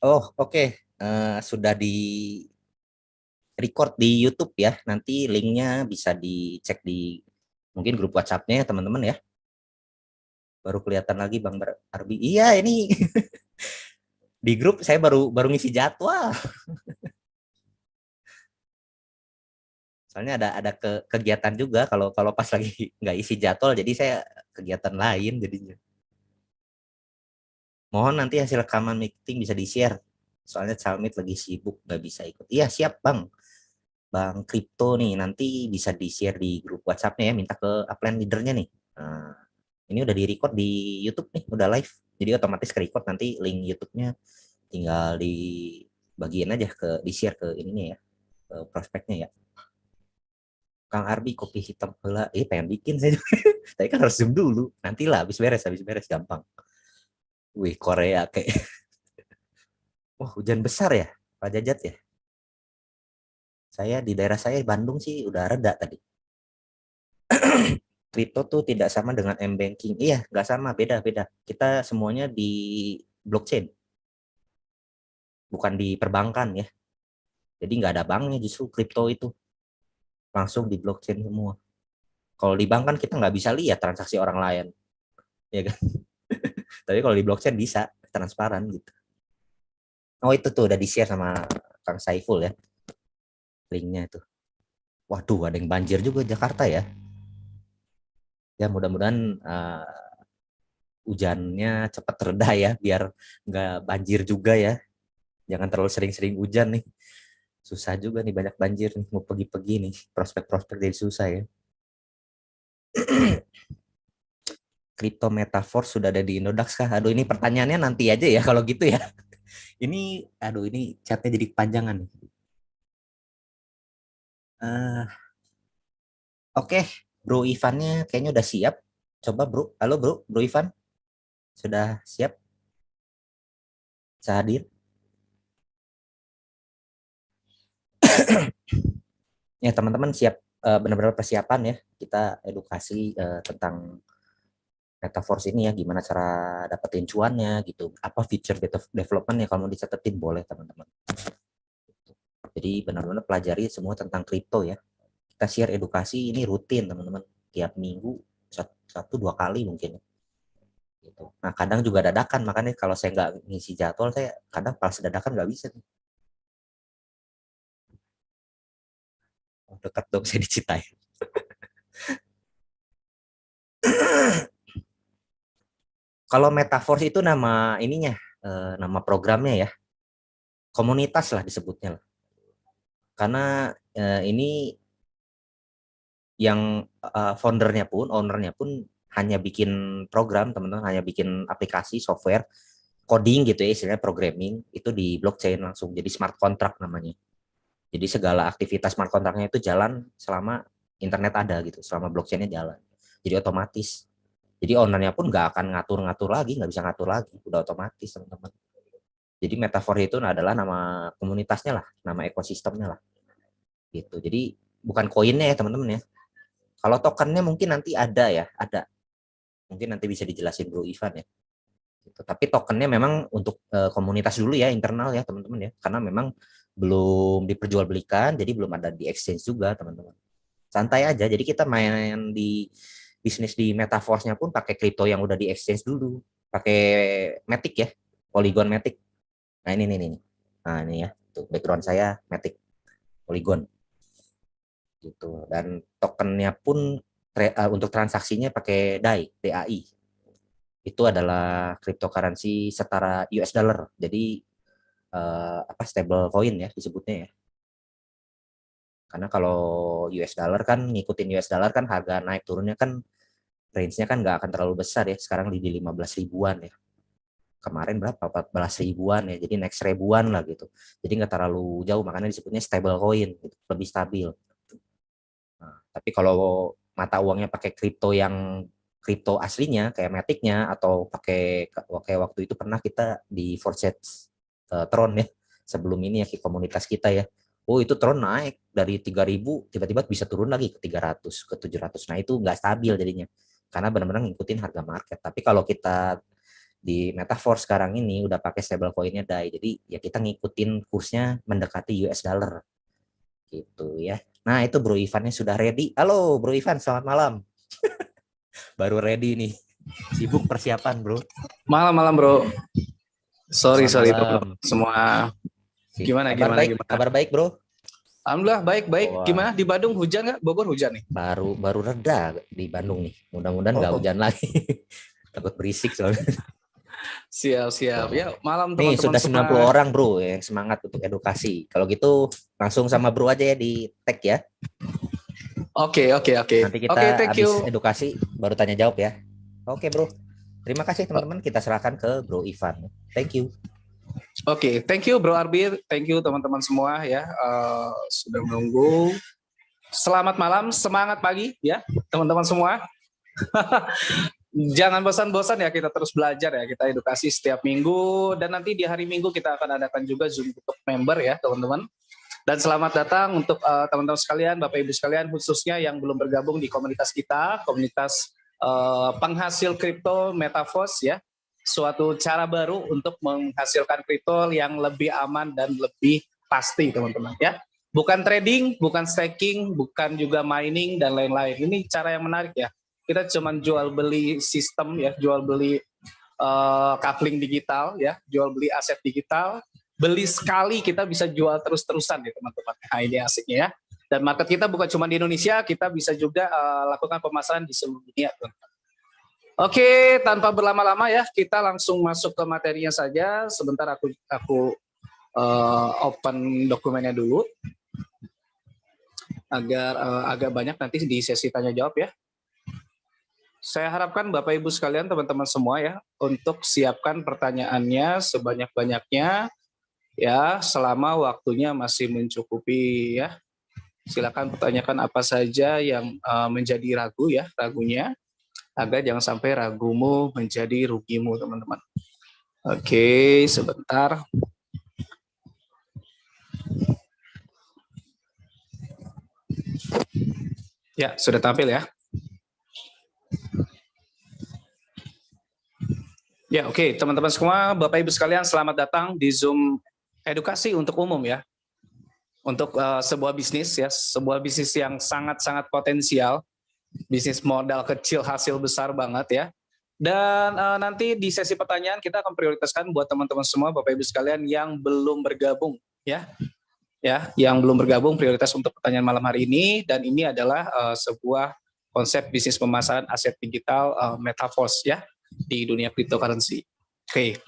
Oh, oke. Sudah di record di YouTube ya. Nanti linknya bisa dicek di mungkin grup WhatsApp-nya ya, teman-teman ya. Baru kelihatan lagi Bang Arbi. Iya, ini di grup saya baru baru ngisi jadwal. Soalnya ada kegiatan juga kalau kalau pas lagi nggak isi jadwal, jadi saya kegiatan lain jadinya. Mohon nanti hasil rekaman meeting bisa di-share. Soalnya Calmit lagi sibuk nggak bisa ikut. Iya, siap Bang. Bang Kripto nih nanti bisa di-share di grup WhatsApp-nya ya, minta ke upline leadernya nih. Nah, ini udah di-record di YouTube nih, udah live. Jadi otomatis ke-record nanti link YouTube-nya tinggal dibagiin aja di-share ke ininya ya, ke prospeknya ya. Kang Arbi kopi hitam pula, pengen bikin saya juga. Tapi kan harus zoom dulu. Nantilah habis beres gampang. Wih, Korea kayak. Wah, hujan besar ya, Pak Jajat ya. Saya di daerah saya Bandung sih udah reda tadi. Kripto tuh tidak sama dengan m-banking. Iya, nggak sama, beda-beda. Kita semuanya di blockchain, bukan di perbankan ya. Jadi nggak ada banknya justru kripto itu langsung di blockchain semua. Kalau di bank kan kita nggak bisa lihat transaksi orang lain, ya kan? Tapi kalau di blockchain bisa transparan gitu. Oh itu tuh udah di share sama Kang Saiful ya, linknya itu. Waduh, ada yang banjir juga Jakarta ya. Ya mudah-mudahan hujannya cepat reda ya, biar nggak banjir juga ya. Jangan terlalu sering-sering hujan nih. Susah juga nih banyak banjir nih mau pergi-pergi nih prospek-prospek jadi susah ya. Kripto metaverse sudah ada di Indodax kah? Aduh ini pertanyaannya nanti aja ya kalau gitu ya. Ini aduh ini chatnya jadi kepanjangan nih. Oke, Bro Ivannya kayaknya udah siap. Coba Bro, halo Bro, Bro Ivan sudah siap? Bisa hadir? Ya teman-teman siap, benar-benar persiapan ya. Kita edukasi tentang metaverse ini ya, gimana cara dapetin cuannya gitu. Apa feature development ya kalau mau dicatetin boleh teman-teman. Jadi benar-benar pelajari semua tentang kripto ya. Kita share edukasi ini rutin teman-teman. Tiap minggu satu dua kali mungkin ya, gitu. Nah kadang juga dadakan, makanya kalau saya nggak ngisi jadwal saya kadang pas dadakan nggak bisa. Oh, dekat dong saya dicitai. Kalau metaverse itu nama ininya, nama programnya ya, komunitas lah disebutnya lah. Karena ini yang foundernya pun, ownernya pun hanya bikin program, teman-teman, hanya bikin aplikasi, software, coding gitu ya, istilahnya programming, itu di blockchain langsung, jadi smart contract namanya. Jadi segala aktivitas smart contractnya itu jalan selama internet ada gitu, selama blockchainnya jalan. Jadi otomatis. Jadi ownernya pun nggak akan ngatur-ngatur lagi, nggak bisa ngatur lagi, udah otomatis teman-teman. Jadi metaverse itu adalah nama komunitasnya lah, nama ekosistemnya lah, gitu. Jadi bukan koinnya ya teman-teman ya. Kalau tokennya mungkin nanti ada ya, ada. Mungkin nanti bisa dijelasin Bro Ivan ya. Gitu. Tapi tokennya memang untuk komunitas dulu ya, internal ya teman-teman ya. Karena memang belum diperjualbelikan, jadi belum ada di exchange juga teman-teman. Santai aja, jadi kita main di bisnis di metaverse-nya pun pakai kripto yang udah di exchange dulu. Pakai Matic ya, Polygon Matic. Nah ini nih, nih. Nah ini ya, tuh background saya Matic, Polygon gitu. Dan tokennya pun untuk transaksinya pakai DAI, DAI. Itu adalah cryptocurrency setara US dollar. Jadi apa stable coin ya disebutnya ya. Karena kalau US dollar kan ngikutin US dollar kan harga naik turunnya kan range-nya kan nggak akan terlalu besar ya. Sekarang di 15 ribuan ya. Kemarin berapa? 14 ribuan ya. Jadi next ribuan lah gitu. Jadi nggak terlalu jauh makanya disebutnya stable coin gitu. Lebih stabil. Nah, tapi kalau mata uangnya pakai kripto yang kripto aslinya kayak Matic-nya atau pakai kayak waktu itu pernah kita di Forset Tron ya sebelum ini ya komunitas kita ya. Oh itu Tron naik dari 3.000 tiba-tiba bisa turun lagi ke 300 ke 700. Nah itu nggak stabil jadinya karena benar-benar ngikutin harga market. Tapi kalau kita di Metaforce sekarang ini udah pakai stablecoin-nya DAI. Jadi ya kita ngikutin kursnya mendekati US dollar gitu ya. Nah, itu Bro Ivannya sudah ready. Halo Bro Ivan, selamat malam. Baru ready nih. Sibuk persiapan, Bro. Malam-malam, Bro. Sorry Malam. teman-teman semua. Gimana? Kabar baik, Bro. Alhamdulillah baik. Gimana di Bandung, hujan nggak? Bogor hujan nih? Baru reda di Bandung nih. Mudah-mudahan nggak hujan lagi. Takut berisik soalnya. Siap. Ya, malam Nih teman-teman sudah semua. 90 orang, Bro, yang semangat untuk edukasi. Kalau gitu langsung sama Bro aja ya di tag ya. Oke. Nanti kita habis edukasi baru tanya jawab ya. Oke, Bro. Terima kasih teman-teman. Kita serahkan ke Bro Ivan. Thank you. Oke, thank you Bro Arbir, thank you teman-teman semua ya sudah menunggu. Selamat malam, semangat pagi ya teman-teman semua. Jangan bosan-bosan ya, kita terus belajar ya, kita edukasi setiap minggu, dan nanti di hari Minggu kita akan adakan juga Zoom untuk member ya teman-teman. Dan selamat datang untuk teman-teman sekalian, Bapak Ibu sekalian, khususnya yang belum bergabung di komunitas kita, komunitas penghasil kripto Metaverse ya. Suatu cara baru untuk menghasilkan kripto yang lebih aman dan lebih pasti teman-teman ya. Bukan trading, bukan staking, bukan juga mining dan lain-lain. Ini cara yang menarik ya. Kita cuma jual beli sistem ya, jual beli coupling digital ya, jual beli aset digital. Beli sekali kita bisa jual terus-terusan ya teman-teman. Nah, ini asiknya ya. Dan market kita bukan cuma di Indonesia, kita bisa juga lakukan pemasaran di seluruh dunia teman-teman. Oke, tanpa berlama-lama ya, kita langsung masuk ke materinya saja. Sebentar aku open dokumennya dulu agar agak banyak nanti di sesi tanya jawab ya. Saya harapkan Bapak Ibu sekalian, teman-teman semua ya, untuk siapkan pertanyaannya sebanyak-banyaknya ya, selama waktunya masih mencukupi ya. Silakan pertanyakan apa saja yang menjadi ragunya. Agar jangan sampai ragumu menjadi rugimu, teman-teman. Oke, sebentar. Ya, sudah tampil ya. Ya, oke, teman-teman semua, Bapak Ibu sekalian, selamat datang di Zoom edukasi untuk umum ya. Untuk sebuah bisnis ya, sebuah bisnis yang sangat-sangat potensial. Bisnis modal kecil hasil besar banget ya. Dan nanti di sesi pertanyaan kita akan prioritaskan buat teman-teman semua Bapak Ibu sekalian yang belum bergabung ya, yang belum bergabung, prioritas untuk pertanyaan malam hari ini. Dan ini adalah sebuah konsep bisnis pemasaran aset digital Metaverse ya di dunia cryptocurrency. Oke.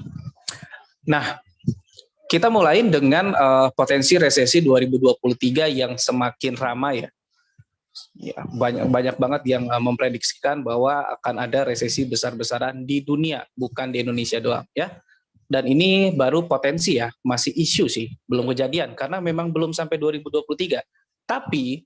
Nah, kita mulai dengan potensi resesi 2023 yang semakin ramai ya. Ya, banyak banget yang memprediksikan bahwa akan ada resesi besar-besaran di dunia, bukan di Indonesia doang ya. Dan ini baru potensi ya, masih isu sih, belum kejadian karena memang belum sampai 2023. Tapi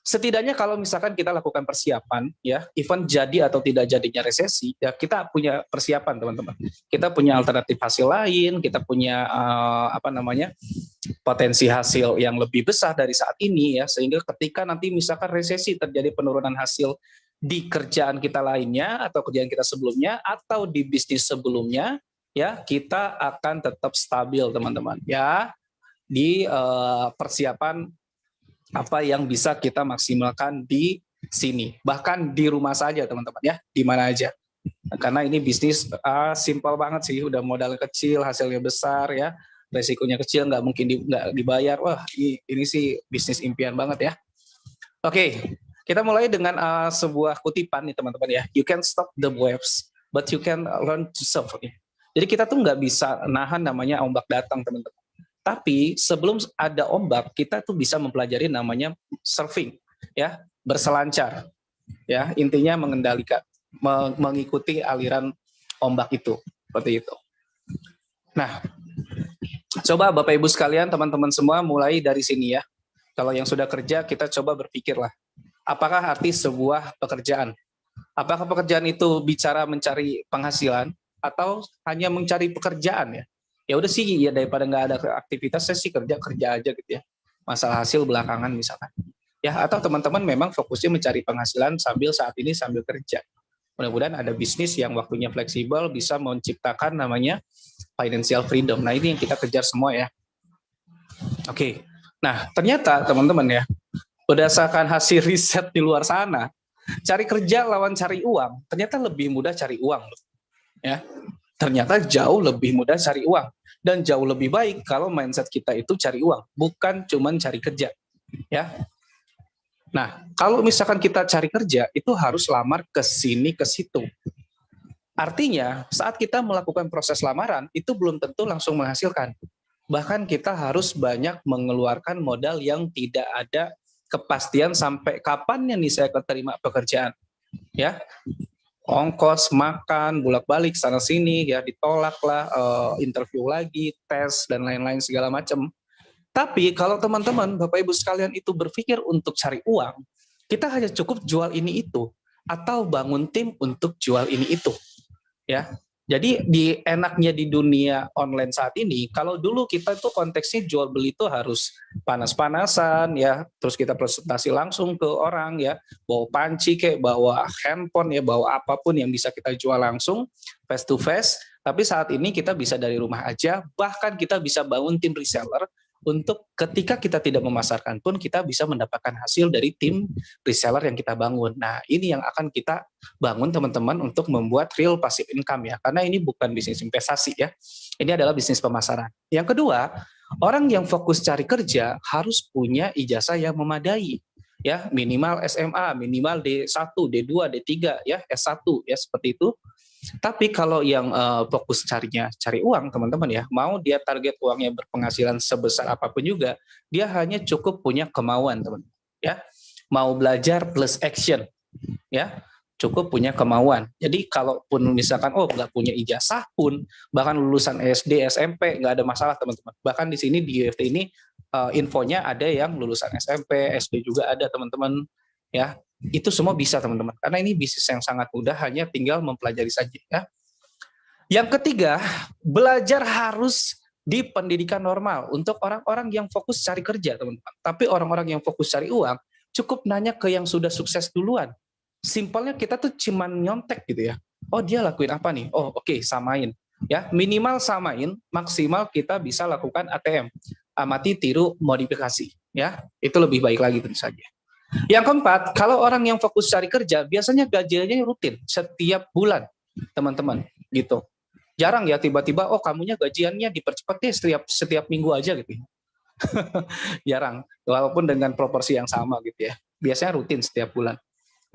setidaknya kalau misalkan kita lakukan persiapan ya, even jadi atau tidak jadinya resesi, ya kita punya persiapan teman-teman. Kita punya alternatif hasil lain, kita punya potensi hasil yang lebih besar dari saat ini ya, sehingga ketika nanti misalkan resesi terjadi penurunan hasil di kerjaan kita lainnya atau kerjaan kita sebelumnya atau di bisnis sebelumnya ya, kita akan tetap stabil teman-teman ya, di persiapan apa yang bisa kita maksimalkan di sini, bahkan di rumah saja teman-teman ya, di mana aja. Karena ini bisnis simpel banget sih, udah modal kecil hasilnya besar ya, resikonya kecil, nggak mungkin nggak dibayar. Wah, ini sih bisnis impian banget ya. Oke, kita mulai dengan sebuah kutipan nih teman-teman ya. You can stop the waves, but you can learn to surf. Jadi kita tuh nggak bisa nahan namanya ombak datang teman-teman. Tapi sebelum ada ombak, kita tuh bisa mempelajari namanya surfing, ya, berselancar, ya, intinya mengendalikan, mengikuti aliran ombak itu, seperti itu. Nah, coba Bapak Ibu sekalian, teman-teman semua, mulai dari sini ya. Kalau yang sudah kerja, kita coba berpikirlah, apakah arti sebuah pekerjaan? Apakah pekerjaan itu bicara mencari penghasilan atau hanya mencari pekerjaan ya? Ya udah sih ya, daripada nggak ada aktivitas, saya sih kerja aja gitu ya, masalah hasil belakangan misalkan ya. Atau teman-teman memang fokusnya mencari penghasilan sambil saat ini sambil kerja Mudah-mudahan ada bisnis yang waktunya fleksibel, bisa menciptakan namanya financial freedom. Nah, ini yang kita kejar semua ya. Oke. Nah, ternyata teman-teman ya, berdasarkan hasil riset di luar sana, cari kerja lawan cari uang, ternyata lebih mudah cari uang loh. Ya. Ternyata jauh lebih mudah cari uang dan jauh lebih baik kalau mindset kita itu cari uang, bukan cuman cari kerja. Ya. Nah, kalau misalkan kita cari kerja, itu harus lamar ke sini, ke situ. Artinya, saat kita melakukan proses lamaran, itu belum tentu langsung menghasilkan. Bahkan kita harus banyak mengeluarkan modal yang tidak ada kepastian sampai kapannya nih saya keterima pekerjaan. Ya, ongkos, makan, bolak-balik sana sini, ya ditolak lah, interview lagi, tes dan lain-lain segala macam. Tapi kalau teman-teman, Bapak Ibu sekalian itu berpikir untuk cari uang, kita hanya cukup jual ini itu atau bangun tim untuk jual ini itu. Ya. Jadi enaknya di dunia online saat ini, kalau dulu kita tuh konteksnya jual beli itu harus panas-panasan ya, terus kita presentasi langsung ke orang ya, bawa panci kayak bawa handphone ya, bawa apapun yang bisa kita jual langsung face to face. Tapi saat ini kita bisa dari rumah aja, bahkan kita bisa bangun tim reseller untuk ketika kita tidak memasarkan pun kita bisa mendapatkan hasil dari tim reseller yang kita bangun. Nah, ini yang akan kita bangun teman-teman untuk membuat real passive income ya. Karena ini bukan bisnis investasi ya. Ini adalah bisnis pemasaran. Yang kedua, orang yang fokus cari kerja harus punya ijazah yang memadai. Ya, minimal SMA, minimal D1, D2, D3 ya, S1 ya seperti itu. Tapi kalau yang fokus cari uang teman-teman ya, mau dia target uangnya berpenghasilan sebesar apapun juga, dia hanya cukup punya kemauan teman-teman ya. Mau belajar plus action ya, cukup punya kemauan. Jadi kalaupun misalkan nggak punya ijazah pun, bahkan lulusan SD, SMP nggak ada masalah teman-teman. Bahkan di sini di UFT ini infonya ada yang lulusan SMP, SD juga ada teman-teman ya. Itu semua bisa teman-teman, karena ini bisnis yang sangat mudah, hanya tinggal mempelajari saja ya. Yang ketiga, belajar harus di pendidikan normal untuk orang-orang yang fokus cari kerja teman-teman. Tapi orang-orang yang fokus cari uang, cukup nanya ke yang sudah sukses duluan. Simpelnya kita tuh cuman nyontek gitu ya. Oh dia lakuin apa nih? Oh oke, samain. Ya minimal samain, maksimal kita bisa lakukan ATM. Amati, tiru, modifikasi. Ya itu lebih baik lagi tentu saja. Yang keempat, kalau orang yang fokus cari kerja, biasanya gajinya rutin setiap bulan, teman-teman, gitu. Jarang ya tiba-tiba, kamunya gajiannya dipercepat deh setiap minggu aja gitu. Jarang, walaupun dengan proporsi yang sama gitu ya. Biasanya rutin setiap bulan.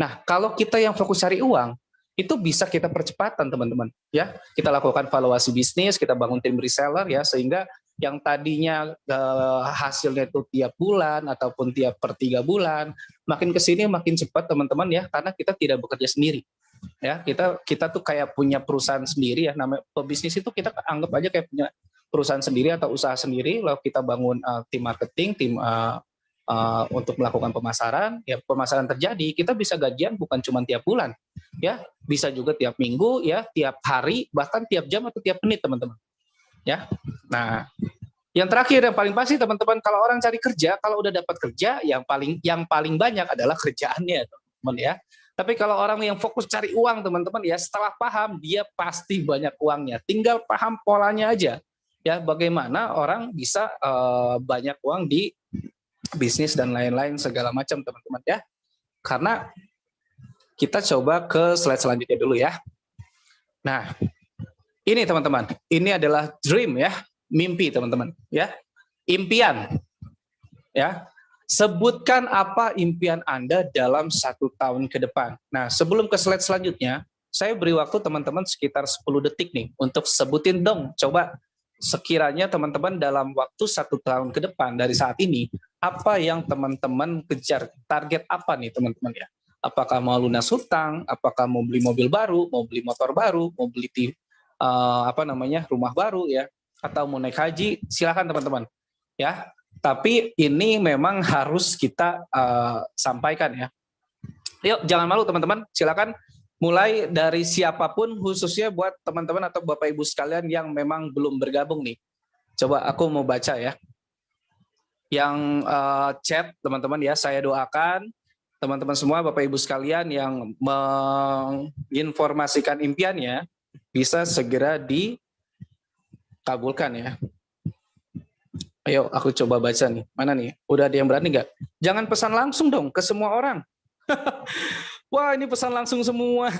Nah, kalau kita yang fokus cari uang, itu bisa kita percepatan teman-teman. Ya, kita lakukan valuasi bisnis, kita bangun tim reseller ya, sehingga yang tadinya hasilnya itu tiap bulan ataupun tiap per 3 bulan, makin kesini makin cepat teman-teman ya, karena kita tidak bekerja sendiri. Ya, kita tuh kayak punya perusahaan sendiri ya, namanya pebisnis itu kita anggap aja kayak punya perusahaan sendiri atau usaha sendiri, lalu kita bangun tim marketing, tim untuk melakukan pemasaran, ya pemasaran terjadi, kita bisa gajian bukan cuma tiap bulan, ya bisa juga tiap minggu, ya tiap hari, bahkan tiap jam atau tiap menit teman-teman. Ya, nah yang terakhir yang paling pasti teman-teman, kalau orang cari kerja, kalau udah dapat kerja, yang paling banyak adalah kerjaannya teman-teman ya. Tapi kalau orang yang fokus cari uang teman-teman ya, setelah paham dia pasti banyak uangnya, tinggal paham polanya aja ya, bagaimana orang bisa banyak uang di bisnis dan lain-lain segala macam teman-teman ya. Karena kita coba ke slide selanjutnya dulu ya. Nah, ini teman-teman, ini adalah dream ya, mimpi teman-teman ya, impian ya. Sebutkan apa impian Anda dalam 1 tahun ke depan. Nah, sebelum ke slide selanjutnya, saya beri waktu teman-teman sekitar 10 detik nih untuk sebutin dong, coba sekiranya teman-teman dalam waktu 1 tahun ke depan dari saat ini, apa yang teman-teman kejar, target apa nih teman-teman ya. Apakah mau lunas hutang, apakah mau beli mobil baru, mau beli motor baru, mau beli rumah baru ya, atau mau naik haji, silakan teman-teman ya. Tapi ini memang harus kita sampaikan ya. Yuk jangan malu teman-teman, silakan mulai dari siapapun, khususnya buat teman-teman atau Bapak Ibu sekalian yang memang belum bergabung nih. Coba aku mau baca ya. Yang chat teman-teman ya, saya doakan teman-teman semua, Bapak Ibu sekalian yang menginformasikan impiannya bisa segera dikabulkan ya. Ayo aku coba baca nih. Mana nih? Udah ada yang berani nggak? Jangan pesan langsung dong ke semua orang. Wah, ini pesan langsung semua.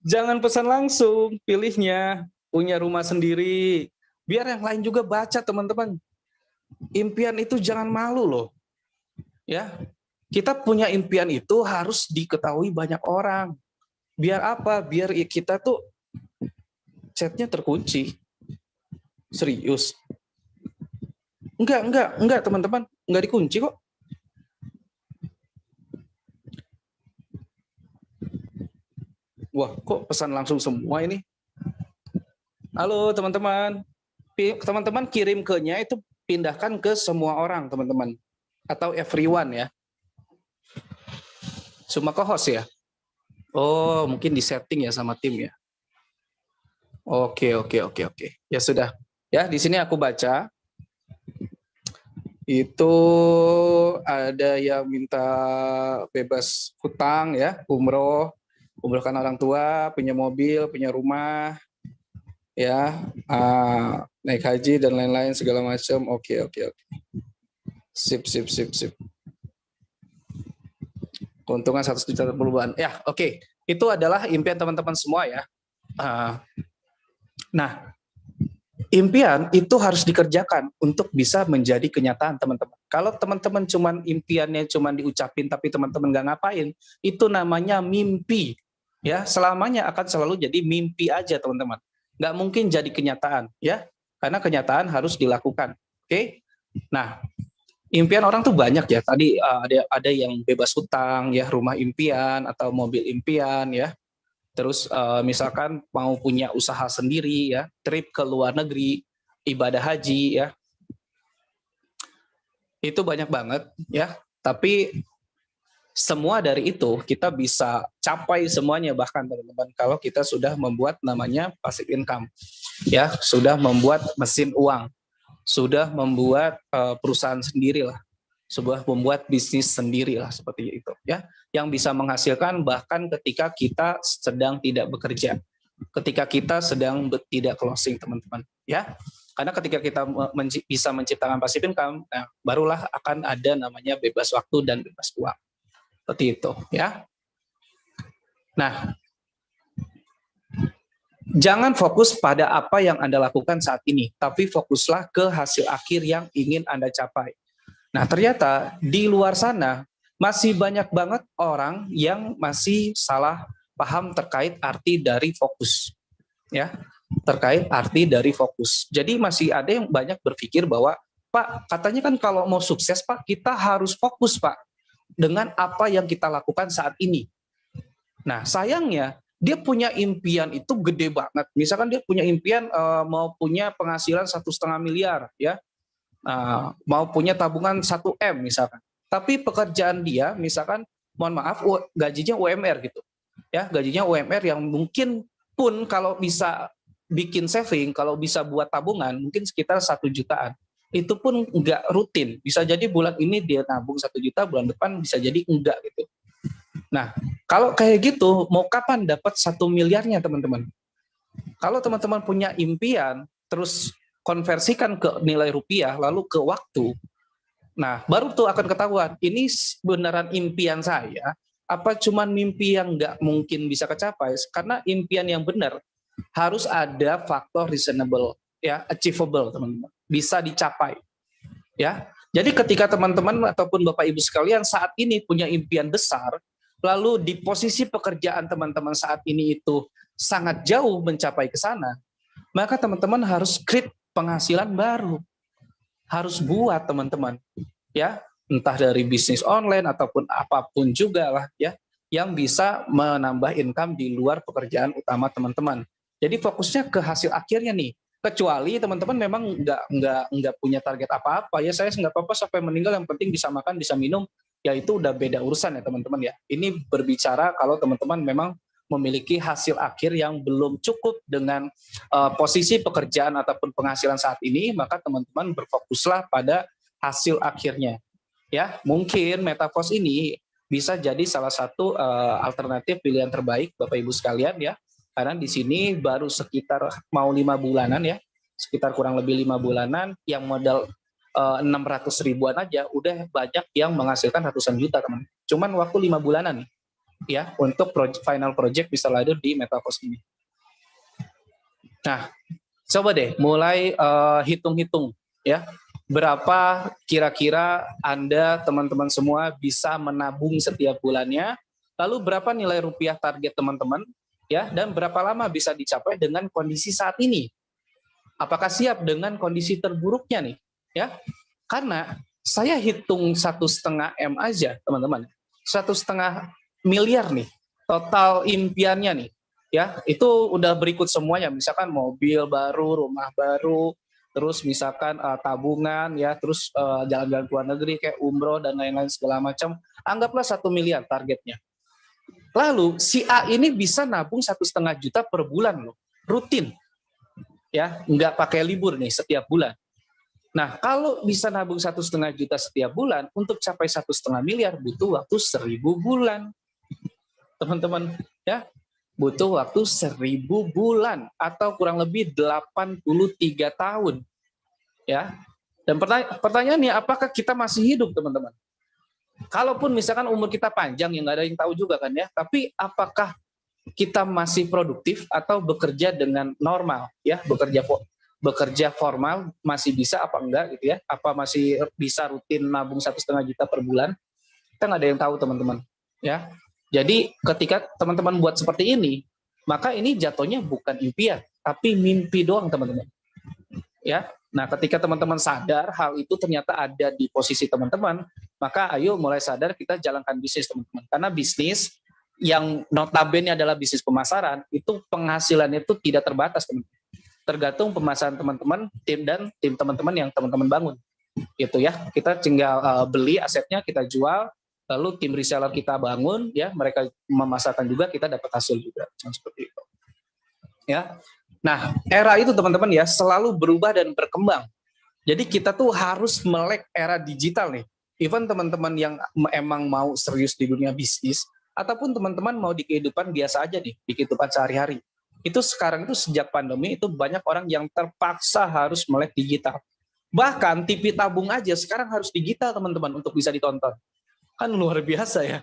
Jangan pesan langsung, pilihnya punya rumah sendiri. Biar yang lain juga baca, teman-teman. Impian itu jangan malu loh. Ya, kita punya impian itu harus diketahui banyak orang. Biar apa? Biar kita tuh chatnya terkunci. Serius. Enggak teman-teman. Enggak dikunci kok. Wah, kok pesan langsung semua ini? Halo teman-teman. Teman-teman kirim ke-nya itu pindahkan ke semua orang, teman-teman. Atau everyone ya. Cuma ke host ya? Oh, mungkin di setting ya sama tim ya. Oke. Ya sudah. Ya, di sini aku baca. Itu ada yang minta bebas hutang ya, umrohkan orang tua, punya mobil, punya rumah, ya, naik haji dan lain-lain segala macam. Oke. Sip. Keuntungan 100 juta per bulan. Ya, oke. Itu adalah impian teman-teman semua ya. Nah, impian itu harus dikerjakan untuk bisa menjadi kenyataan, teman-teman. Kalau teman-teman impiannya cuman diucapin tapi teman-teman nggak ngapain, itu namanya mimpi. Ya, selamanya akan selalu jadi mimpi aja, teman-teman. Nggak mungkin jadi kenyataan, ya. Karena kenyataan harus dilakukan. Oke? Nah, impian orang tuh banyak ya. Tadi ada yang bebas hutang, ya, rumah impian atau mobil impian, ya. Terus misalkan mau punya usaha sendiri, ya, trip ke luar negeri, ibadah haji, ya. Itu banyak banget, ya. Tapi semua dari itu kita bisa capai semuanya, bahkan teman-teman kalau kita sudah membuat namanya passive income, ya, sudah membuat mesin uang, sudah membuat perusahaan sendirilah, sebuah membuat bisnis sendirilah seperti itu, ya, yang bisa menghasilkan bahkan ketika kita sedang tidak bekerja, ketika kita sedang tidak closing, teman-teman, ya. Karena ketika kita bisa menciptakan passive income, nah, barulah akan ada namanya bebas waktu dan bebas uang. Seperti itu, ya. Nah, jangan fokus pada apa yang Anda lakukan saat ini, tapi fokuslah ke hasil akhir yang ingin Anda capai. Nah, ternyata di luar sana masih banyak banget orang yang masih salah paham terkait arti dari fokus. Ya, terkait arti dari fokus. Jadi masih ada yang banyak berpikir bahwa, Pak, katanya kan kalau mau sukses, Pak, kita harus fokus, Pak, dengan apa yang kita lakukan saat ini. Nah, sayangnya dia punya impian itu gede banget. Misalkan dia punya impian mau punya penghasilan 1,5 miliar, ya, mau punya tabungan 1 M misalkan. Tapi pekerjaan dia, misalkan, mohon maaf, gajinya UMR gitu, ya, gajinya UMR yang mungkin pun kalau bisa bikin saving, kalau bisa buat tabungan, mungkin sekitar 1 jutaan. Itu pun enggak rutin. Bisa jadi bulan ini dia nabung 1 juta, bulan depan bisa jadi enggak gitu. Nah, kalau kayak gitu, mau kapan dapat 1 miliarnya, teman-teman? Kalau teman-teman punya impian, terus konversikan ke nilai rupiah, lalu ke waktu, nah, baru tuh akan ketahuan, ini beneran impian saya, apa cuman mimpi yang nggak mungkin bisa kecapai? Karena impian yang benar harus ada faktor reasonable, ya, achievable, teman-teman, bisa dicapai, ya. Jadi ketika teman-teman ataupun Bapak Ibu sekalian saat ini punya impian besar, lalu di posisi pekerjaan teman-teman saat ini itu sangat jauh mencapai ke sana, maka teman-teman harus create penghasilan baru, harus buat, teman-teman, ya, entah dari bisnis online ataupun apapun juga lah, ya, yang bisa menambah income di luar pekerjaan utama teman-teman. Jadi fokusnya ke hasil akhirnya nih. Kecuali teman-teman memang nggak punya target apa-apa, ya, saya nggak apa-apa sampai meninggal, yang penting bisa makan, bisa minum, ya itu udah beda urusan ya, teman-teman, ya. Ini berbicara kalau teman-teman memang memiliki hasil akhir yang belum cukup dengan posisi pekerjaan ataupun penghasilan saat ini, maka teman-teman berfokuslah pada hasil akhirnya. Ya, mungkin Metaverse ini bisa jadi salah satu alternatif pilihan terbaik Bapak Ibu sekalian ya. Karena di sini baru sekitar mau 5 bulanan ya, sekitar kurang lebih 5 bulanan, yang modal 600 ribuan aja udah banyak yang menghasilkan ratusan juta teman. Cuman waktu 5 bulanan ya untuk final project bisa lalu di Metaverse ini. Nah, coba deh mulai hitung-hitung ya. Berapa kira-kira Anda teman-teman semua bisa menabung setiap bulannya? Lalu berapa nilai rupiah target teman-teman ya, dan berapa lama bisa dicapai dengan kondisi saat ini? Apakah siap dengan kondisi terburuknya nih? Ya, karena saya hitung 1,5 M aja teman-teman, 1,5 miliar nih total impiannya nih ya, itu udah berikut semuanya, misalkan mobil baru, rumah baru, terus misalkan tabungan ya, terus jalan-jalan ke luar negeri kayak umroh dan lain-lain segala macam, anggaplah 1 miliar targetnya. Lalu si A ini bisa nabung 1,5 juta per bulan loh, rutin ya, nggak pakai libur nih setiap bulan. Nah, kalau bisa nabung 1,5 juta setiap bulan, untuk capai 1,5 miliar butuh waktu 1.000 bulan. Teman-teman, ya, butuh waktu 1.000 bulan atau kurang lebih 83 tahun. Ya. Dan pertanyaannya, apakah kita masih hidup, teman-teman? Kalaupun misalkan umur kita panjang, yang nggak ada yang tahu juga kan ya, tapi apakah kita masih produktif atau bekerja dengan normal, ya, bekerja formal masih bisa apa enggak gitu ya, apa masih bisa rutin nabung 1,5 juta per bulan, kita nggak ada yang tahu teman-teman ya. Jadi ketika teman-teman buat seperti ini, maka ini jatuhnya bukan impian tapi mimpi doang teman-teman ya. Nah, ketika teman-teman sadar hal itu ternyata ada di posisi teman-teman, maka ayo mulai sadar kita jalankan bisnis teman-teman, karena bisnis yang notabene adalah bisnis pemasaran itu penghasilannya itu tidak terbatas teman-teman, tergantung pemasaran teman-teman, tim teman-teman yang teman-teman bangun gitu ya. Kita tinggal beli asetnya, kita jual, lalu tim reseller kita bangun ya, mereka memasarkan juga, kita dapat hasil juga, seperti itu ya. Nah, era itu teman-teman ya selalu berubah dan berkembang, jadi kita tuh harus melek era digital nih. Even teman-teman yang emang mau serius di dunia bisnis, ataupun teman-teman mau di kehidupan biasa aja nih, di kehidupan sehari-hari, itu sekarang itu sejak pandemi itu banyak orang yang terpaksa harus melek digital. Bahkan TV tabung aja sekarang harus digital teman-teman untuk bisa ditonton. Kan luar biasa ya.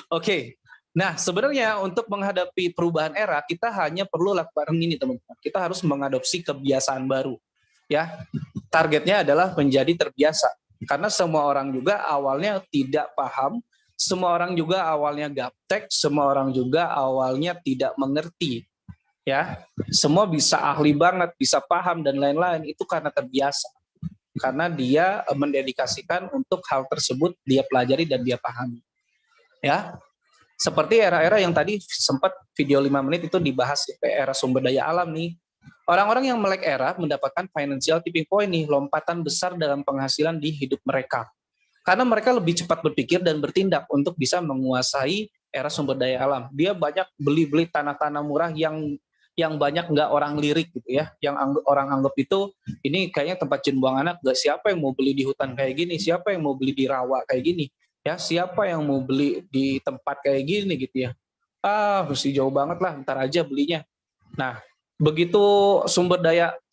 Oke. Nah, sebenarnya untuk menghadapi perubahan era, kita hanya perlu lakukan ini teman-teman. Kita harus mengadopsi kebiasaan baru. Ya. Targetnya adalah menjadi terbiasa. Karena semua orang juga awalnya tidak paham, semua orang juga awalnya gaptek, semua orang juga awalnya tidak mengerti. Ya, semua bisa ahli banget, bisa paham dan lain-lain, itu karena terbiasa. Karena dia mendedikasikan untuk hal tersebut, dia pelajari dan dia pahami. Ya. Seperti era-era yang tadi sempat video 5 menit itu dibahas, era sumber daya alam nih. Orang-orang yang melek era mendapatkan financial tipping point nih, lompatan besar dalam penghasilan di hidup mereka. Karena mereka lebih cepat berpikir dan bertindak untuk bisa menguasai era sumber daya alam. Dia banyak beli-beli tanah-tanah murah yang banyak nggak orang lirik gitu ya, yang orang anggap itu ini kayaknya tempat jin buang anak, nggak, siapa yang mau beli di hutan kayak gini, siapa yang mau beli di rawa kayak gini, ya siapa yang mau beli di tempat kayak gini gitu ya, mesti jauh banget lah, ntar aja belinya. Nah, begitu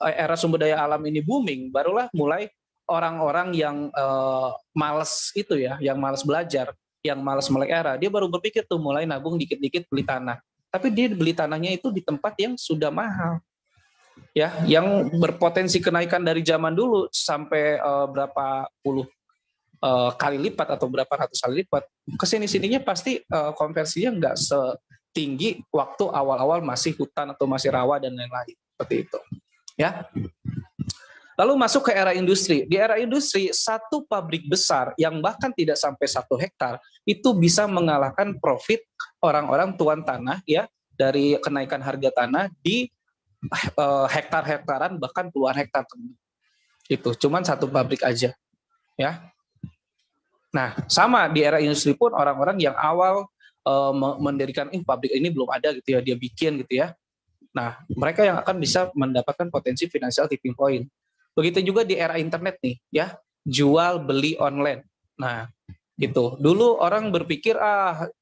era sumber daya alam ini booming, barulah mulai orang-orang yang malas itu ya, yang malas belajar, yang malas melek era, dia baru berpikir tuh mulai nabung dikit-dikit beli tanah. Tapi dia beli tanahnya itu di tempat yang sudah mahal, ya, yang berpotensi kenaikan dari zaman dulu sampai berapa puluh kali lipat atau berapa ratus kali lipat. Kesini-sininya pasti konversinya nggak setinggi waktu awal-awal masih hutan atau masih rawa dan lain-lain, seperti itu, ya. Lalu masuk ke era industri. Di era industri, satu pabrik besar yang bahkan tidak sampai 1 hektar itu bisa mengalahkan profit orang-orang tuan tanah ya, dari kenaikan harga tanah di hektar-hektaran bahkan puluhan hektar. Itu cuman satu pabrik aja ya. Nah, sama di era industri pun orang-orang yang awal mendirikan pabrik ini belum ada gitu ya, dia bikin gitu ya. Nah, mereka yang akan bisa mendapatkan potensi financial tipping point. Begitu juga di era internet nih, ya, jual beli online. Nah, gitu. Dulu orang berpikir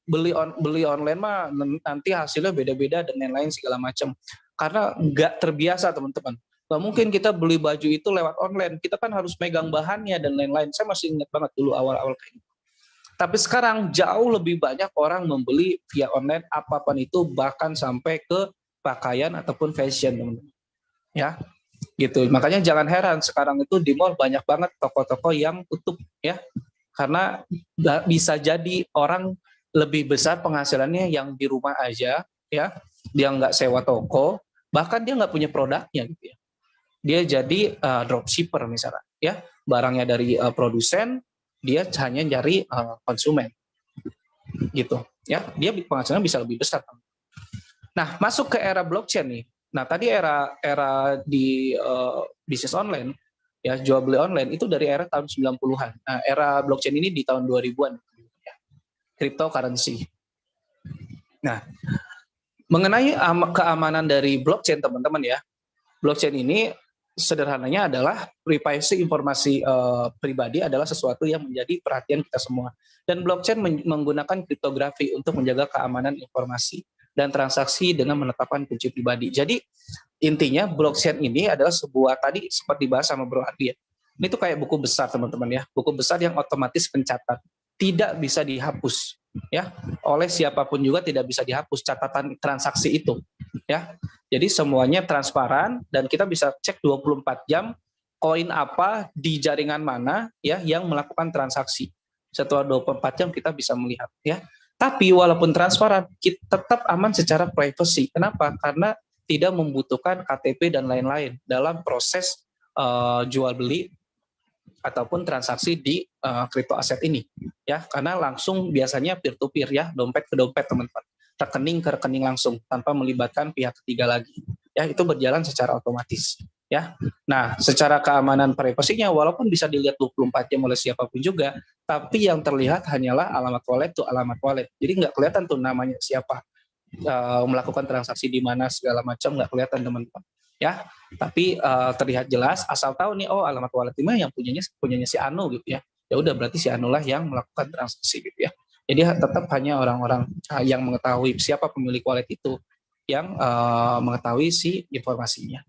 beli online mah nanti hasilnya beda-beda dan lain-lain segala macam. Karena nggak terbiasa teman-teman. Nggak mungkin kita beli baju itu lewat online. Kita kan harus megang bahannya dan lain-lain. Saya masih ingat banget dulu awal-awal kayak gitu. Tapi sekarang jauh lebih banyak orang membeli via online apapun itu, bahkan sampai ke pakaian ataupun fashion teman-teman. Ya, gitu. Makanya jangan heran sekarang itu di mall banyak banget toko-toko yang tutup ya. Karena bisa jadi orang lebih besar penghasilannya yang di rumah aja ya, dia nggak sewa toko, bahkan dia nggak punya produknya gitu ya. Dia jadi dropshipper misalnya ya, barangnya dari produsen, dia hanya nyari konsumen gitu ya, dia penghasilannya bisa lebih besar. Nah, masuk ke era blockchain nih. Nah, tadi era di bisnis online ya, jual beli online itu dari era tahun 90-an. Nah, era blockchain ini di tahun 2000-an ya. Cryptocurrency. Nah, mengenai keamanan dari blockchain teman-teman ya. Blockchain ini sederhananya adalah privasi informasi pribadi adalah sesuatu yang menjadi perhatian kita semua. Dan blockchain menggunakan kriptografi untuk menjaga keamanan informasi dan transaksi dengan menetapkan kunci pribadi. Jadi intinya blockchain ini adalah sebuah, tadi sempat dibahas sama Bro Ardi ya. Ini tuh kayak buku besar teman-teman ya, buku besar yang otomatis pencatat, tidak bisa dihapus ya, oleh siapapun juga tidak bisa dihapus catatan transaksi itu ya. Jadi semuanya transparan dan kita bisa cek 24 jam koin apa di jaringan mana ya yang melakukan transaksi. Setelah 24 jam kita bisa melihat ya. Tapi walaupun transparan, kita tetap aman secara privacy. Kenapa? Karena tidak membutuhkan KTP dan lain-lain dalam proses jual beli ataupun transaksi di crypto aset ini ya, karena langsung biasanya peer to peer ya, dompet ke dompet teman-teman, rekening ke rekening langsung tanpa melibatkan pihak ketiga lagi ya, itu berjalan secara otomatis ya. Nah, secara keamanan privasinya walaupun bisa dilihat 24 jam oleh siapapun juga, tapi yang terlihat hanyalah alamat wallet tuh alamat wallet, jadi nggak kelihatan tuh namanya siapa, melakukan transaksi di mana segala macam nggak kelihatan teman-teman ya, tapi terlihat jelas asal tahu nih, oh alamat wallet ini yang punyanya si Anu gitu ya, ya udah berarti si Anu lah yang melakukan transaksi gitu ya. Jadi tetap hanya orang-orang yang mengetahui siapa pemilik wallet itu yang mengetahui si informasinya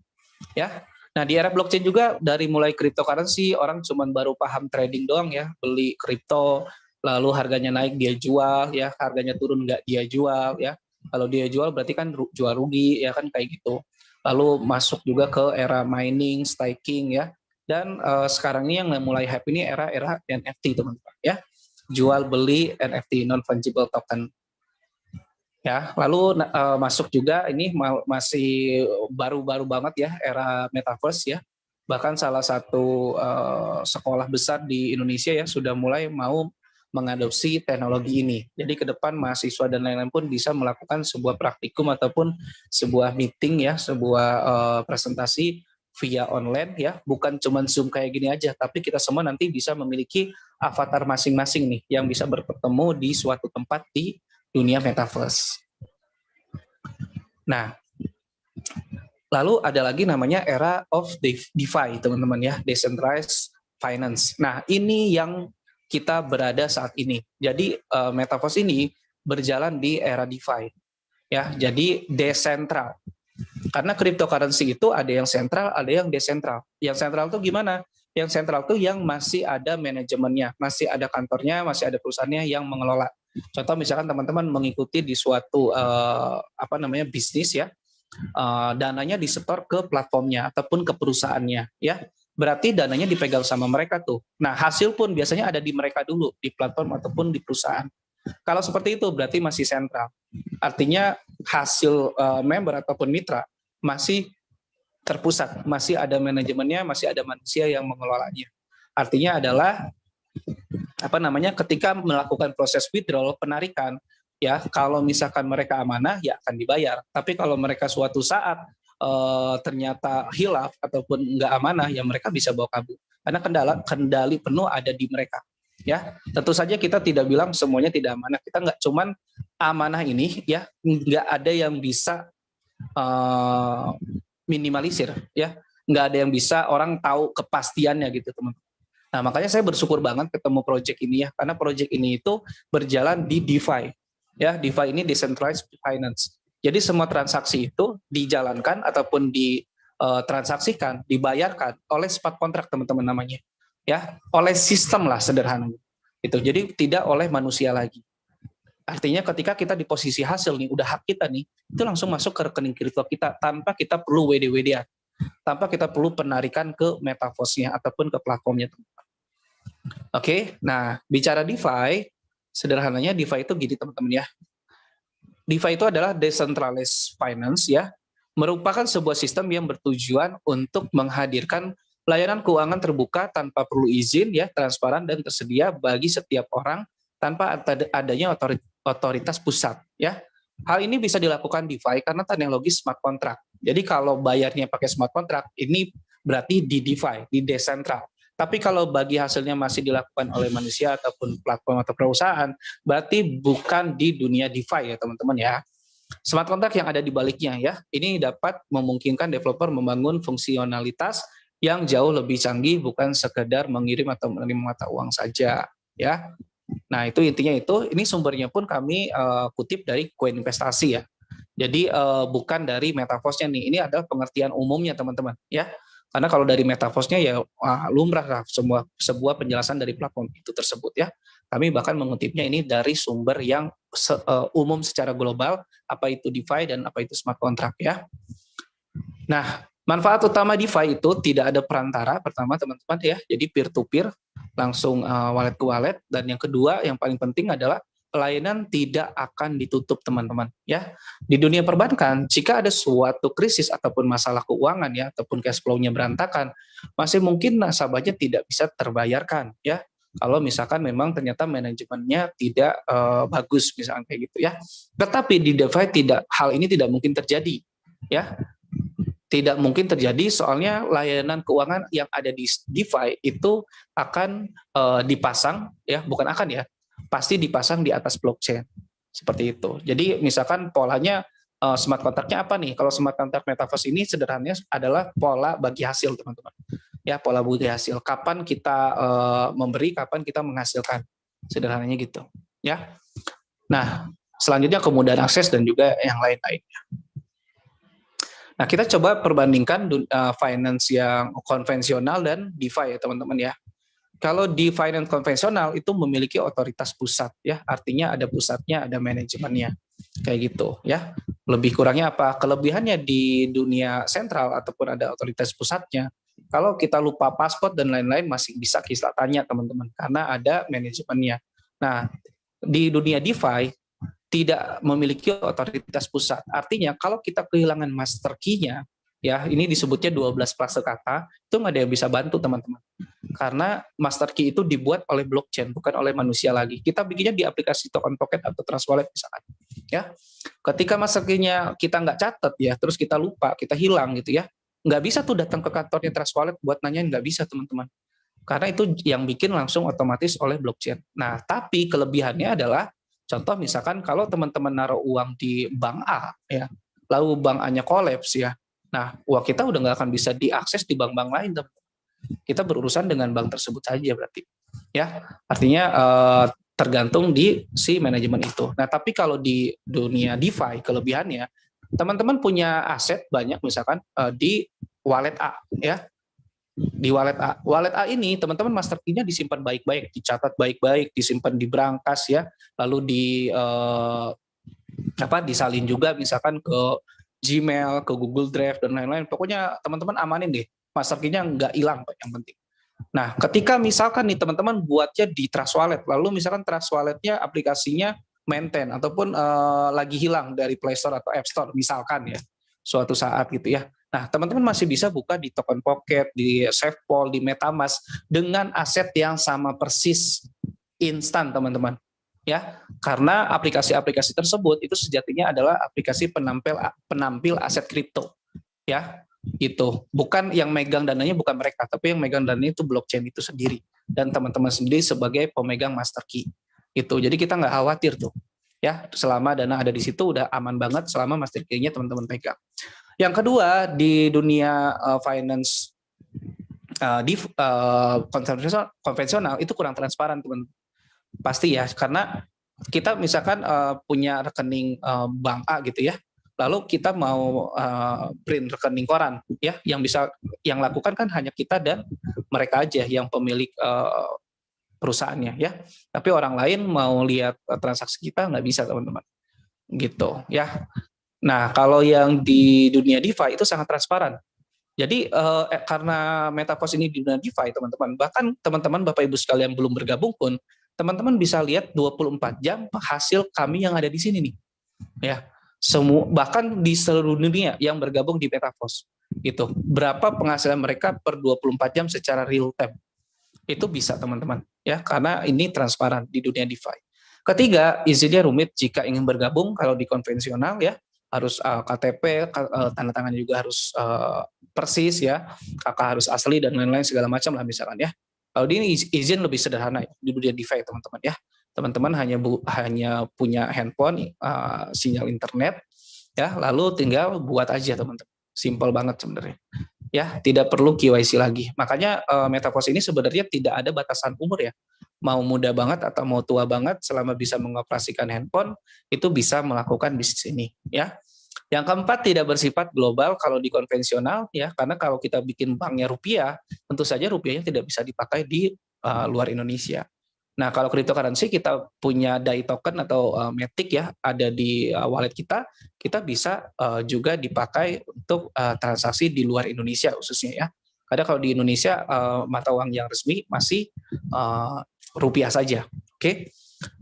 ya. Nah, di era blockchain juga dari mulai cryptocurrency orang cuma baru paham trading doang ya, beli kripto lalu harganya naik dia jual ya, harganya turun nggak dia jual ya, kalau dia jual berarti kan jual rugi ya kan, kayak gitu. Lalu masuk juga ke era mining, staking ya. Dan sekarang ini yang mulai hype ini era NFT teman-teman ya. Jual beli NFT, non fungible token. Ya, lalu masuk juga ini masih baru-baru banget ya era metaverse ya. Bahkan salah satu sekolah besar di Indonesia ya sudah mulai mau mengadopsi teknologi ini. Jadi ke depan mahasiswa dan lain-lain pun bisa melakukan sebuah praktikum ataupun sebuah meeting ya, sebuah presentasi via online ya, bukan cuma Zoom kayak gini aja, tapi kita semua nanti bisa memiliki avatar masing-masing nih yang bisa bertemu di suatu tempat di dunia metaverse. Nah, lalu ada lagi namanya era of DeFi teman-teman ya, decentralized finance. Nah, ini yang kita berada saat ini. Jadi metaverse ini berjalan di era DeFi ya, jadi desentral. Karena cryptocurrency itu ada yang sentral, ada yang desentral. Yang sentral itu gimana? Yang sentral itu yang masih ada manajemennya, masih ada kantornya, masih ada perusahaannya yang mengelola. Contoh misalkan teman-teman mengikuti di suatu bisnis ya, dananya disetor ke platformnya ataupun ke perusahaannya ya. Berarti dananya dipegang sama mereka tuh. Nah, hasil pun biasanya ada di mereka dulu, di platform ataupun di perusahaan. Kalau seperti itu berarti masih sentral. Artinya hasil member ataupun mitra masih terpusat, masih ada manajemennya, masih ada manusia yang mengelolanya. Artinya adalah ketika melakukan proses withdrawal, penarikan, ya kalau misalkan mereka amanah ya akan dibayar. Tapi kalau mereka suatu saat ternyata hilaf ataupun nggak amanah, ya mereka bisa bawa kabur. Karena kendali penuh ada di mereka. Ya, tentu saja kita tidak bilang semuanya tidak amanah. Kita nggak cuman amanah ini, ya nggak ada yang bisa minimalisir, ya nggak ada yang bisa orang tahu kepastiannya gitu teman-teman. Nah, makanya saya bersyukur banget ketemu project ini ya, karena project ini itu berjalan di DeFi. Ya, DeFi ini decentralized finance. Jadi semua transaksi itu dijalankan ataupun ditransaksikan, dibayarkan oleh smart contract teman-teman namanya. Ya, oleh sistem lah sederhananya. Itu. Jadi tidak oleh manusia lagi. Artinya ketika kita di posisi hasil nih, udah hak kita nih, itu langsung masuk ke rekening kripto kita tanpa kita perlu WD-WD-an, tanpa kita perlu penarikan ke metaverse-nya ataupun ke platformnya. Oke, nah bicara DeFi, sederhananya DeFi itu gini teman-teman ya. DeFi itu adalah decentralized finance ya, merupakan sebuah sistem yang bertujuan untuk menghadirkan layanan keuangan terbuka tanpa perlu izin ya, transparan dan tersedia bagi setiap orang tanpa adanya otoritas pusat ya. Hal ini bisa dilakukan DeFi karena teknologi smart contract. Jadi kalau bayarnya pakai smart contract, ini berarti di DeFi, di desentral. Tapi kalau bagi hasilnya masih dilakukan oleh manusia ataupun platform atau perusahaan, berarti bukan di dunia DeFi ya teman-teman ya. Smart contract yang ada di baliknya ya, ini dapat memungkinkan developer membangun fungsionalitas yang jauh lebih canggih, bukan sekedar mengirim atau menerima mata uang saja ya. Nah itu intinya itu, ini sumbernya pun kami kutip dari Koin Investasi ya. Jadi bukan dari Metaverse-nya nih, ini adalah pengertian umumnya teman-teman ya. Karena kalau dari Metaverse-nya ya lumrah lah sebuah penjelasan dari platform itu tersebut ya. Kami bahkan mengutipnya ini dari sumber yang umum secara global, apa itu DeFi dan apa itu smart contract ya. Nah, manfaat utama DeFi itu tidak ada perantara, pertama teman-teman ya, jadi peer-to-peer, langsung wallet ke wallet, dan yang kedua, yang paling penting adalah pelayanan tidak akan ditutup teman-teman ya. Di dunia perbankan, jika ada suatu krisis ataupun masalah keuangan ya, ataupun cash flow-nya berantakan, masih mungkin nasabahnya tidak bisa terbayarkan ya. Kalau misalkan memang ternyata manajemennya tidak bagus misalkan kayak gitu ya. Tetapi di DeFi hal ini tidak mungkin terjadi ya. Tidak mungkin terjadi soalnya layanan keuangan yang ada di DeFi itu akan dipasang ya, bukan akan ya, pasti dipasang di atas blockchain seperti itu. Jadi misalkan polanya smart contract-nya apa nih? Kalau smart contract metaverse ini sederhananya adalah pola bagi hasil teman-teman. Ya, pola bagi hasil. Kapan kita memberi, kapan kita menghasilkan. Sederhananya gitu. Ya. Nah, selanjutnya kemudahan akses dan juga yang lain-lainnya. Nah, kita coba perbandingkan finance yang konvensional dan DeFi ya teman-teman ya. Kalau di finance konvensional itu memiliki otoritas pusat ya, artinya ada pusatnya, ada manajemennya. Kayak gitu ya. Lebih kurangnya apa? Kelebihannya di dunia sentral ataupun ada otoritas pusatnya. Kalau kita lupa paspor dan lain-lain masih bisa kita tanya teman-teman karena ada manajemennya. Nah, di dunia DeFi tidak memiliki otoritas pusat. Artinya kalau kita kehilangan master key-nya, ya ini disebutnya 12 klase kata, itu nggak ada yang bisa bantu teman-teman. Karena master key itu dibuat oleh blockchain, bukan oleh manusia lagi. Kita bikinnya di aplikasi token pocket atau trust wallet misalkan. Ya, ketika master key-nya kita nggak catat ya, terus kita lupa, kita hilang gitu ya, nggak bisa tuh datang ke kantornya trust wallet buat nanyain, nggak bisa teman-teman. Karena itu yang bikin langsung otomatis oleh blockchain. Nah, tapi kelebihannya adalah contoh misalkan kalau teman-teman naruh uang di bank A ya, lalu bank A-nya kolaps ya. Nah, uang kita udah nggak akan bisa diakses di bank-bank lain. Kita berurusan dengan bank tersebut saja berarti. Ya, artinya tergantung di si manajemen itu. Nah, tapi kalau di dunia DeFi kelebihannya teman-teman punya aset banyak misalkan di wallet A ya. Di wallet A ini teman-teman master key-nya disimpan baik-baik, dicatat baik-baik, disimpan di brankas ya, lalu disalin juga misalkan ke Gmail, ke Google Drive dan lain-lain. Pokoknya teman-teman amanin deh, master key-nya nggak hilang yang penting. Nah, ketika misalkan nih teman-teman buatnya di Trust Wallet, lalu misalkan Trust Wallet-nya aplikasinya maintain ataupun lagi hilang dari Play Store atau App Store misalkan ya, suatu saat gitu ya. Nah, teman-teman masih bisa buka di Token Pocket, di SafePol, di MetaMask dengan aset yang sama persis instan, teman-teman. Ya, karena aplikasi-aplikasi tersebut itu sejatinya adalah aplikasi penampil aset kripto. Ya, itu. Bukan yang megang dananya bukan mereka, tapi yang megang dananya itu blockchain itu sendiri dan teman-teman sendiri sebagai pemegang master key. Itu. Jadi kita nggak khawatir tuh. Ya, selama dana ada di situ udah aman banget selama master key-nya teman-teman pegang. Yang kedua di dunia finance konvensional itu kurang transparan, teman. Pasti ya, karena kita misalkan punya rekening bank A gitu ya, lalu kita mau print rekening koran ya, yang lakukan kan hanya kita dan mereka aja yang pemilik perusahaannya ya. Tapi orang lain mau lihat transaksi kita nggak bisa, teman-teman. Gitu ya. Nah, kalau yang di dunia DeFi itu sangat transparan. Jadi karena Metaverse ini di dunia DeFi, teman-teman, bahkan teman-teman Bapak Ibu sekalian belum bergabung pun, teman-teman bisa lihat 24 jam hasil kami yang ada di sini nih. Ya. Semua, bahkan di seluruh dunia yang bergabung di Metaverse. Itu berapa penghasilan mereka per 24 jam secara real time. Itu bisa, teman-teman, ya, karena ini transparan di dunia DeFi. Ketiga, izinnya rumit jika ingin bergabung. Kalau di konvensional ya harus KTP, tanda tangan juga harus persis ya, kakak harus asli dan lain-lain segala macam lah misalkan ya. Kalau ini izin lebih sederhana ya, di dunia DeFi, teman-teman ya. Teman-teman hanya punya handphone, sinyal internet ya, lalu tinggal buat aja, teman-teman. Simple banget sebenarnya. Ya, tidak perlu KYC lagi. Makanya Metaverse ini sebenarnya tidak ada batasan umur ya. Mau muda banget atau mau tua banget, selama bisa mengoperasikan handphone, itu bisa melakukan bisnis ini ya. Yang keempat, tidak bersifat global kalau di konvensional ya, karena kalau kita bikin banknya rupiah, tentu saja rupiahnya tidak bisa dipakai di luar Indonesia. Nah, kalau cryptocurrency kita punya DAI token atau Matic ya, ada di wallet kita bisa juga dipakai untuk transaksi di luar Indonesia khususnya ya. Karena kalau di Indonesia mata uang yang resmi masih rupiah saja. Oke.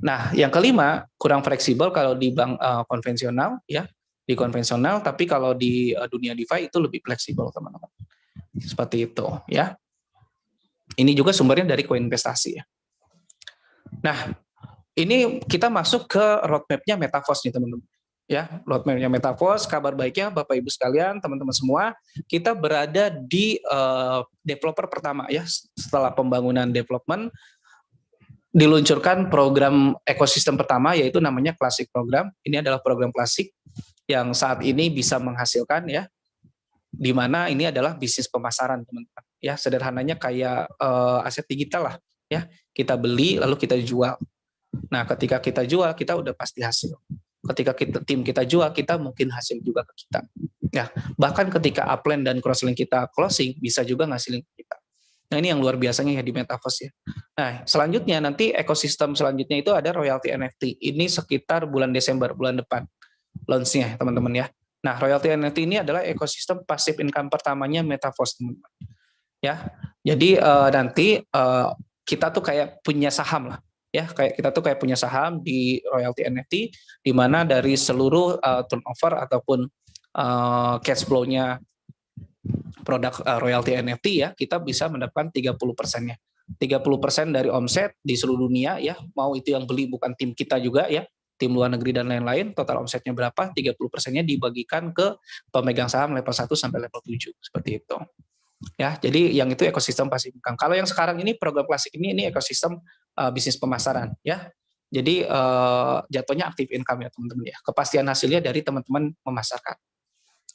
Nah, yang kelima, kurang fleksibel kalau di bank konvensional ya, di konvensional, tapi kalau di dunia DeFi itu lebih fleksibel, teman-teman. Seperti itu ya. Ini juga sumbernya dari koin investasi ya. Nah, ini kita masuk ke roadmap-nya Metaverse nih, teman-teman. Ya, roadmap-nya Metaverse, kabar baiknya Bapak Ibu sekalian, teman-teman semua, kita berada di developer pertama ya. Setelah pembangunan development, diluncurkan program ekosistem pertama, yaitu namanya Classic Program. Ini adalah program klasik yang saat ini bisa menghasilkan ya, di mana ini adalah bisnis pemasaran, teman-teman. Ya, sederhananya kayak aset digital lah ya. Kita beli lalu kita jual. Nah, ketika kita jual, kita udah pasti hasil. Ketika tim kita jual, kita mungkin hasil juga ke kita. Ya, bahkan ketika upline dan crosslink kita closing, bisa juga ngasilin ke kita. Nah, ini yang luar biasanya ya di Metaverse ya. Nah, selanjutnya nanti ekosistem selanjutnya itu ada royalty NFT. Ini sekitar bulan Desember, bulan depan launch-nya, teman-teman ya. Nah, royalty NFT ini adalah ekosistem passive income pertamanya Metaverse, teman-teman. Ya, jadi nanti kita tuh kayak punya saham lah. Ya, kayak kita tuh kayak punya saham di royalty NFT, di mana dari seluruh turnover ataupun cash flow-nya produk royalty NFT ya, kita bisa mendapatkan 30%-nya. 30% dari omset di seluruh dunia ya, mau itu yang beli bukan tim kita juga ya, tim luar negeri dan lain-lain, total omsetnya berapa, 30%-nya dibagikan ke pemegang saham level 1 sampai level 7, seperti itu. Ya, jadi yang itu ekosistem pasif income. Kalau yang sekarang ini program klasik ini ekosistem bisnis pemasaran ya. Jadi jatuhnya aktif income ya, teman-teman ya. Kepastian hasilnya dari teman-teman memasarkan.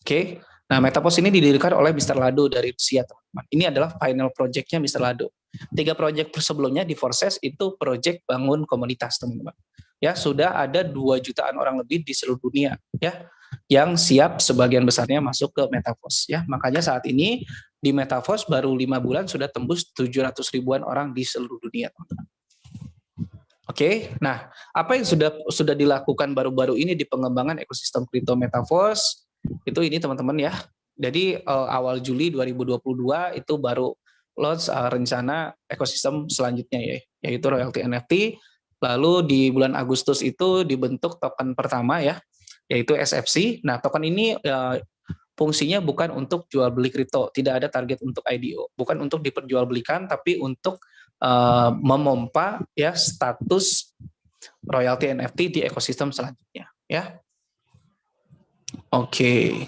Oke. Nah, Metaverse ini didirikan oleh Mr. Lado dari Rusia, teman-teman. Ini adalah final project-nya Mr. Lado. 3 project sebelumnya di Forces itu project bangun komunitas, teman-teman. Ya, sudah ada 2 jutaan orang lebih di seluruh dunia ya, yang siap sebagian besarnya masuk ke Metaverse ya. Makanya saat ini di Metaverse baru 5 bulan sudah tembus 700 ribuan orang di seluruh dunia, teman-teman. Oke, nah apa yang sudah dilakukan baru-baru ini di pengembangan ekosistem kripto Metaverse itu ini, teman-teman ya. Jadi awal Juli 2022 itu baru launch rencana ekosistem selanjutnya ya, yaitu royalty NFT. Lalu di bulan Agustus itu dibentuk token pertama ya, yaitu SFC. Nah, token ini fungsinya bukan untuk jual beli kripto, tidak ada target untuk IDO, bukan untuk diperjualbelikan, tapi untuk memompa ya status royalty NFT di ekosistem selanjutnya ya. Oke.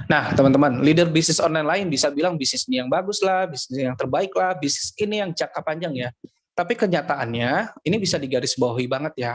Nah, teman-teman, leader bisnis online lain bisa bilang bisnis ini yang bagus lah, bisnis yang terbaik lah, bisnis ini yang jangka panjang ya. Tapi kenyataannya ini bisa digarisbawahi banget ya.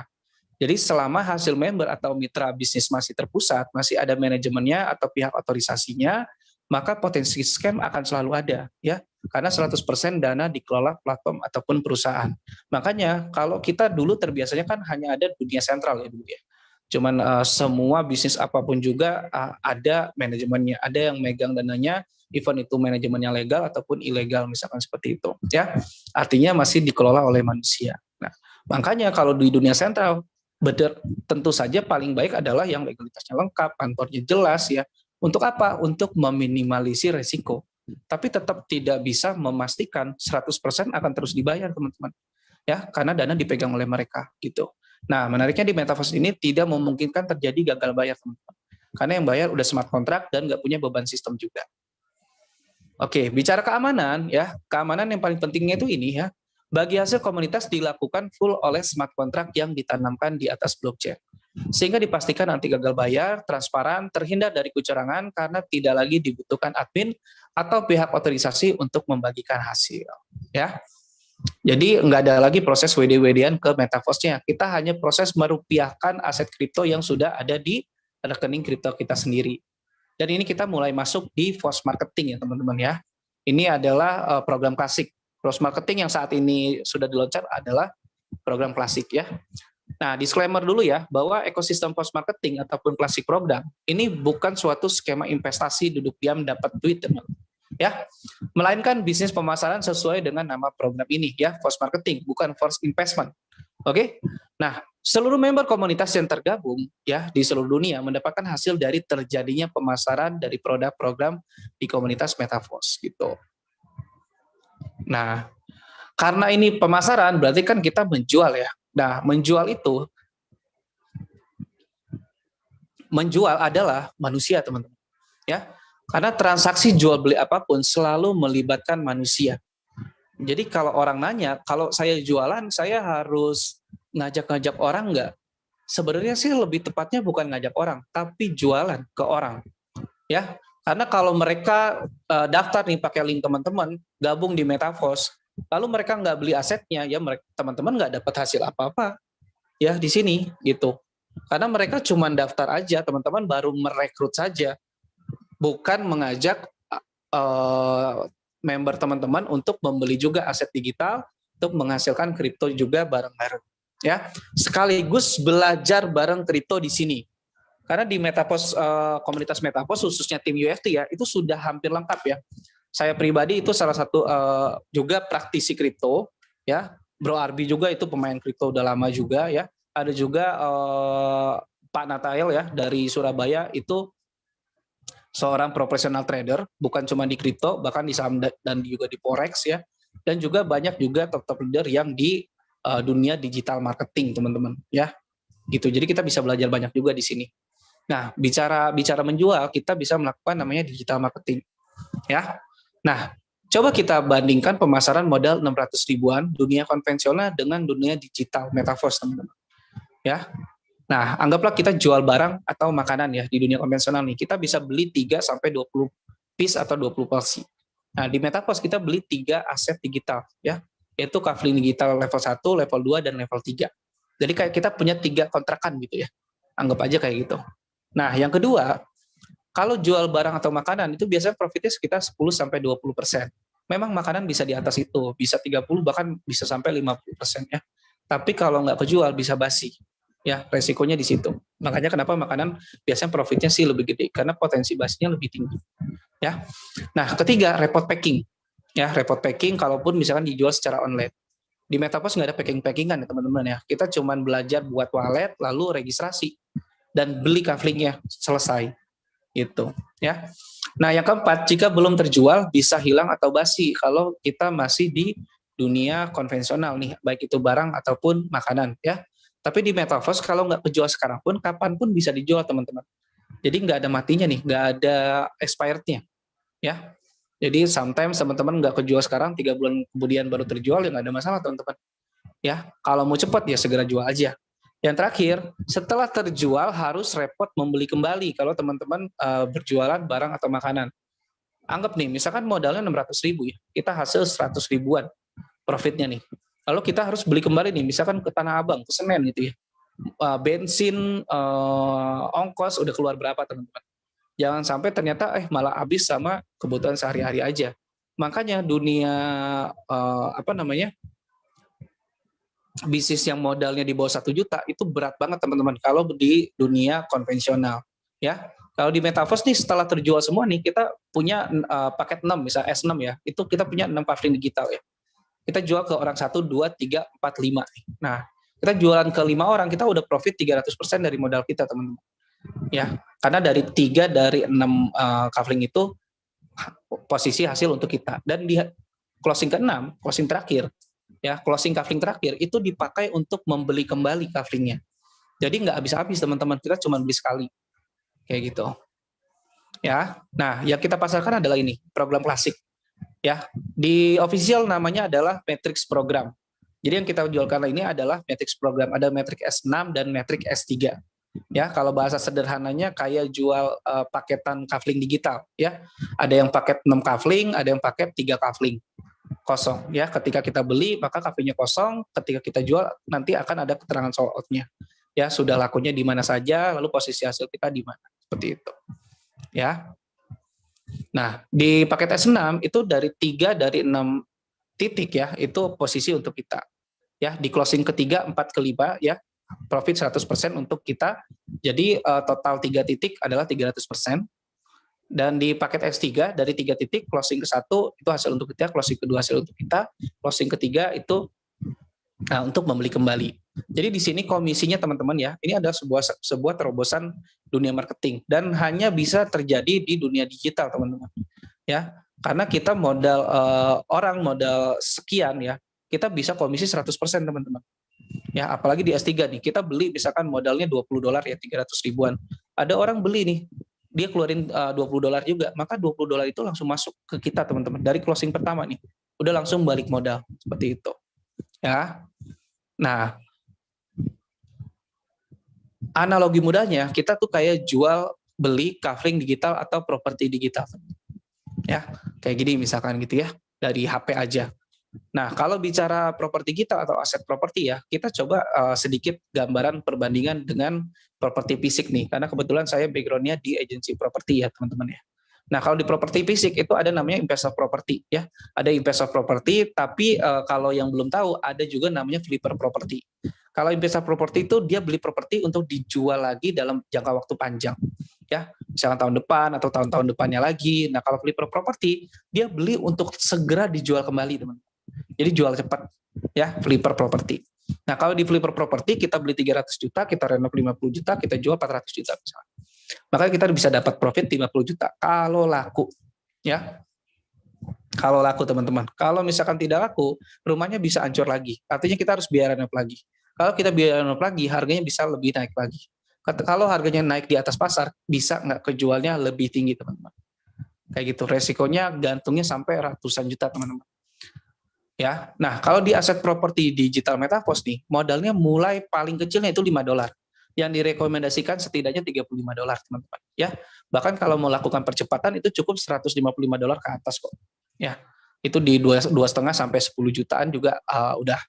Jadi selama hasil member atau mitra bisnis masih terpusat, masih ada manajemennya atau pihak otorisasinya, maka potensi scam akan selalu ada, ya. Karena 100% dana dikelola platform ataupun perusahaan. Makanya kalau kita dulu terbiasanya kan hanya ada dunia sentral ya dulu ya. Cuman semua bisnis apapun juga ada manajemennya, ada yang megang dananya, even itu manajemennya legal ataupun ilegal misalkan seperti itu, ya. Artinya masih dikelola oleh manusia. Nah, makanya kalau di dunia sentral, tentu saja paling baik adalah yang legalitasnya lengkap, kantornya jelas ya. Untuk apa? Untuk meminimalisir resiko. Tapi tetap tidak bisa memastikan 100% akan terus dibayar, teman-teman. Ya, karena dana dipegang oleh mereka gitu. Nah, menariknya di Metaverse ini tidak memungkinkan terjadi gagal bayar, teman-teman. Karena yang bayar udah smart contract dan nggak punya beban sistem juga. Oke, bicara keamanan ya, keamanan yang paling pentingnya itu ini ya. Bagi hasil komunitas dilakukan full oleh smart contract yang ditanamkan di atas blockchain. Sehingga dipastikan nanti gagal bayar, transparan, terhindar dari kecurangan karena tidak lagi dibutuhkan admin atau pihak otorisasi untuk membagikan hasil. Ya, jadi nggak ada lagi proses WD-WD-an ke Metaverse-nya. Kita hanya proses merupiahkan aset kripto yang sudah ada di rekening kripto kita sendiri. Dan ini kita mulai masuk di force marketing ya teman-teman ya. Ini adalah program klasik. Force marketing yang saat ini sudah diloncat adalah program klasik ya. Nah, disclaimer dulu ya, bahwa ekosistem post marketing ataupun klasik program ini bukan suatu skema investasi duduk diam dapat duit, teman. Ya, melainkan bisnis pemasaran sesuai dengan nama program ini ya, post marketing, bukan force investment. Oke. Nah, seluruh member komunitas yang tergabung ya di seluruh dunia mendapatkan hasil dari terjadinya pemasaran dari produk program di komunitas Metaverse gitu. Nah, karena ini pemasaran berarti kan kita menjual ya. Nah, menjual adalah manusia, teman-teman. Ya. Karena transaksi jual beli apapun selalu melibatkan manusia. Jadi kalau orang nanya, kalau saya jualan, saya harus ngajak-ngajak orang nggak? Sebenarnya sih lebih tepatnya bukan ngajak orang, tapi jualan ke orang. Ya, karena kalau mereka daftar nih pakai link teman-teman, gabung di Metaverse, lalu mereka nggak beli asetnya, ya teman-teman nggak dapat hasil apa-apa ya di sini gitu. Karena mereka cuma daftar aja, teman-teman baru merekrut saja, bukan mengajak member teman-teman untuk membeli juga aset digital untuk menghasilkan kripto juga bareng-bareng ya. Sekaligus belajar bareng kripto di sini. Karena di Metaverse komunitas Metaverse khususnya tim UFT ya, itu sudah hampir lengkap ya. Saya pribadi itu salah satu juga praktisi kripto ya. Bro Arbi juga itu pemain kripto udah lama juga ya. Ada juga Pak Natael ya dari Surabaya, itu seorang profesional trader, bukan cuma di kripto, bahkan di saham dan juga di forex ya. Dan juga banyak juga top-top leader yang di dunia digital marketing, teman-teman ya. Gitu. Jadi kita bisa belajar banyak juga di sini. Nah, bicara menjual, kita bisa melakukan namanya digital marketing ya. Nah, coba kita bandingkan pemasaran modal 600 ribuan dunia konvensional dengan dunia digital Metaverse, teman-teman. Ya. Nah, anggaplah kita jual barang atau makanan ya di dunia konvensional nih. Kita bisa beli 3 sampai 20 piece atau 20 porsi. Nah, di Metaverse kita beli 3 aset digital ya, yaitu kafling digital level 1, level 2 dan level 3. Jadi kayak kita punya 3 kontrakan gitu ya. Anggap aja kayak gitu. Nah, yang kedua, kalau jual barang atau makanan itu biasanya profitnya sekitar 10 sampai 20%. Memang makanan bisa di atas itu, bisa 30 bahkan bisa sampai 50% ya. Tapi kalau nggak kejual bisa basi. Ya, resikonya di situ. Makanya kenapa makanan biasanya profitnya sih lebih gede karena potensi basinya lebih tinggi. Ya. Nah, ketiga, repot packing. Ya, repot packing kalaupun misalkan dijual secara online. Di Metaverse nggak ada packing-packingan ya, teman-teman ya. Kita cuma belajar buat wallet lalu registrasi dan beli kaflingnya, selesai. Itu, ya. Nah, yang keempat, jika belum terjual bisa hilang atau basi kalau kita masih di dunia konvensional nih, baik itu barang ataupun makanan, ya. Tapi di Metaverse kalau nggak kejual sekarang pun, kapanpun bisa dijual, teman-teman. Jadi nggak ada matinya nih, nggak ada expirednya, ya. Jadi sometimes teman-teman nggak kejual sekarang, 3 bulan kemudian baru terjual, ya nggak ada masalah, teman-teman. Ya, kalau mau cepat ya segera jual aja. Yang terakhir, setelah terjual harus repot membeli kembali kalau teman-teman berjualan barang atau makanan. Anggap nih, misalkan modalnya 600 ribu ya, kita hasil 100 ribuan profitnya nih. Lalu kita harus beli kembali nih, misalkan ke Tanah Abang, ke Senen gitu ya. Bensin, ongkos udah keluar berapa, teman-teman. Jangan sampai ternyata malah habis sama kebutuhan sehari-hari aja. Makanya dunia bisnis yang modalnya di bawah 1 juta itu berat banget teman-teman kalau di dunia konvensional ya. Kalau di Metaverse nih setelah terjual semua nih kita punya paket 6 misalnya S6 ya. Itu kita punya 6 kafling digital ya. Kita jual ke orang 1 2 3 4 5. Nah, kita jualan ke 5 orang kita udah profit 300% dari modal kita teman-teman. Ya, karena dari 3 dari 6 kafling itu posisi hasil untuk kita. Dan di closing ke-6, closing terakhir ya, closing kafling terakhir itu dipakai untuk membeli kembali kaflingnya. Jadi nggak habis-habis teman-teman, kita cuma beli sekali kayak gitu ya. Nah, yang kita pasarkan adalah ini program klasik ya. Di official namanya adalah Matrix program. Jadi yang kita jualkan ini adalah Matrix program. Ada Matrix S6 dan Matrix S3 ya. Kalau bahasa sederhananya kayak jual paketan kafling digital ya. Ada yang paket 6 kafling, ada yang paket 3 kafling kosong ya. Ketika kita beli maka kafenya kosong, ketika kita jual nanti akan ada keterangan sold out-nya ya, sudah lakunya di mana saja, lalu posisi hasil kita di mana, seperti itu ya. Nah, di paket S6 itu dari 3 dari 6 titik ya, itu posisi untuk kita ya. Di closing ketiga, 4 ke 5 ya, profit 100% untuk kita. Jadi total 3 titik adalah 300%. Dan di paket S3 dari 3 titik, closing ke-1 itu hasil untuk kita, closing kedua hasil untuk kita, closing ketiga itu untuk membeli kembali. Jadi di sini komisinya teman-teman ya, ini adalah sebuah terobosan dunia marketing dan hanya bisa terjadi di dunia digital teman-teman. Ya, karena kita modal modal sekian ya, kita bisa komisi 100% teman-teman. Ya, apalagi di S3 nih, kita beli misalkan modalnya $20 ya, 300 ribuan. Ada orang beli nih, dia keluarin $20 juga, maka $20 itu langsung masuk ke kita teman-teman dari closing pertama nih, udah langsung balik modal seperti itu ya. Nah, analogi mudahnya kita tuh kayak jual beli kafling digital atau properti digital ya, kayak gini misalkan gitu ya, dari HP aja. Nah, kalau bicara properti digital atau aset properti ya, kita coba sedikit gambaran perbandingan dengan properti fisik nih, karena kebetulan saya background-nya di agensi properti ya teman-teman ya. Nah, kalau di properti fisik itu ada namanya investor properti ya, ada investor properti, tapi kalau yang belum tahu ada juga namanya flipper properti. Kalau investor properti itu dia beli properti untuk dijual lagi dalam jangka waktu panjang ya, misalkan tahun depan atau tahun-tahun depannya lagi. Nah, kalau flipper properti dia beli untuk segera dijual kembali teman-teman. Jadi jual cepat ya, flipper property. Nah, kalau di flipper property kita beli 300 juta, kita renov 50 juta, kita jual 400 juta misalnya. Makanya kita bisa dapat profit 50 juta kalau laku ya. Kalau laku teman-teman. Kalau misalkan tidak laku, rumahnya bisa hancur lagi. Artinya kita harus biaya renov lagi. Kalau kita biaya renov lagi, harganya bisa lebih naik lagi. Kalau harganya naik di atas pasar, bisa nggak kejualnya lebih tinggi teman-teman. Kayak gitu. Resikonya gantungnya sampai ratusan juta teman-teman. Ya, nah kalau di aset properti digital Metaverse nih, modalnya mulai paling kecilnya itu $5. Yang direkomendasikan setidaknya $35 teman-teman. Ya, bahkan kalau mau lakukan percepatan itu cukup $155 ke atas kok. Ya, itu di 2,5 sampai 10 jutaan juga udah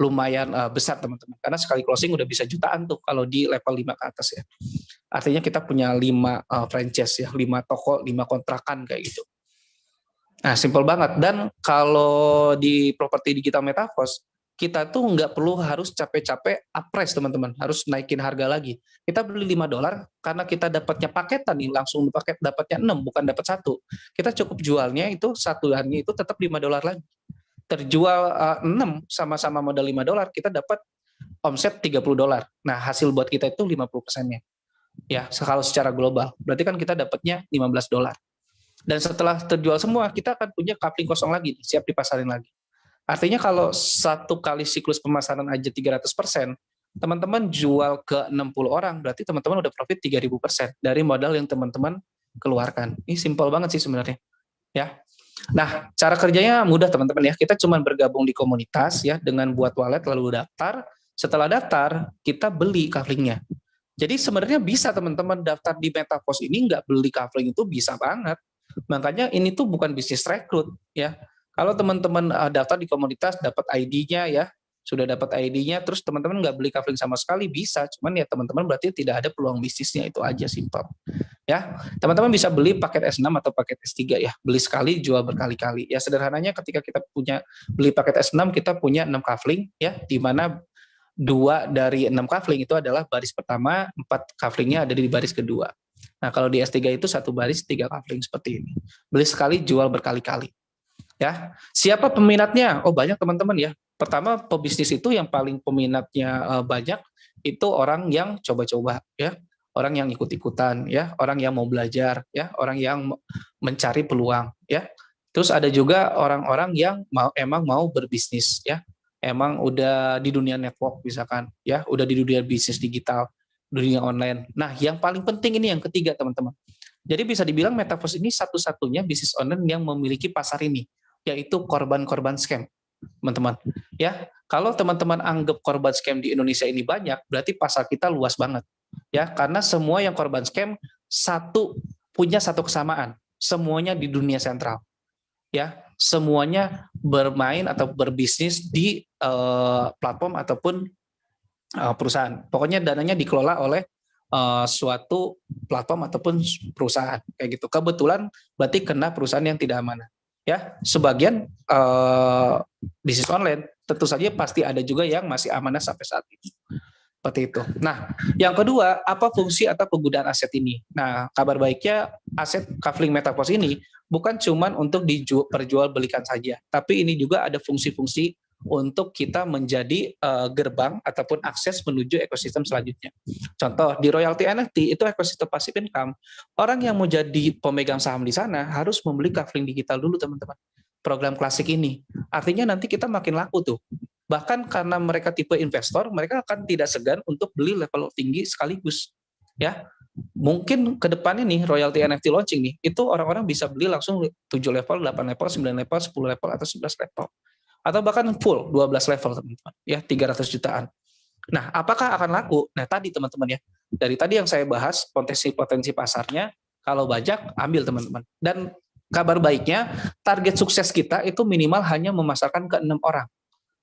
lumayan besar teman-teman. Karena sekali closing udah bisa jutaan tuh kalau di level 5 ke atas ya. Artinya kita punya 5 franchise ya, 5 toko, 5 kontrakan kayak gitu. Nah, simpel banget. Dan kalau di properti digital Metaverse, kita tuh nggak perlu harus capek-capek upprice teman-teman, harus naikin harga lagi. Kita beli $5 karena kita dapatnya paketan nih, langsung paket dapatnya 6, bukan dapat 1. Kita cukup jualnya itu satuannya itu tetap $5 lagi. Terjual 6 sama-sama modal $5, kita dapat omset $30. Nah, hasil buat kita itu 50%-nya. Ya, kalau secara global. Berarti kan kita dapatnya $15. Dan setelah terjual semua, kita akan punya kafling kosong lagi, siap dipasarin lagi. Artinya kalau satu kali siklus pemasaran aja 300%, teman-teman jual ke 60 orang, berarti teman-teman udah profit 3.000% dari modal yang teman-teman keluarkan. Ini simpel banget sih sebenarnya. Ya. Nah, cara kerjanya mudah teman-teman ya. Kita cuma bergabung di komunitas ya dengan buat wallet lalu daftar. Setelah daftar, kita beli kaflingnya. Jadi sebenarnya bisa teman-teman daftar di Metaverse ini nggak beli kafling itu bisa banget. Makanya ini tuh bukan bisnis rekrut ya. Kalau teman-teman daftar di komunitas dapat ID-nya ya, sudah dapat ID-nya, terus teman-teman nggak beli kafling sama sekali, bisa. Cuman ya teman-teman berarti tidak ada peluang bisnisnya, itu aja, simpel. Ya, teman-teman bisa beli paket S6 atau paket S3 ya, beli sekali, jual berkali-kali. Ya sederhananya ketika kita beli paket S6, kita punya 6 kafling, ya, di mana 2 dari 6 kafling itu adalah baris pertama, 4 kaflingnya ada di baris kedua. Nah, kalau di S3 itu 1 baris 3 kafling seperti ini. Beli sekali, jual berkali-kali. Ya, siapa peminatnya? Oh, banyak teman-teman ya. Pertama, pebisnis itu yang paling peminatnya banyak itu orang yang coba-coba ya, orang yang ikut-ikutan ya, orang yang mau belajar ya, orang yang mencari peluang ya. Terus ada juga orang-orang yang emang mau berbisnis ya. Emang udah di dunia network misalkan ya, udah di dunia bisnis digital, dunia online. Nah, yang paling penting ini yang ketiga, teman-teman. Jadi bisa dibilang Metaverse ini satu-satunya bisnis online yang memiliki pasar ini, yaitu korban-korban scam, teman-teman. Ya, kalau teman-teman anggap korban scam di Indonesia ini banyak, berarti pasar kita luas banget. Ya, karena semua yang korban scam punya satu kesamaan, semuanya di dunia sentral. Ya, semuanya bermain atau berbisnis di platform ataupun perusahaan. Pokoknya dananya dikelola oleh suatu platform ataupun perusahaan kayak gitu. Kebetulan berarti kena perusahaan yang tidak amanah. Ya, sebagian bisnis online tentu saja pasti ada juga yang masih amanah sampai saat ini. Seperti itu. Nah, yang kedua, apa fungsi atau penggunaan aset ini? Nah, kabar baiknya aset Kafling Metaverse ini bukan cuma untuk diperjualbelikan saja, tapi ini juga ada fungsi-fungsi untuk kita menjadi gerbang ataupun akses menuju ekosistem selanjutnya. Contoh, di royalty NFT itu ekosistem passive income. Orang yang mau jadi pemegang saham di sana harus membeli Kafling digital dulu, teman-teman. Program klasik ini. Artinya nanti kita makin laku tuh. Bahkan karena mereka tipe investor, mereka akan tidak segan untuk beli level tinggi sekaligus. Ya, mungkin ke depannya nih royalty NFT launching nih, itu orang-orang bisa beli langsung 7 level, 8 level, 9 level, 10 level atau 11 level. Atau bahkan full 12 level, teman-teman. Ya, 300 jutaan. Nah, apakah akan laku? Nah, tadi teman-teman ya. Dari tadi yang saya bahas potensi pasarnya, kalau banyak ambil, teman-teman. Dan kabar baiknya, target sukses kita itu minimal hanya memasarkan ke 6 orang.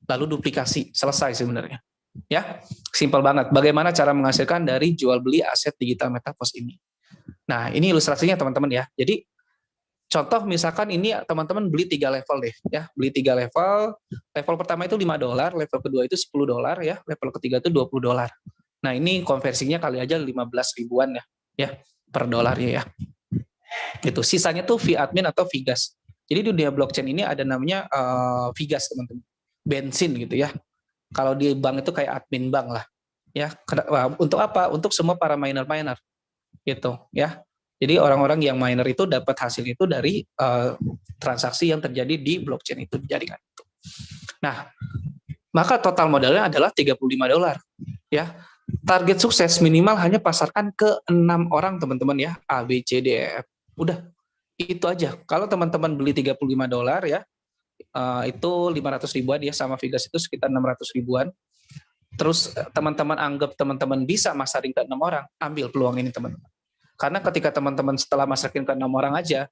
Lalu duplikasi, selesai sebenarnya. Ya, simpel banget. Bagaimana cara menghasilkan dari jual beli aset digital Metaverse ini? Nah, ini ilustrasinya teman-teman ya. Jadi contoh misalkan ini teman-teman beli 3 level deh ya, beli 3 level. Level pertama itu $5, level kedua itu $10 ya, level ketiga itu $20. Nah, ini konversinya kali aja 15 ribuan ya per dolarnya ya. Gitu. Sisanya tuh fee admin atau fee gas. Jadi di dunia blockchain ini ada namanya fee gas, teman-teman. Bensin gitu ya. Kalau di bank itu kayak admin bank lah. Ya, untuk apa? Untuk semua para miner gitu ya. Jadi orang-orang yang miner itu dapat hasil itu dari transaksi yang terjadi di blockchain itu, jaringan itu. Nah, maka total modalnya adalah $35 ya. Target sukses minimal hanya pasarkan ke 6 orang, teman-teman ya. A, B, C, D, E, F. Udah, itu aja. Kalau teman-teman beli $35 ya, itu 500 ribuan ya, sama Vigas itu sekitar 600 ribuan. Terus teman-teman anggap teman-teman bisa masarin ke 6 orang, ambil peluang ini, teman-teman. Karena ketika teman-teman setelah masakin ke 6 orang aja,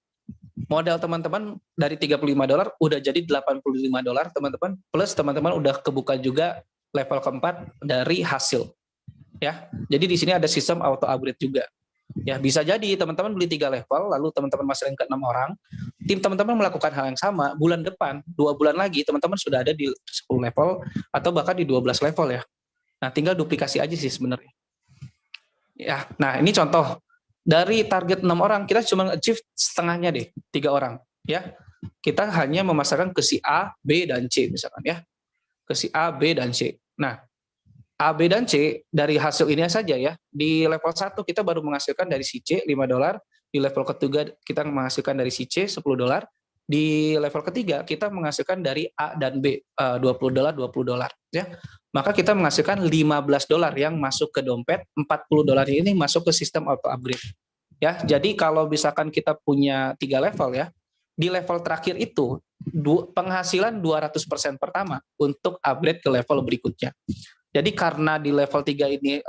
modal teman-teman dari $35 udah jadi $85, teman-teman. Plus teman-teman udah kebuka juga level keempat dari hasil. Ya. Jadi di sini ada sistem auto upgrade juga. Ya, bisa jadi teman-teman beli 3 level, lalu teman-teman masukin ke 6 orang, tim teman-teman melakukan hal yang sama, bulan depan, 2 bulan lagi, teman-teman sudah ada di 10 level, atau bahkan di 12 level ya. Nah, tinggal duplikasi aja sih sebenarnya. Ya, nah ini contoh. Dari target 6 orang, kita cuma achieve setengahnya deh, 3 orang. Ya, kita hanya memasarkan ke si A, B, dan C misalkan ya. Ke si A, B, dan C. Nah, A, B, dan C dari hasil ini saja ya. Di level 1 kita baru menghasilkan dari si C $5, di level ketiga kita menghasilkan dari si C $10, di level ketiga kita menghasilkan dari A dan B $20 ya. Maka kita menghasilkan $15 yang masuk ke dompet, $40 ini masuk ke sistem auto upgrade. Ya, jadi kalau misalkan kita punya 3 level ya, di level terakhir itu penghasilan 200% pertama untuk upgrade ke level berikutnya. Jadi karena di level 3 ini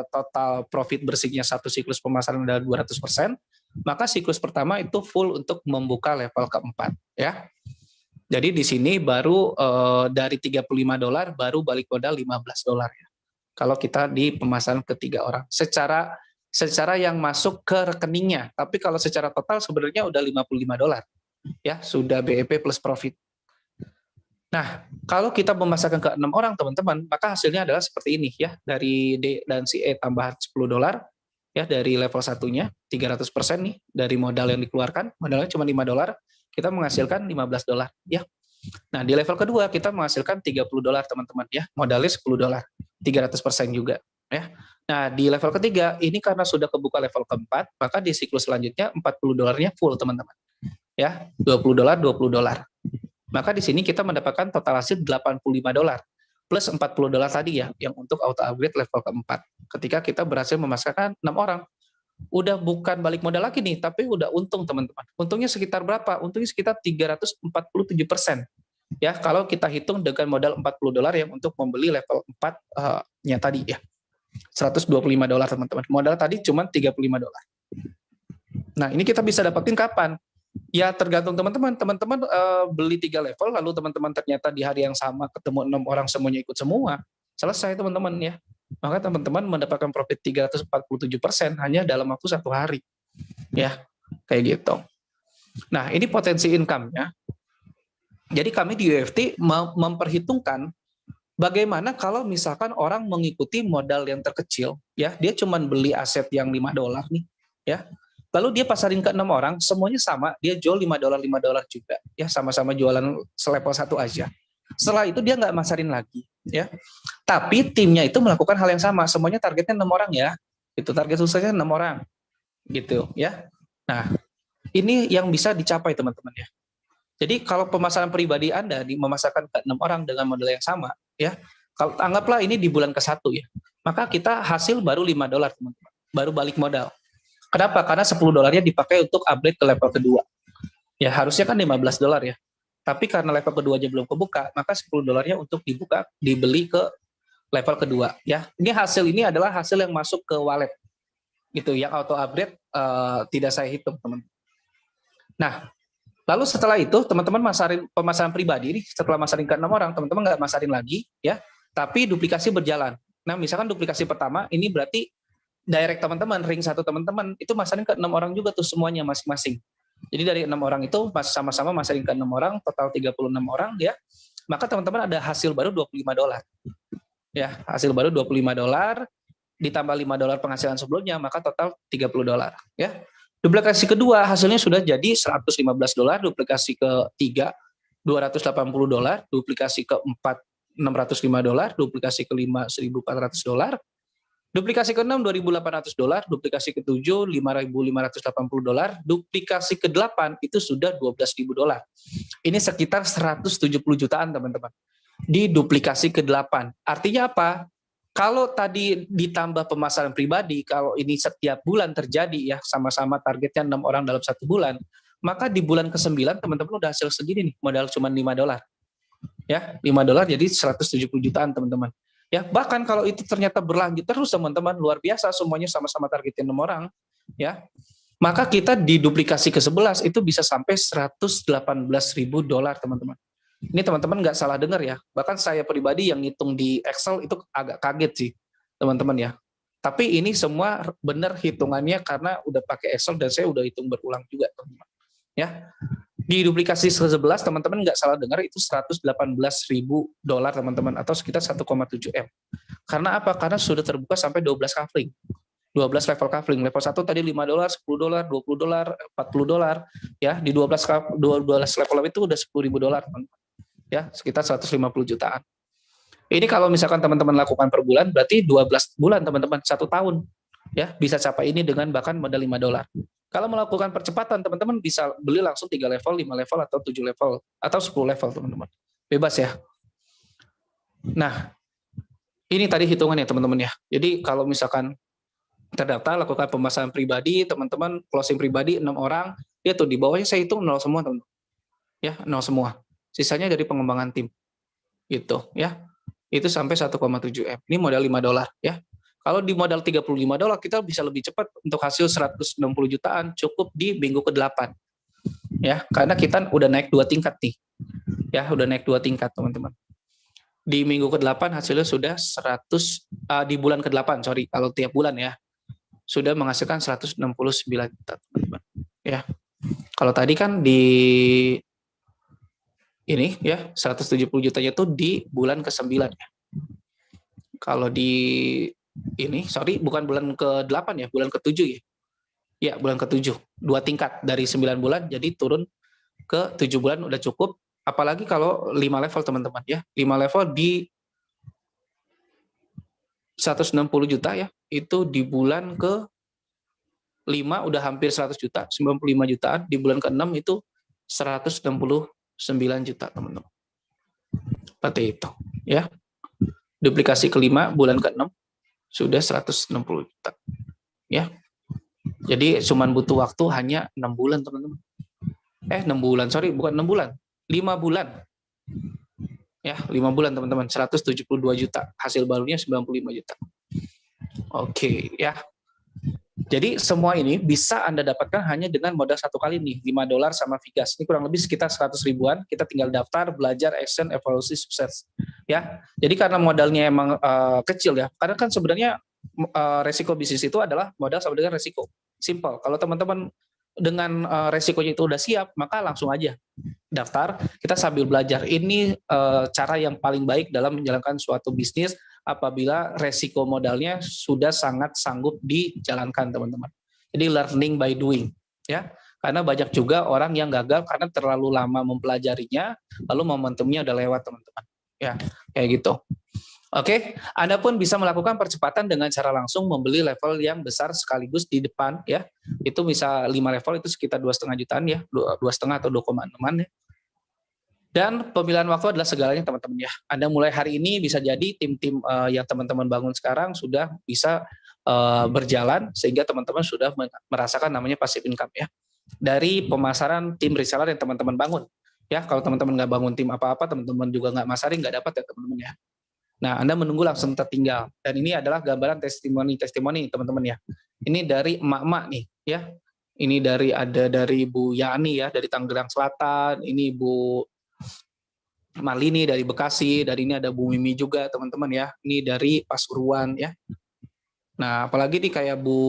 total profit bersihnya satu siklus pemasaran adalah 200%, maka siklus pertama itu full untuk membuka level keempat ya. Jadi di sini baru dari $35 baru balik modal $15 ya. Kalau kita di pemasaran ketiga orang secara yang masuk ke rekeningnya. Tapi kalau secara total sebenarnya udah $55 ya, sudah BEP plus profit. Nah, kalau kita memasarkan ke 6 orang teman-teman, maka hasilnya adalah seperti ini ya, dari D dan si E tambahan $10 ya, dari level satunya 300% nih dari modal yang dikeluarkan, modalnya cuma $5, kita menghasilkan $15 ya. Nah, di level kedua kita menghasilkan $30 teman-teman ya, modalnya $10, 300% juga ya. Nah, di level ketiga ini karena sudah kebuka level keempat, maka di siklus selanjutnya $40-nya full teman-teman. Ya, $20, $20. Maka di sini kita mendapatkan total hasil $85 plus $40 tadi ya, yang untuk auto upgrade level keempat. Ketika kita berhasil memasarkan 6 orang. Udah bukan balik modal lagi nih, tapi udah untung teman-teman. Untungnya sekitar berapa? Untungnya sekitar 347%. Ya, kalau kita hitung dengan modal $40 yang untuk membeli level 4-nya tadi ya. $125 teman-teman. Modal tadi cuma $35. Nah, ini kita bisa dapetin kapan? Ya tergantung teman-teman. Teman-teman beli 3 level, lalu teman-teman ternyata di hari yang sama ketemu 6 orang semuanya ikut semua. Selesai teman-teman ya. Maka teman-teman mendapatkan profit 347% hanya dalam waktu 1 hari. Ya, kayak gitu. Nah, ini potensi income-nya. Jadi kami di UFT memperhitungkan bagaimana kalau misalkan orang mengikuti modal yang terkecil, ya, dia cuma beli aset yang $5 nih, ya. Lalu dia pasarin ke 6 orang, semuanya sama, dia jual $5 juga, ya, sama-sama jualan selevel 1 aja. Setelah itu dia nggak masarin lagi, ya. Tapi timnya itu melakukan hal yang sama, semuanya targetnya 6 orang ya. Itu target suksesnya 6 orang. Gitu, ya. Nah, ini yang bisa dicapai teman-teman ya. Jadi kalau pemasaran pribadi Anda memasarkan ke 6 orang dengan modal yang sama, ya. Kalau anggaplah ini di bulan ke-1 ya. Maka kita hasil baru $5 teman-teman. Baru balik modal. Kenapa? Karena $10 dipakai untuk upgrade ke level kedua. Ya, harusnya kan $15 ya. Tapi karena level keduanya belum kebuka, maka $10 untuk dibeli ke level kedua. Ya, ini hasil ini adalah hasil yang masuk ke wallet, gitu. Yang auto upgrade tidak saya hitung, teman-teman. Nah, lalu setelah itu teman-teman pemasaran pribadi nih, setelah masarin ke 6 orang, teman-teman nggak masarin lagi, ya. Tapi duplikasi berjalan. Nah, misalkan duplikasi pertama, ini berarti direct teman-teman, ring 1 teman-teman, itu masarin ke 6 orang juga tuh semuanya masing-masing. Jadi dari 6 orang itu sama-sama masarin ke 6 orang, total 36 orang ya. Maka teman-teman ada hasil baru $25. Ya, hasil baru $25 ditambah $5 penghasilan sebelumnya, maka total $30 ya. Duplikasi kedua hasilnya sudah jadi $115, duplikasi ketiga $280, duplikasi keempat $605, duplikasi kelima $1.400, duplikasi ke-6 $2.800, duplikasi ke-7 $5.580, duplikasi ke-8 itu sudah $12.000. Ini sekitar 170 jutaan teman-teman. Di duplikasi ke-8. Artinya apa? Kalau tadi ditambah pemasaran pribadi, kalau ini setiap bulan terjadi ya, sama-sama targetnya 6 orang dalam 1 bulan, maka di bulan ke-9 teman-teman udah hasil segini nih, modal cuma $5. Ya, $5 jadi 170 jutaan teman-teman. Ya, bahkan kalau itu ternyata berlanjut terus teman-teman, luar biasa, semuanya sama-sama targetin 6 orang, ya. Maka kita di duplikasi ke-11 itu bisa sampai $118.000 teman-teman. Ini teman-teman nggak salah dengar ya. Bahkan saya pribadi yang ngitung di Excel itu agak kaget sih, teman-teman ya. Tapi ini semua benar hitungannya karena udah pakai Excel dan saya udah hitung berulang juga, teman-teman. Ya. Di duplikasi ke-11 teman-teman nggak salah dengar itu $118.000 teman-teman, atau sekitar 1,7 M. Karena apa? Karena sudah terbuka sampai 12 kafling. 12 level kafling. Level 1 tadi $5, $10, $20, $40 ya. Di 12 level itu udah $10.000 teman-teman. Ya, sekitar 150 jutaan. Ini kalau misalkan teman-teman lakukan per bulan berarti 12 bulan teman-teman, 1 tahun. Ya, bisa capai ini dengan bahkan modal $5. Kalau melakukan percepatan, teman-teman bisa beli langsung 3 level, 5 level, atau 7 level, atau 10 level, teman-teman. Bebas ya. Nah, ini tadi hitungannya, teman-teman ya. Jadi kalau misalkan terdaftar, lakukan pemasaran pribadi, teman-teman closing pribadi 6 orang, ya tuh di bawahnya saya hitung 0 semua, teman-teman. Ya, 0 semua. Sisanya dari pengembangan tim. Gitu, ya. Itu sampai 1,7 M. Ini modal $5 ya. Kalau di modal $35 kita bisa lebih cepat untuk hasil 160 jutaan cukup di minggu ke-8. Ya, karena kita udah naik 2 tingkat nih. Ya, udah naik 2 tingkat, teman-teman. Di minggu ke-8 hasilnya sudah 100, di bulan ke-8, sorry, kalau tiap bulan ya, sudah menghasilkan 169 juta, teman-teman. Ya, kalau tadi kan di ini ya 170 jutanya itu di bulan ke-9 ya. Kalau di ini, sorry, bukan bulan ke-8 ya, bulan ke-7 ya. Ya, bulan ke-7. 2 tingkat dari 9 bulan jadi turun ke 7 bulan udah cukup. Apalagi kalau 5 level, teman-teman ya. 5 level di 160 juta ya. Itu di bulan ke-5 udah hampir 100 juta, 95 jutaan. Di bulan ke-6 itu 169 juta, teman-teman. Seperti itu ya. Duplikasi ke-5 bulan ke-6 sudah 160 juta. Ya. Jadi cuman butuh waktu hanya 6 bulan, teman-teman. 6 bulan, sorry, bukan 6 bulan. 5 bulan. Ya, 5 bulan, teman-teman. 172 juta. Hasil barunya 95 juta. Oke, ya. Jadi semua ini bisa Anda dapatkan hanya dengan modal 1 kali nih, $5 sama Vigas. Ini kurang lebih sekitar 100 ribuan. Kita tinggal daftar, belajar, action, evaluasi, sukses. Ya. Jadi karena modalnya emang kecil ya. Karena kan sebenarnya resiko bisnis itu adalah modal sama dengan resiko. Simple. Kalau teman-teman dengan resikonya itu udah siap, maka langsung aja daftar. Kita sambil belajar. Ini cara yang paling baik dalam menjalankan suatu bisnis apabila resiko modalnya sudah sangat sanggup dijalankan, teman-teman. Jadi learning by doing, ya. Karena banyak juga orang yang gagal karena terlalu lama mempelajarinya, lalu momentumnya udah lewat, teman-teman. Ya, kayak gitu. Oke, Anda pun bisa melakukan percepatan dengan cara langsung membeli level yang besar sekaligus di depan, ya. Itu bisa 5 level itu sekitar 2,5 jutaan ya, 2,5 atau 2,6-an ya. Dan pemilihan waktu adalah segalanya, teman-teman ya. Anda mulai hari ini bisa jadi tim-tim yang teman-teman bangun sekarang sudah bisa berjalan sehingga teman-teman sudah merasakan namanya passive income ya. Dari pemasaran tim reseller yang teman-teman bangun. Ya, kalau teman-teman nggak bangun tim apa-apa, teman-teman juga nggak masarin, nggak dapat ya teman-teman ya. Nah, Anda menunggu langsung tertinggal. Dan ini adalah gambaran testimoni teman-teman ya. Ini dari emak-emak nih ya. Ini ada dari Bu Yani ya, dari Tangerang Selatan. Ini Bu Marlini dari Bekasi, dari ini ada Bu Mimi juga teman-teman ya, ini dari Pasuruan ya. Nah apalagi nih kayak Bu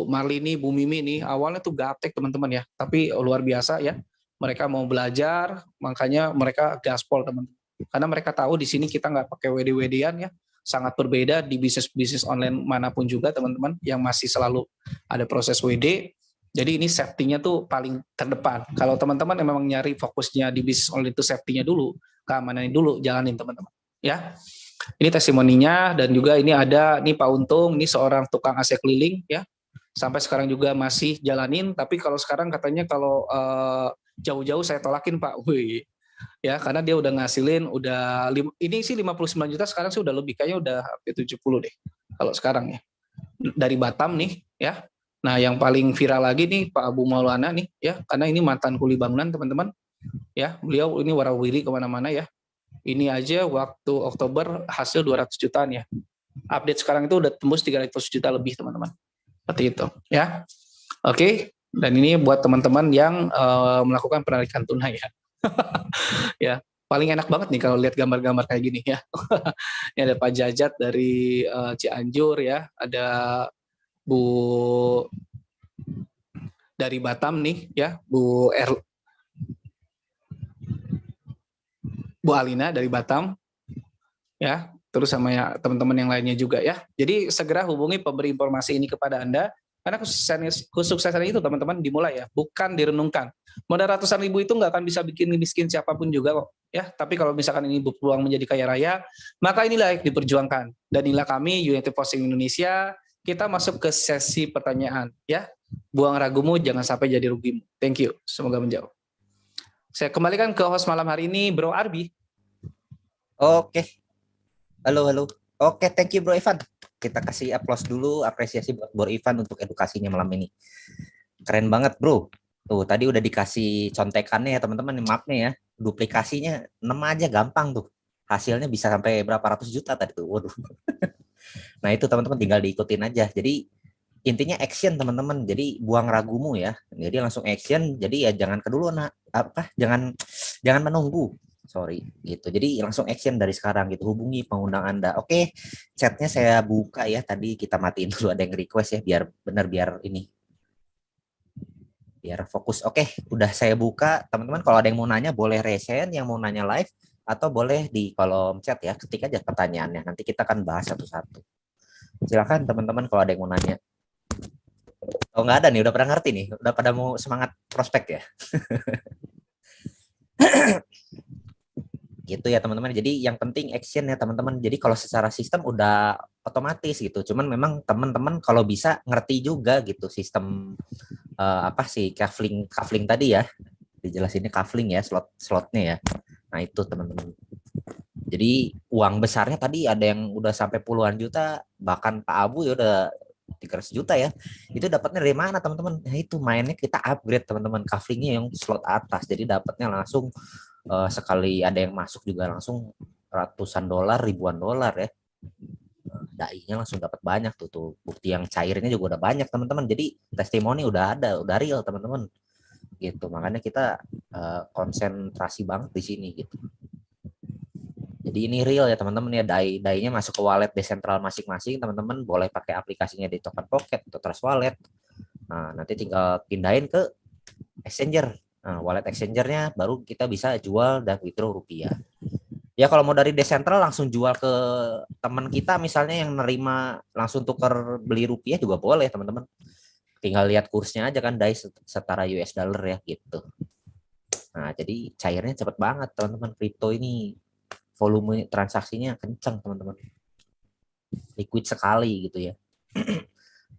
Marlini, Bu Mimi nih awalnya tuh gaptek teman-teman ya, tapi luar biasa ya, mereka mau belajar, makanya mereka gaspol teman-teman. Karena mereka tahu di sini kita nggak pakai WD-WD-an ya, sangat berbeda di bisnis online manapun juga teman-teman, yang masih selalu ada proses WD. Jadi ini safety-nya tuh paling terdepan. Kalau teman-teman memang nyari fokusnya di bisnis online itu safety-nya dulu, keamanannya dulu, jalanin teman-teman. Ya, ini testimoninya dan juga ini ada nih Pak Untung, ini seorang tukang AC keliling ya, sampai sekarang juga masih jalanin. Tapi kalau sekarang katanya kalau jauh-jauh saya tolakin Pak, wih, ya karena dia udah ngasilin, ini sih 59 juta sekarang sih udah lebih, kayaknya udah hampir 70 deh kalau sekarang ya. Dari Batam nih ya. Nah yang paling viral lagi nih Pak Abu Maulana nih ya, karena ini mantan kuli bangunan teman-teman ya, beliau ini warawiri kemana-mana ya. Ini aja waktu Oktober hasil 200 jutaan ya. Update sekarang itu udah tembus 300 juta lebih teman-teman. Seperti itu ya. Oke, dan ini buat teman-teman yang melakukan penarikan tunai ya. Ya, paling enak banget nih kalau lihat gambar-gambar kayak gini ya. Ini ada Pak Jajat dari Cianjur ya, ada Bu dari Batam nih ya, Bu Alina dari Batam ya, terus sama ya teman-teman yang lainnya juga ya. Jadi segera hubungi pemberi informasi ini kepada Anda karena kesuksesan itu teman-teman dimulai ya, bukan direnungkan. Modal ratusan ribu itu nggak akan bisa bikin miskin siapapun juga kok ya. Tapi kalau misalkan ini berpeluang menjadi kaya raya, maka inilah yang diperjuangkan. Dan inilah kami United Posting Indonesia. Kita masuk ke sesi pertanyaan ya. Buang ragumu, jangan sampai jadi rugimu. Thank you. Semoga menjawab. Saya kembalikan ke host malam hari ini, Bro Arbi. Oke. Halo. Oke, thank you Bro Ivan. Kita kasih aplaus dulu, apresiasi buat Bro Ivan untuk edukasinya malam ini. Keren banget Bro. Tuh, tadi udah dikasih contekannya ya teman-teman, mapnya ya. Duplikasinya 6 aja gampang tuh. Hasilnya bisa sampai berapa ratus juta tadi tuh. Waduh. Nah, itu teman-teman tinggal diikutin aja. Jadi intinya action teman-teman. Jadi buang ragumu ya. Jadi langsung action. Jadi ya jangan keduluan jangan menunggu. sorry gitu. Jadi langsung action dari sekarang gitu, hubungi pengundang Anda. Oke, chatnya saya buka ya, tadi kita matiin dulu, ada yang request ya, biar benar, biar fokus. Oke, udah saya buka. Teman-teman kalau ada yang mau nanya boleh resen, yang mau nanya live atau boleh di kolom chat ya, ketik aja pertanyaannya, nanti kita akan bahas satu-satu. Silakan teman-teman kalau ada yang mau nanya. Oh nggak ada nih, udah pada ngerti nih, udah pada mau semangat prospek ya. Gitu ya teman-teman. Jadi yang penting action ya teman-teman. Jadi kalau secara sistem udah otomatis gitu. Cuman memang teman-teman kalau bisa ngerti juga gitu sistem apa sih kafling tadi ya. Dijelasinnya kafling ya, slotnya ya. Nah itu teman-teman. Jadi uang besarnya tadi ada yang udah sampai puluhan juta, bahkan Pak Abu ya udah 300 juta ya. Itu dapatnya dari mana teman-teman? Nah itu mainnya kita upgrade teman-teman, kaflingnya yang slot atas. Jadi dapatnya langsung sekali ada yang masuk juga langsung ratusan dolar, ribuan dolar ya. Dai-nya langsung dapat banyak tuh. Bukti yang cairnya juga udah banyak teman-teman. Jadi testimoni udah ada, udah real teman-teman. Gitu. Makanya kita konsentrasi banget di sini gitu. Jadi ini real ya teman-teman ya, dai-nya masuk ke wallet desentral masing-masing, teman-teman boleh pakai aplikasinya di Token Pocket atau Trust Wallet. Nah, nanti tinggal pindahin ke exchanger. Nah, wallet exchangernya baru kita bisa jual dan withdraw rupiah. Ya kalau mau dari desentral langsung jual ke teman kita misalnya yang nerima langsung tuker beli rupiah juga boleh teman-teman. Tinggal lihat kursnya aja kan DAI setara US dollar ya gitu. Nah, jadi cairnya cepet banget teman-teman, kripto ini volume transaksinya kencang teman-teman, liquid sekali gitu ya.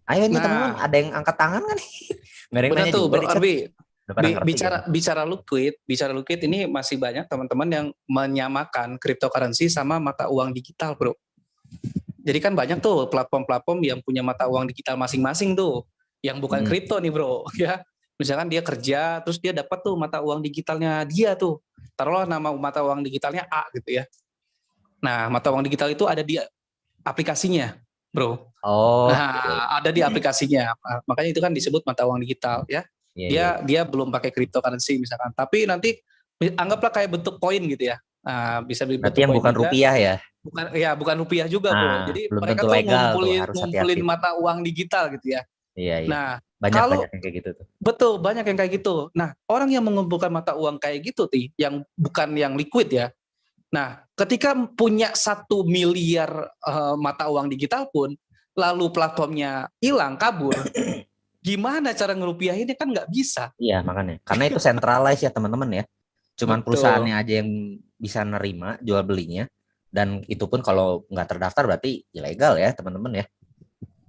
Ayo nih teman-teman, Nah, ada yang angkat tangan kan? Nggak ada yang benar nanya tuh juga Bro di chat. Arbi. Udah pada ngerti ya? Bicara liquid ini masih banyak teman-teman yang menyamakan cryptocurrency sama mata uang digital, Bro. Jadi kan banyak tuh platform-platform yang punya mata uang digital masing-masing tuh, yang bukan kripto nih Bro, ya. Misalkan dia kerja, terus dia dapat tuh mata uang digitalnya dia tuh. Taruhlah nama mata uang digitalnya A gitu ya. Nah, mata uang digital itu ada di aplikasinya, Bro. Oh, iya, Nah, ada di aplikasinya. Makanya itu kan disebut mata uang digital ya. iya, iya. Dia belum pakai cryptocurrency misalkan. Tapi nanti anggaplah kayak bentuk koin gitu ya. Nah, bisa Berarti bentuk yang koin bukan juga. rupiah ya? Bukan rupiah juga, Bro. Nah, Jadi belum mereka tentu tuh legal tuh, ngumpulin harus hati-hati ngumpulin tuh. mata uang digital gitu ya. Iya, iya. Nah, Banyak kalau yang kayak gitu tuh. betul banyak yang kayak gitu. Nah, orang yang mengumpulkan mata uang kayak gitu tuh yang bukan yang liquid ya. Nah, ketika punya 1 miliar mata uang digital pun, lalu platformnya hilang, kabur, gimana cara ngerupiahinnya kan nggak bisa. Iya, makanya. Karena itu centralized ya teman-teman ya. Cuman Betul. perusahaannya aja yang bisa nerima jual belinya. Dan itu pun kalau nggak terdaftar berarti ilegal ya teman-teman ya.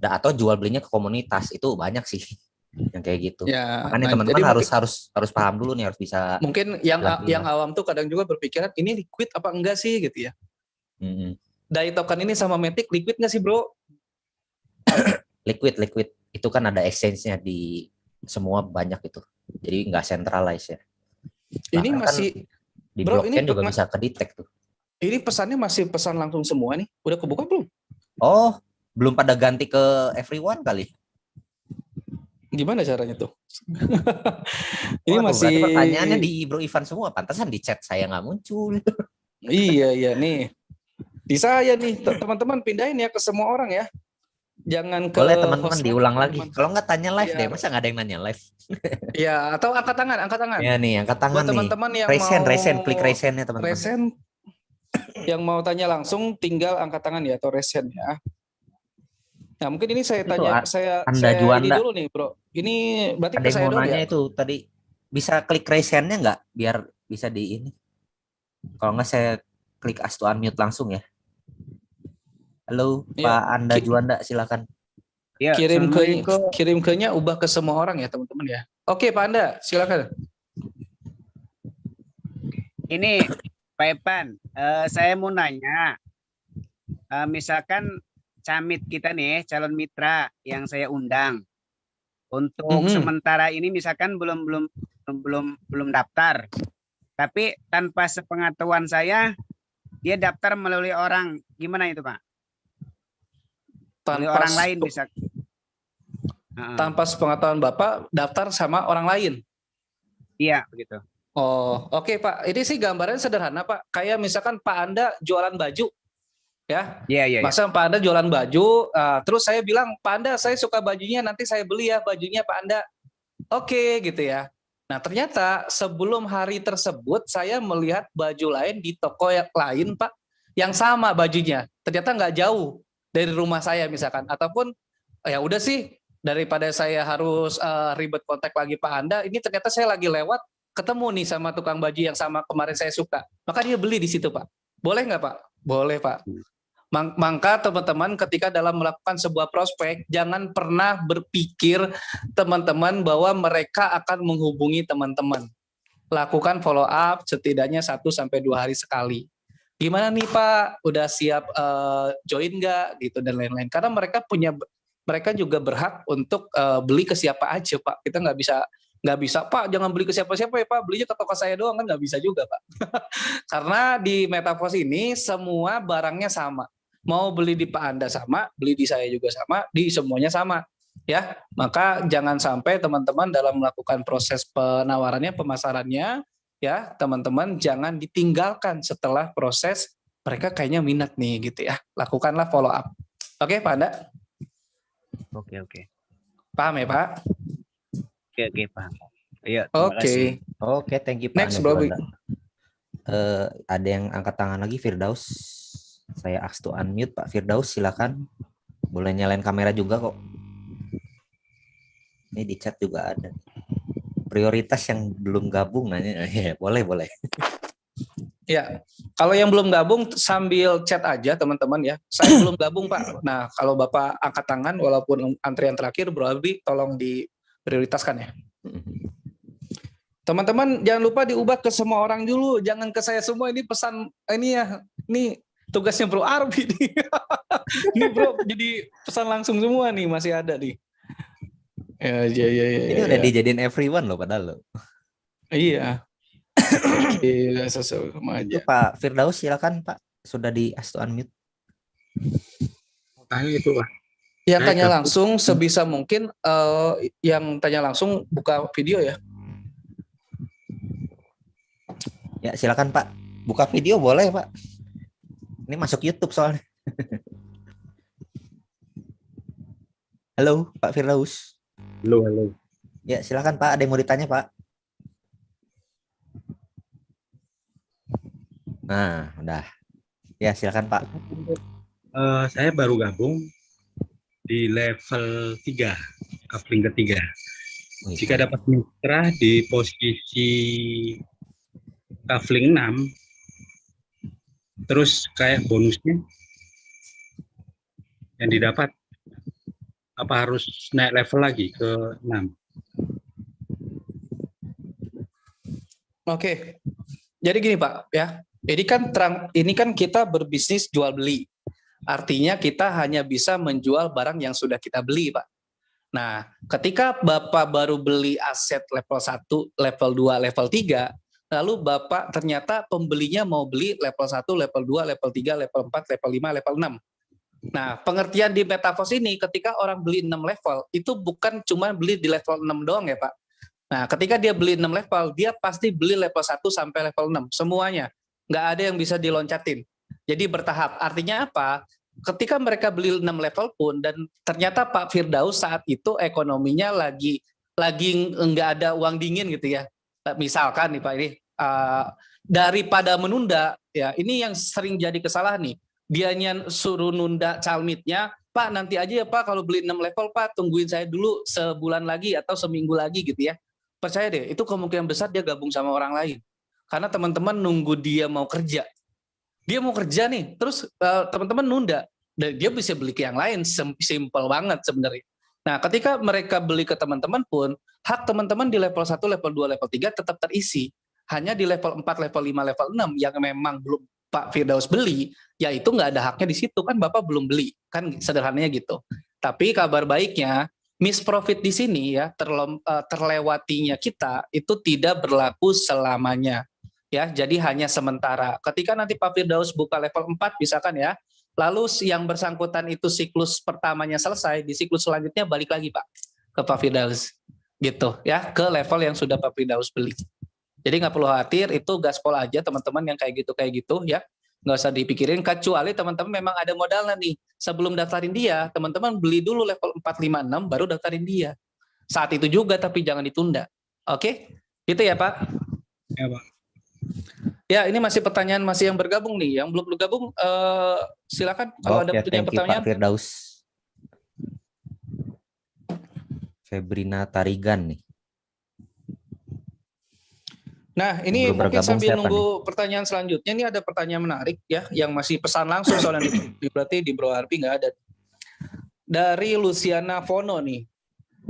Atau jual belinya ke komunitas, itu banyak sih yang kayak gitu. Ya, Makanya nah teman-teman jadi harus mungkin harus paham dulu nih, harus bisa mungkin yang pilah-pilah. awam tuh kadang juga berpikiran ini liquid apa enggak sih gitu ya. Mm-mm. Dai token ini sama Matic liquid nggak sih bro? Liquid itu kan ada exchange-nya di semua, banyak itu. Jadi nggak centralized ya. Ini Bahkan kan masih di bro blockchain juga bisa kedetek tuh. ini pesannya masih pesan langsung semua nih. Udah kebuka belum? Oh, belum pada ganti ke everyone kali. Gimana caranya tuh? Ini Waduh, masih berarti pertanyaannya di Bro Ivan semua. Pantasan di chat saya nggak muncul. iya nih. Di saya nih teman-teman pindahin ya ke semua orang ya. Jangan ke Boleh teman-teman host lagi diulang lagi. teman-teman. Kalau nggak tanya live deh, Biar masa nggak ada yang nanya live? ya atau angkat tangan, angkat tangan. Ya nih, angkat Buat tangan nih. teman-teman yang Resen, mau resen, klik resennya teman-teman. resen, yang mau tanya langsung tinggal angkat tangan ya atau resen ya. Nah, mungkin ini saya Itu tanya saya Anda saya ini Juanda, dulu nih, Bro. Ini berarti ada ke yang saya mau doang nanya ya? itu tadi, bisa klik resennya nggak? Biar bisa di ini. Kalau nggak saya klik ask to unmute langsung ya. Halo, Iya, Pak Anda Juanda, silakan. Ya, Assalamualaikum. kirim ke-nya ubah ke semua orang ya, teman-teman ya. Oke, Pak Anda, silakan. Ini Pak Epan, saya mau nanya, misalkan camit kita nih, calon mitra yang saya undang, untuk sementara ini misalkan belum daftar, tapi tanpa sepengetahuan saya, dia daftar melalui orang, gimana itu Pak? Melalui Tanpa orang lain bisa. tanpa sepengetahuan Bapak daftar sama orang lain. Iya, begitu. Oh, oke Pak. Ini sih gambarannya sederhana Pak. Kayak misalkan Pak Anda jualan baju, ya. Iya, iya, iya. Masa Pak Anda jualan baju, terus saya bilang, Pak Anda saya suka bajunya, nanti saya beli ya bajunya Pak Anda. Oke, gitu ya. Nah ternyata sebelum hari tersebut saya melihat baju lain di toko yang lain Pak, yang sama bajunya. Ternyata nggak jauh dari rumah saya misalkan. Ataupun ya udah sih, daripada saya harus ribet kontak lagi Pak Anda, ini ternyata saya lagi lewat, ketemu nih sama tukang baju yang sama kemarin saya suka. Maka dia beli di situ Pak. Boleh nggak Pak? Boleh Pak. Maka teman-teman ketika dalam melakukan sebuah prospek, jangan pernah berpikir teman-teman bahwa mereka akan menghubungi teman-teman. Lakukan follow up setidaknya 1-2 hari sekali. Gimana nih Pak, udah siap join nggak gitu dan lain-lain. Karena mereka juga berhak untuk beli ke siapa aja Pak. Kita nggak bisa Pak jangan beli ke siapa-siapa ya Pak, belinya ke toko saya doang, kan nggak bisa juga Pak. Karena di Metaverse ini semua barangnya sama. Mau beli di Pak Anda sama, beli di saya juga sama, di semuanya sama. Ya, maka jangan sampai teman-teman dalam melakukan proses penawarannya, pemasarannya, ya teman-teman jangan ditinggalkan setelah proses mereka kayaknya minat nih gitu ya. Lakukanlah follow up. Oke Pak Anda? Oke, oke. Paham ya Pak? Oke, oke, paham. Iya, terima kasih. Oke, thank you Pak. Next, Bro. Ada yang angkat tangan lagi, Firdaus. Saya ask to unmute Pak Firdaus, silakan. Boleh nyalain kamera juga kok. Ini di chat juga ada. Prioritas yang belum gabung nanya. Ya, boleh. Ya, kalau yang belum gabung sambil chat aja teman-teman ya. Saya belum gabung Pak. Nah, kalau Bapak angkat tangan walaupun antrian terakhir, Bro Albi tolong diprioritaskan ya. Teman-teman jangan lupa diubah ke semua orang dulu, jangan ke saya semua. Ini pesan ini ya. Ini tugasnya Bro Arbi nih. Ini Bro jadi pesan langsung semua nih, masih ada nih. Ya. Ini udah dijadiin everyone loh padahal loh. Iya. Iya, sama aja. Itu Pak Firdaus silakan Pak, sudah di ask to unmute. Tanya itu Pak. Yang tanya langsung sebisa mungkin yang tanya langsung buka video ya. Ya silakan Pak, buka video boleh Pak. Ini masuk YouTube soalnya. Halo Pak Firdaus. Halo. Ya silakan Pak, ada yang mau ditanya Pak. Nah, udah. Ya silakan Pak. Saya baru gabung di level 3, coupling ketiga. Jika dapat mitra di posisi coupling 6, terus kayak bonusnya yang didapat, apa harus naik level lagi ke 6? Oke. Jadi gini Pak ya. Ini kan kita berbisnis jual beli. Artinya kita hanya bisa menjual barang yang sudah kita beli, Pak. Nah, ketika Bapak baru beli aset level 1, level 2, level 3, lalu Bapak ternyata pembelinya mau beli level 1, level 2, level 3, level 4, level 5, level 6. Nah, pengertian di Metaverse ini ketika orang beli 6 level, itu bukan cuma beli di level 6 doang ya, Pak. Nah, ketika dia beli 6 level, dia pasti beli level 1 sampai level 6, semuanya. Nggak ada yang bisa diloncatin. Jadi bertahap. Artinya apa? Ketika mereka beli 6 level pun, dan ternyata Pak Firdaus saat itu ekonominya lagi nggak ada uang dingin gitu ya. Misalkan nih Pak, ini daripada menunda, ya ini yang sering jadi kesalahan nih. Dianya suruh nunda calmitnya, Pak nanti aja ya Pak kalau beli 6 level Pak, tungguin saya dulu sebulan lagi atau seminggu lagi gitu ya. Percaya deh, itu kemungkinan besar dia gabung sama orang lain. Karena teman-teman nunggu dia mau kerja. Dia mau kerja nih, terus teman-teman nunda. Dan dia bisa beli ke yang lain, simple banget sebenarnya. Nah, ketika mereka beli ke teman-teman pun, hak teman-teman di level 1, level 2, level 3 tetap terisi. Hanya di level 4, level 5, level 6 yang memang belum Pak Firdaus beli, ya itu nggak ada haknya di situ, kan Bapak belum beli. Kan sederhananya gitu. Tapi kabar baiknya, miss profit di sini ya, terlewatinya kita, itu tidak berlaku selamanya. Ya, jadi hanya sementara. Ketika nanti Pak Firdaus buka level 4 misalkan ya, lalu yang bersangkutan itu siklus pertamanya selesai, di siklus selanjutnya balik lagi Pak ke Pak Firdaus. Gitu ya, ke level yang sudah Pak Firdaus beli. Jadi nggak perlu khawatir, itu gaspol aja teman-teman yang kayak gitu ya. Nggak usah dipikirin, kecuali teman-teman memang ada modalnya nih. Sebelum daftarin dia, teman-teman beli dulu level 4, 5, 6, baru daftarin dia. Saat itu juga, tapi jangan ditunda. Oke? Gitu ya Pak? Ya, Pak. Ya, ini masih pertanyaan masih yang bergabung nih. Yang belum bergabung, silakan kalau ada punya thank you pertanyaan. Pak Firdaus. Febrina Tarigan nih. Nah, ini Belum mungkin bergabung sambil siapa nunggu pertanyaan selanjutnya, ini ada pertanyaan menarik ya, yang masih pesan langsung soalnya berarti di Bro Arbi nggak ada. Dari Luciana Fono nih,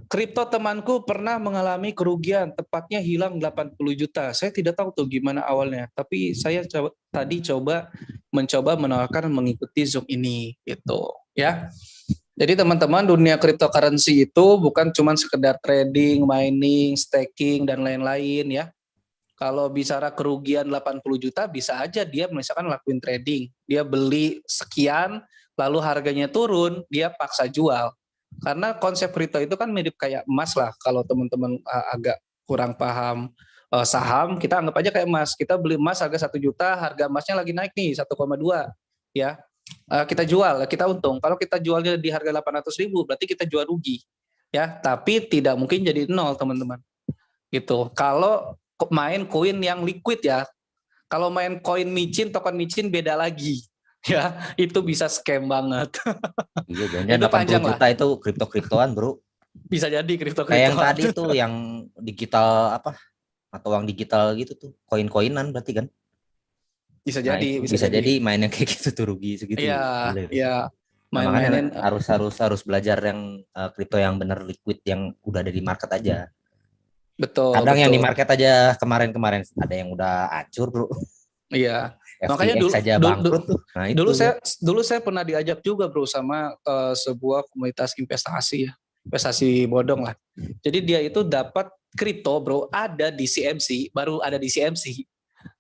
kripto temanku pernah mengalami kerugian, tepatnya hilang 80 juta. Saya tidak tahu tuh gimana awalnya, tapi saya coba mencoba menawarkan mengikuti Zoom ini, gitu ya. Jadi teman-teman, dunia cryptocurrency itu bukan cuma sekedar trading, mining, staking, dan lain-lain ya. Kalau bicara kerugian 80 juta, bisa aja dia misalkan lakuin trading. Dia beli sekian, lalu harganya turun, dia paksa jual. Karena konsep kripto itu kan mirip kayak emas lah. Kalau teman-teman agak kurang paham saham, kita anggap aja kayak emas. Kita beli emas harga 1 juta, harga emasnya lagi naik nih, 1,2. Ya, kita jual, kita untung. Kalau kita jualnya di harga 800.000, berarti kita jual rugi. Ya, tapi tidak mungkin jadi nol, teman-teman. Gitu. Kalau main koin yang liquid ya. Kalau main koin micin, token micin beda lagi. Ya, itu bisa scam banget. Iya, jangan 80 juta lah. Itu kripto-kriptoan, Bro. Bisa jadi kripto-kriptoan. Kayak yang tadi tuh yang digital apa? Atau uang digital gitu tuh, koin-koinan berarti kan? Bisa jadi, bisa jadi main yang kayak gitu tuh rugi segitu. Iya, iya. Makanya harus belajar yang kripto yang benar liquid, yang udah ada di market aja. Betul. Kadang yang di market aja kemarin ada yang udah hancur, Bro. Iya. FTX makanya saja bangkrut tuh. Nah, dulu saya pernah diajak juga, Bro, sama sebuah komunitas investasi ya. Investasi bodong lah. Jadi dia itu dapat kripto, Bro, ada di CMC, baru ada di CMC.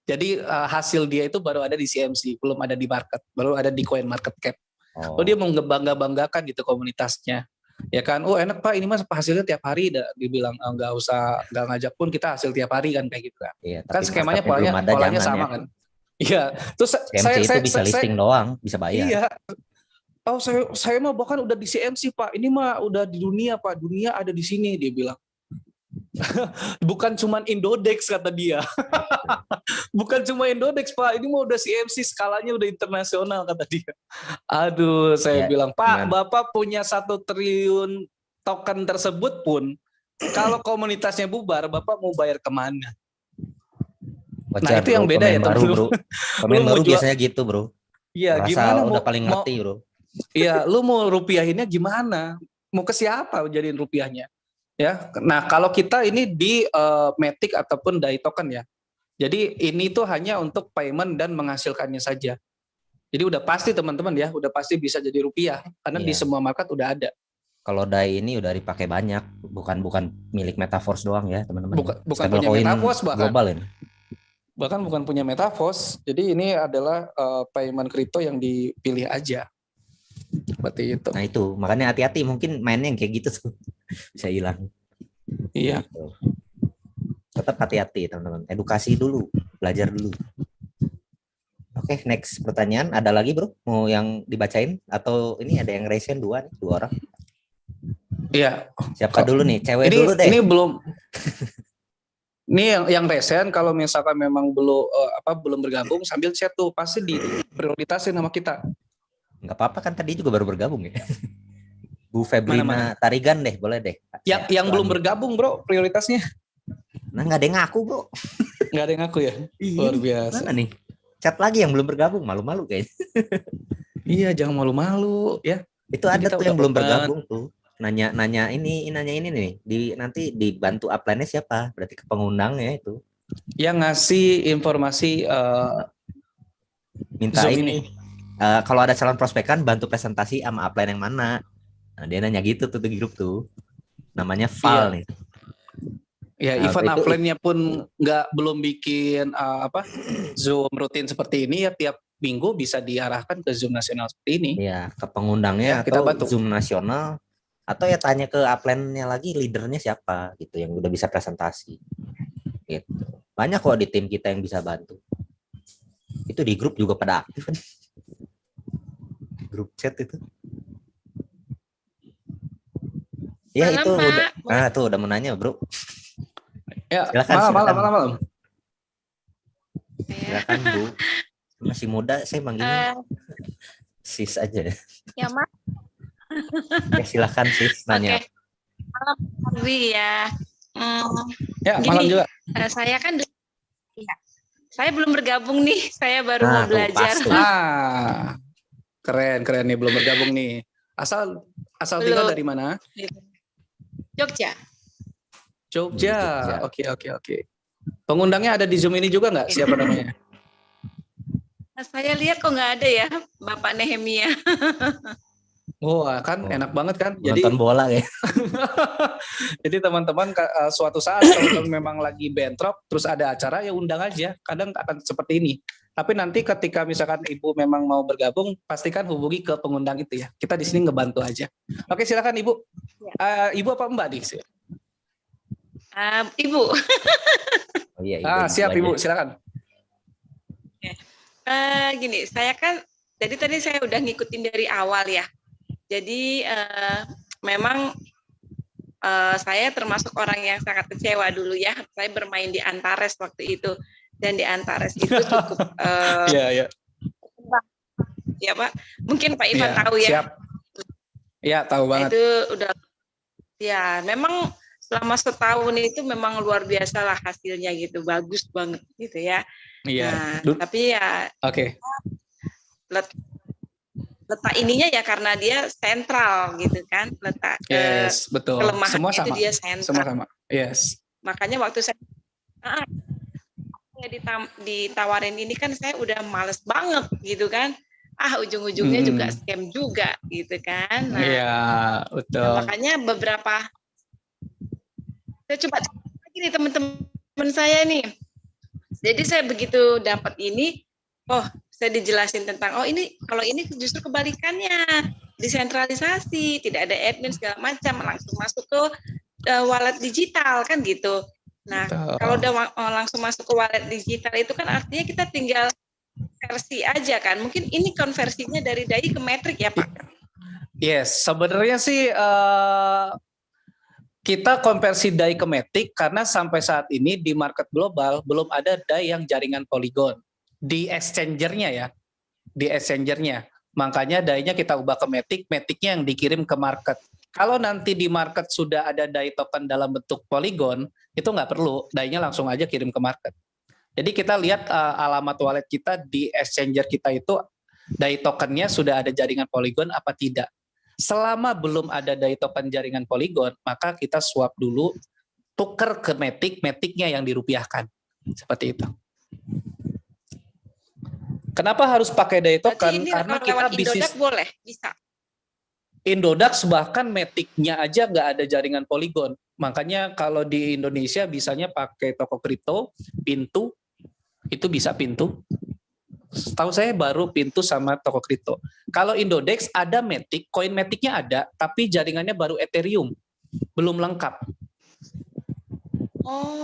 Jadi hasil dia itu baru ada di CMC, belum ada di market, baru ada di Coin Market Cap. Oh, dia mau ngebangga-banggakan gitu komunitasnya. Ya kan, oh enak Pak, ini mas hasilnya tiap hari, dibilang nggak ngajak pun kita hasil tiap hari kan kayak gitu kan. Iya, kan skemanya polanya sama kan. Iya, terus CMC itu bisa listing doang, bisa bayar. Iya. Oh saya mah bahkan udah di CMC Pak, ini mah udah di dunia Pak, dunia ada di sini dia bilang. Bukan cuma Indodex kata dia. Bukan cuma Indodex Pak, ini mau udah CMC, skalanya udah internasional kata dia. Aduh, saya bilang Pak, Bapak punya 1 triliun token tersebut pun, kalau komunitasnya bubar, Bapak mau bayar kemana? Wajar, itu yang beda ya teman-teman. Pemain baru biasanya gitu, Bro. Iya, gimana udah paling ngerti, Bro. Iya, lu mau rupiahinnya gimana? Mau ke siapa jadiin rupiahnya? Ya, nah kalau kita ini di Matic ataupun DAI token ya. Jadi ini tuh hanya untuk payment dan menghasilkannya saja. Jadi udah pasti teman-teman ya, udah pasti bisa jadi rupiah karena di semua market udah ada. Kalau DAI ini udah dipakai banyak, bukan milik Metaverse doang ya, teman-teman. Bukan punya Metaverse bahkan. Global ini. Bahkan bukan punya Metaverse. Jadi ini adalah payment kripto yang dipilih aja. Seperti itu. Nah itu, makanya hati-hati, mungkin mainnya yang kayak gitu tuh bisa hilang. Iya. Gitu. Tetap hati-hati teman-teman, edukasi dulu, belajar dulu. Oke, next pertanyaan, ada lagi Bro? Mau yang dibacain atau ini ada yang raise hand dua orang? Iya. Siapa dulu nih? Cewek dulu deh. Ini belum. Ini yang resen, kalau misalkan memang belum bergabung, sambil chat tuh pasti diprioritasin sama kita. Nggak apa-apa kan, tadi juga baru bergabung ya. Bu Febrina Tarigan deh, boleh deh. Yang belum bergabung Bro, prioritasnya. Nah nggak ada yang ngaku Bro. Nggak ada yang ngaku ya? Luar biasa. Mana nih? Chat lagi yang belum bergabung, malu-malu kayaknya. Iya, jangan malu-malu ya. Itu ada tuh yang belum bergabung tuh. Nanya ini nih. Nanti dibantu upline-nya siapa? Berarti ke pengundangnya itu. Yang ngasih informasi minta Zoom ini. Kalau ada calon prospekan, bantu presentasi sama upline yang mana. Nah, dia nanya gitu tuh di grup tuh. Namanya Val nih. Ya, event upline-nya pun belum bikin Zoom rutin seperti ini ya, tiap minggu bisa diarahkan ke Zoom nasional seperti ini. Iya, ke pengundangnya ya, atau Zoom nasional, atau ya tanya ke upline-nya lagi, leadernya siapa gitu yang udah bisa presentasi. Gitu. Banyak kok di tim kita yang bisa bantu. Itu di grup juga pada aktif kan. Grup chat itu. Ya Malam, itu Pak. udah. Tuh udah mau nanya, Bro. Ya, Silakan. malam. Silakan, Bu. Masih muda, saya manggilnya sis aja. Ya, Mas. Ya, silakan sis nanya. Oke. Malam, Arwi ya. Ya, Gini, malam juga. Saya kan ya, saya belum bergabung nih. Saya baru mau Tuh, belajar. pas tuh. Keren nih, belum bergabung nih. Asal Belum. tinggal dari mana? Jogja. Jogja. Oke. Pengundangnya ada di Zoom ini juga nggak? Siapa namanya? Saya lihat kok nggak ada ya, Bapak Nehemia. Kan enak banget kan. Jadi Nonton bola ya. jadi teman-teman suatu saat kalau memang lagi bentrok terus ada acara ya undang aja. Kadang akan seperti ini. Tapi nanti ketika misalkan Ibu memang mau bergabung, pastikan hubungi ke pengundang itu ya. Kita di sini ngebantu aja. Oke, silakan Ibu. Ibu apa Mbak nih? Ibu. Oh iya, Siap Ibu, silakan. Gini, saya kan jadi tadi saya udah ngikutin dari awal ya. Jadi memang saya termasuk orang yang sangat kecewa dulu ya. Saya bermain di Antares waktu itu, dan di Antares itu cukup Iya. ya Pak. Mungkin Pak Ivan tahu ya. Siap. Ya, tahu banget. Itu udah ya memang selama setahun itu memang luar biasa lah hasilnya gitu, bagus banget gitu ya. Iya. Nah, tapi ya Oke. letak ininya ya karena dia sentral gitu kan, letak betul. kelemahannya Semua itu sama. dia sentral. Semua sama. Yes. Makanya waktu saya ditawarin ini kan saya udah males banget gitu kan. Ujung-ujungnya juga scam juga gitu kan. Nah, iya, betul. Nah, makanya beberapa saya coba lagi nih teman-teman saya nih. Jadi saya begitu dapat ini, saya dijelasin tentang ini kalau ini justru kebalikannya, desentralisasi, tidak ada admin segala macam, langsung masuk ke wallet digital kan gitu. Nah, kalau udah langsung masuk ke wallet digital itu kan artinya kita tinggal versi aja kan. Mungkin ini konversinya dari DAI ke metrik ya Pak? Yes, sebenarnya sih kita konversi DAI ke metrik karena sampai saat ini di market global belum ada DAI yang jaringan Polygon di exchangernya ya, di exchangernya. Makanya DAI-nya kita ubah ke metrik, metriknya yang dikirim ke market. Kalau nanti di market sudah ada DAI token dalam bentuk Polygon, itu nggak perlu, DAI-nya langsung aja kirim ke market. Jadi kita lihat alamat wallet kita di exchanger kita itu DAI tokennya sudah ada jaringan Polygon apa tidak. Selama belum ada DAI token jaringan Polygon, maka kita swap dulu, tuker ke metik, metiknya yang dirupiahkan. Seperti itu. Kenapa harus pakai DAI token? Karena kita bisnis. Indodax boleh, bisa. Indodax bahkan metiknya aja nggak ada jaringan Polygon. Makanya kalau di Indonesia bisanya pakai toko kripto, Pintu, itu bisa Pintu. Tahu saya baru Pintu sama toko kripto. Kalau Indodex ada Matic, koin Maticnya ada, tapi jaringannya baru Ethereum, belum lengkap.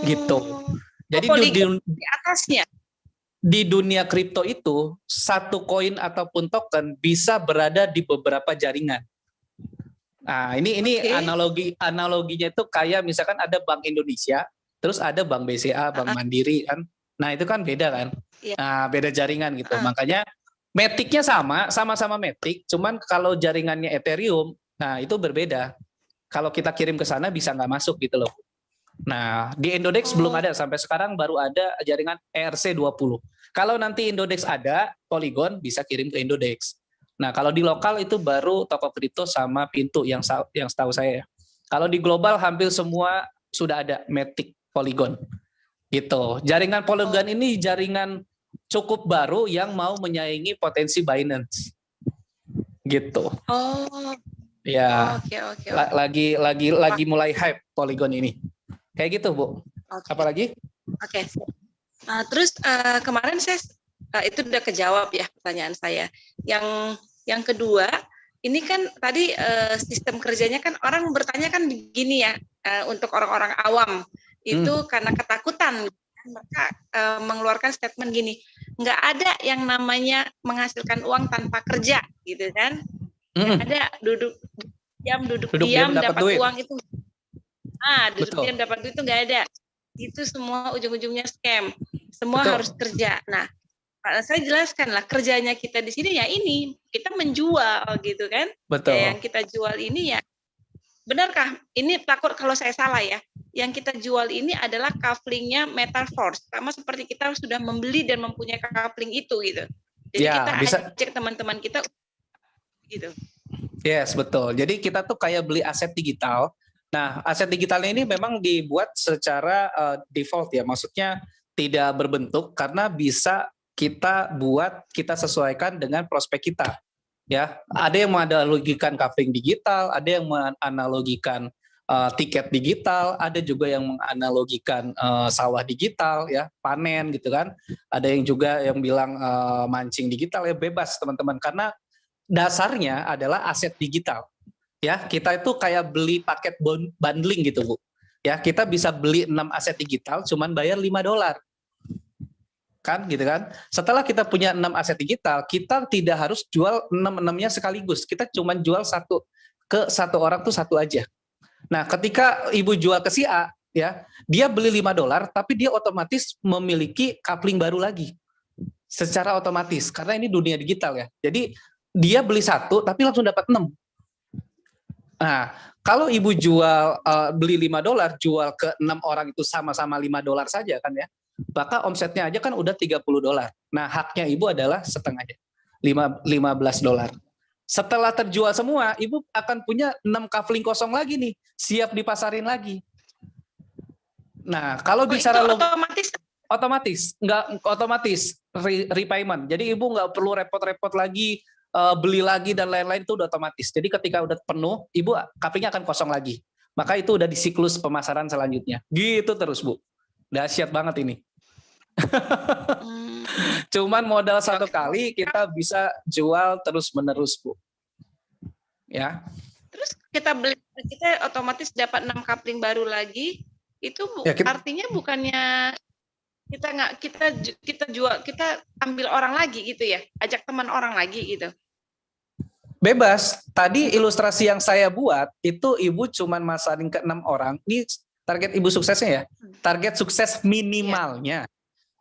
Gitu. Jadi di atasnya. Di dunia kripto itu satu koin ataupun token bisa berada di beberapa jaringan. Nah, ini analoginya itu kayak misalkan ada Bank Indonesia, terus ada Bank BCA, Bank Mandiri kan. Nah, itu kan beda kan? Iya. Nah, beda jaringan gitu. Makanya metiknya sama-sama metik, cuman kalau jaringannya Ethereum, nah itu berbeda. Kalau kita kirim ke sana bisa nggak masuk gitu loh. Nah, di Indodex belum ada, sampai sekarang baru ada jaringan ERC20. Kalau nanti Indodex ada, Polygon bisa kirim ke Indodex. Nah, kalau di lokal itu baru toko kripto sama Pintu yang setahu saya. Kalau di global hampir semua sudah ada Matic Polygon. Gitu. Jaringan Polygon ini jaringan cukup baru yang mau menyaingi potensi Binance. Gitu. Ya. Oke. Lagi mulai hype Polygon ini. Kayak gitu, Bu. Apalagi? Oke. Terus kemarin saya itu udah kejawab ya pertanyaan saya. Yang kedua, ini kan tadi sistem kerjanya kan orang bertanya kan begini ya, untuk orang-orang awam itu karena ketakutan mereka mengeluarkan statement gini, nggak ada yang namanya menghasilkan uang tanpa kerja, gitu kan? Nggak ada duduk diam dapat duit. uang itu. Duduk Betul. diam dapat duit itu nggak ada. Itu semua ujung-ujungnya scam. Semua Betul. harus kerja. Nah, saya jelaskan lah kerjanya kita di sini ya ini kita menjual gitu kan. Betul. Ya, yang kita jual ini ya benarkah? Ini takut kalau saya salah ya. Yang kita jual ini adalah couplingnya Metaverse, sama seperti kita sudah membeli dan mempunyai coupling itu gitu. Jadi Ya, kita bisa. ajak teman-teman kita gitu. Yes, betul. Jadi kita tuh kayak beli aset digital. Nah, aset digitalnya ini memang dibuat secara default ya, maksudnya tidak berbentuk karena bisa kita buat, kita sesuaikan dengan prospek kita. Ya, ada yang menganalogikan coupling digital, ada yang menganalogikan tiket digital, ada juga yang menganalogikan sawah digital, ya panen gitu kan. Ada yang juga yang bilang mancing digital, ya bebas teman-teman, karena dasarnya adalah aset digital. Ya, kita itu kayak beli paket bundling gitu, Bu. Ya, kita bisa beli 6 aset digital cuman bayar $5. Kan gitu kan. Setelah kita punya 6 aset digital, kita tidak harus jual 6-6-nya sekaligus. Kita cuman jual ke satu orang tuh satu aja. Nah, ketika Ibu jual ke si A, ya, dia beli $5, tapi dia otomatis memiliki coupling baru lagi. Secara otomatis, karena ini dunia digital ya. Jadi dia beli 1 tapi langsung dapat 6. Nah, kalau Ibu jual beli $5, jual ke 6 orang itu sama-sama $5 saja kan ya. Maka omsetnya aja kan udah $30. Nah, haknya Ibu adalah setengahnya, $15. Setelah terjual semua, Ibu akan punya 6 coupling kosong lagi nih, siap dipasarin lagi. Nah, kalau bicara otomatis repayment. Jadi Ibu nggak perlu repot-repot lagi beli lagi dan lain-lain, itu udah otomatis. Jadi ketika udah penuh, Ibu couplingnya akan kosong lagi. Maka itu udah di siklus pemasaran selanjutnya. Gitu terus, Bu. Dahsyat banget ini. Cuman modal 1 kali kita bisa jual terus-menerus, Bu. Ya. Terus kita otomatis dapat 6 coupling baru lagi. Itu ya, artinya bukannya kita jual, kita ambil orang lagi gitu ya, ajak teman orang lagi gitu. Bebas. Tadi ilustrasi yang saya buat itu Ibu cuman masarin ke 6 orang. Ini target Ibu suksesnya ya. Target sukses minimalnya.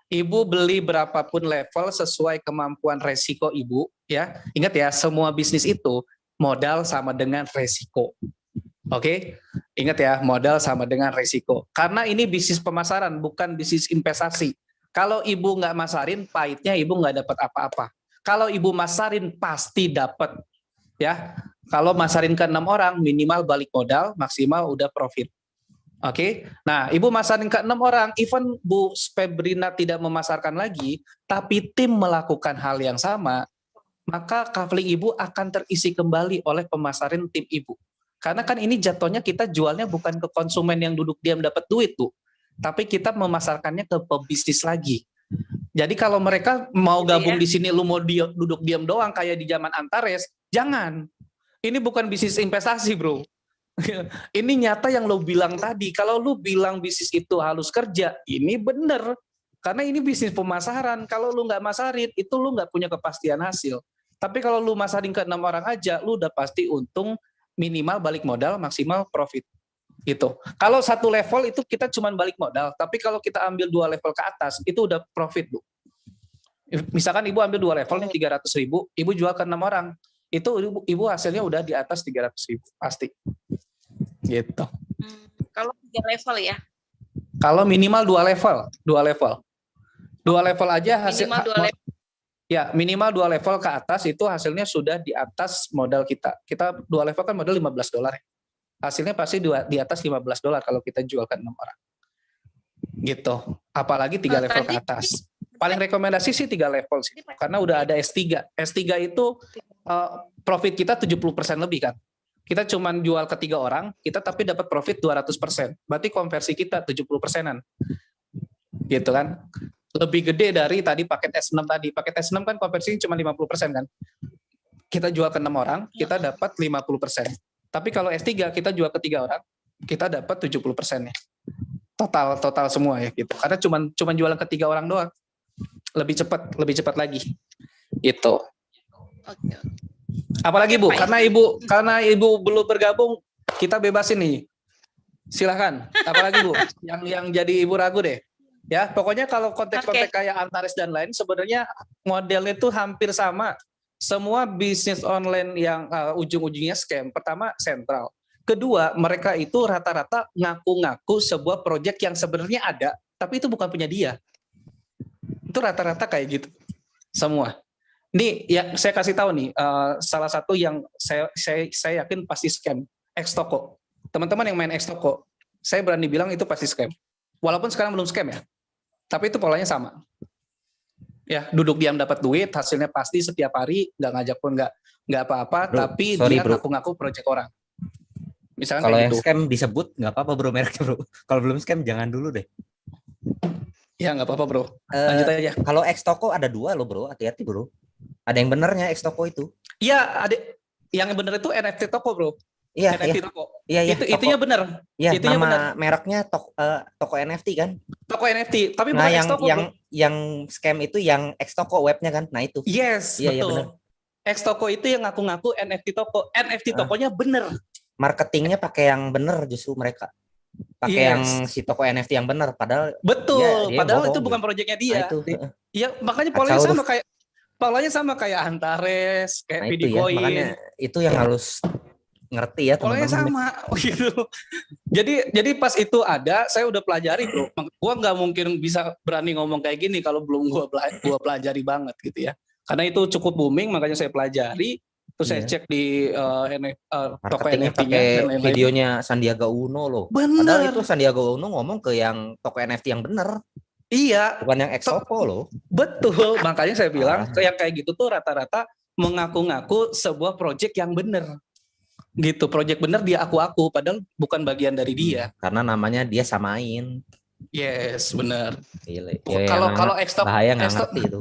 Ibu beli berapapun level sesuai kemampuan resiko Ibu ya. Ingat ya, semua bisnis itu modal sama dengan resiko. Oke? Ingat ya, modal sama dengan resiko. Karena ini bisnis pemasaran, bukan bisnis investasi. Kalau Ibu nggak masarin, pahitnya Ibu nggak dapat apa-apa. Kalau Ibu masarin, pasti dapat. Ya, kalau masarin ke 6 orang, minimal balik modal, maksimal udah profit. Oke, nah Ibu masarin ke 6 orang, even Bu Febrina tidak memasarkan lagi, tapi tim melakukan hal yang sama, maka coupling Ibu akan terisi kembali oleh pemasaran tim Ibu. Karena kan ini jatuhnya kita jualnya bukan ke konsumen yang duduk diam dapat duit, Bu, tapi kita memasarkannya ke pebisnis lagi. Jadi kalau mereka mau gabung di sini, lu mau duduk diam doang kayak di zaman Antares, jangan. Ini bukan bisnis investasi, bro. Ini nyata yang lo bilang tadi. Kalau lo bilang bisnis itu harus kerja, ini bener. Karena ini bisnis pemasaran. Kalau lo nggak masarin, itu lo nggak punya kepastian hasil. Tapi kalau lo masarin ke 6 orang aja, lo udah pasti untung, minimal balik modal, maksimal profit. Gitu. Kalau 1 level itu kita cuma balik modal. Tapi kalau kita ambil 2 level ke atas, itu udah profit, Bu. Misalkan Ibu ambil 2 level nih 300.000, Ibu jual ke 6 orang. Itu Ibu hasilnya udah di atas 300.000 pasti. Gitu. Kalau 3 level ya? Kalau minimal 2 level. 2 level aja hasil. Ya, minimal 2 level ke atas itu hasilnya sudah di atas modal kita. Kita 2 level kan modal $15. Hasilnya pasti di atas $15 kalau kita jual ke 6 orang. Gitu. Apalagi 3 level ke atas. Paling rekomendasi sih 3 level sih. Karena udah ada S3. S3 itu profit kita 70% lebih kan. Kita cuma jual ke 3 orang, kita tapi dapat profit 200%. Berarti konversi kita 70%-an. Gitu kan. Lebih gede dari tadi paket S6 tadi. Paket S6 kan konversinya cuma 50% kan. Kita jual ke 6 orang, kita dapat 50%. Tapi kalau S3 kita jual ke 3 orang, kita dapat 70%-nya. total semua ya gitu. Karena cuman jualan ke 3 orang doang. Lebih cepat lagi. Gitu. Oke. Apalagi Bu, Pak karena Ibu belum bergabung, kita bebasin nih. Silakan. Apalagi Bu, yang jadi Ibu ragu deh. Ya, pokoknya kalau konteks-konteks kayak Antares dan lain sebenarnya modelnya itu hampir sama. Semua bisnis online yang ujung-ujungnya scam. Pertama, sentral. Kedua, mereka itu rata-rata ngaku-ngaku sebuah proyek yang sebenarnya ada, tapi itu bukan punya dia. Itu rata-rata kayak gitu. Semua. Ini ya saya kasih tahu nih, salah satu yang saya yakin pasti scam, X-Toko. Teman-teman yang main X-Toko, saya berani bilang itu pasti scam. Walaupun sekarang belum scam ya. Tapi itu polanya sama. Ya, duduk diam dapat duit, hasilnya pasti setiap hari, nggak ngajak pun nggak apa-apa, tapi dia ngaku-ngaku proyek orang. Misalnya kalau kayak yang gitu. Scam disebut nggak apa-apa bro mereknya bro. Kalau belum scam jangan dulu deh. Ya nggak apa-apa bro. Lanjut aja. Kalau X-Toko ada 2 loh bro, hati-hati bro. Ada yang benernya X-Toko itu. Iya, ada yang bener itu NFT toko bro. Iya, NFT toko. Iya, Itunya bener. Iya, itunya nama bener. mereknya toko NFT kan. Toko NFT, tapi Nah, bukan X-Toko bro. yang scam itu yang X-Toko webnya kan. Nah itu. Yes, iya, betul. Iya, bener. X-Toko itu yang ngaku-ngaku NFT toko. NFT tokonya bener. Marketingnya pakai yang bener justru mereka. Pakai yang si toko NFT yang bener. Padahal betul. dia Padahal bohong, itu bukan gitu. proyeknya dia. Nah, itu. Iya, makanya polanya sama kayak Antares, kayak nah, itu ya, makanya itu yang harus ngerti ya teman-teman. Polanya sama gitu. Jadi pas itu ada, saya udah pelajari bro. Gua nggak mungkin bisa berani ngomong kayak gini kalau belum gua pelajari banget gitu ya. Karena itu cukup booming, makanya saya pelajari. Terus saya cek di toko marketingnya NFT-nya pakai dan lain-lain. videonya Sandiaga Uno loh. Bener. Padahal itu Sandiaga Uno ngomong ke yang toko NFT yang bener. Iya. Bukan yang X-Toko loh. Betul. Makanya saya bilang yang kayak gitu tuh rata-rata mengaku-ngaku sebuah proyek yang bener. Gitu, proyek bener dia aku-aku padahal bukan bagian dari dia. Karena namanya dia samain. Yes, benar. Kalau X-Toko bahaya nggak ngerti itu.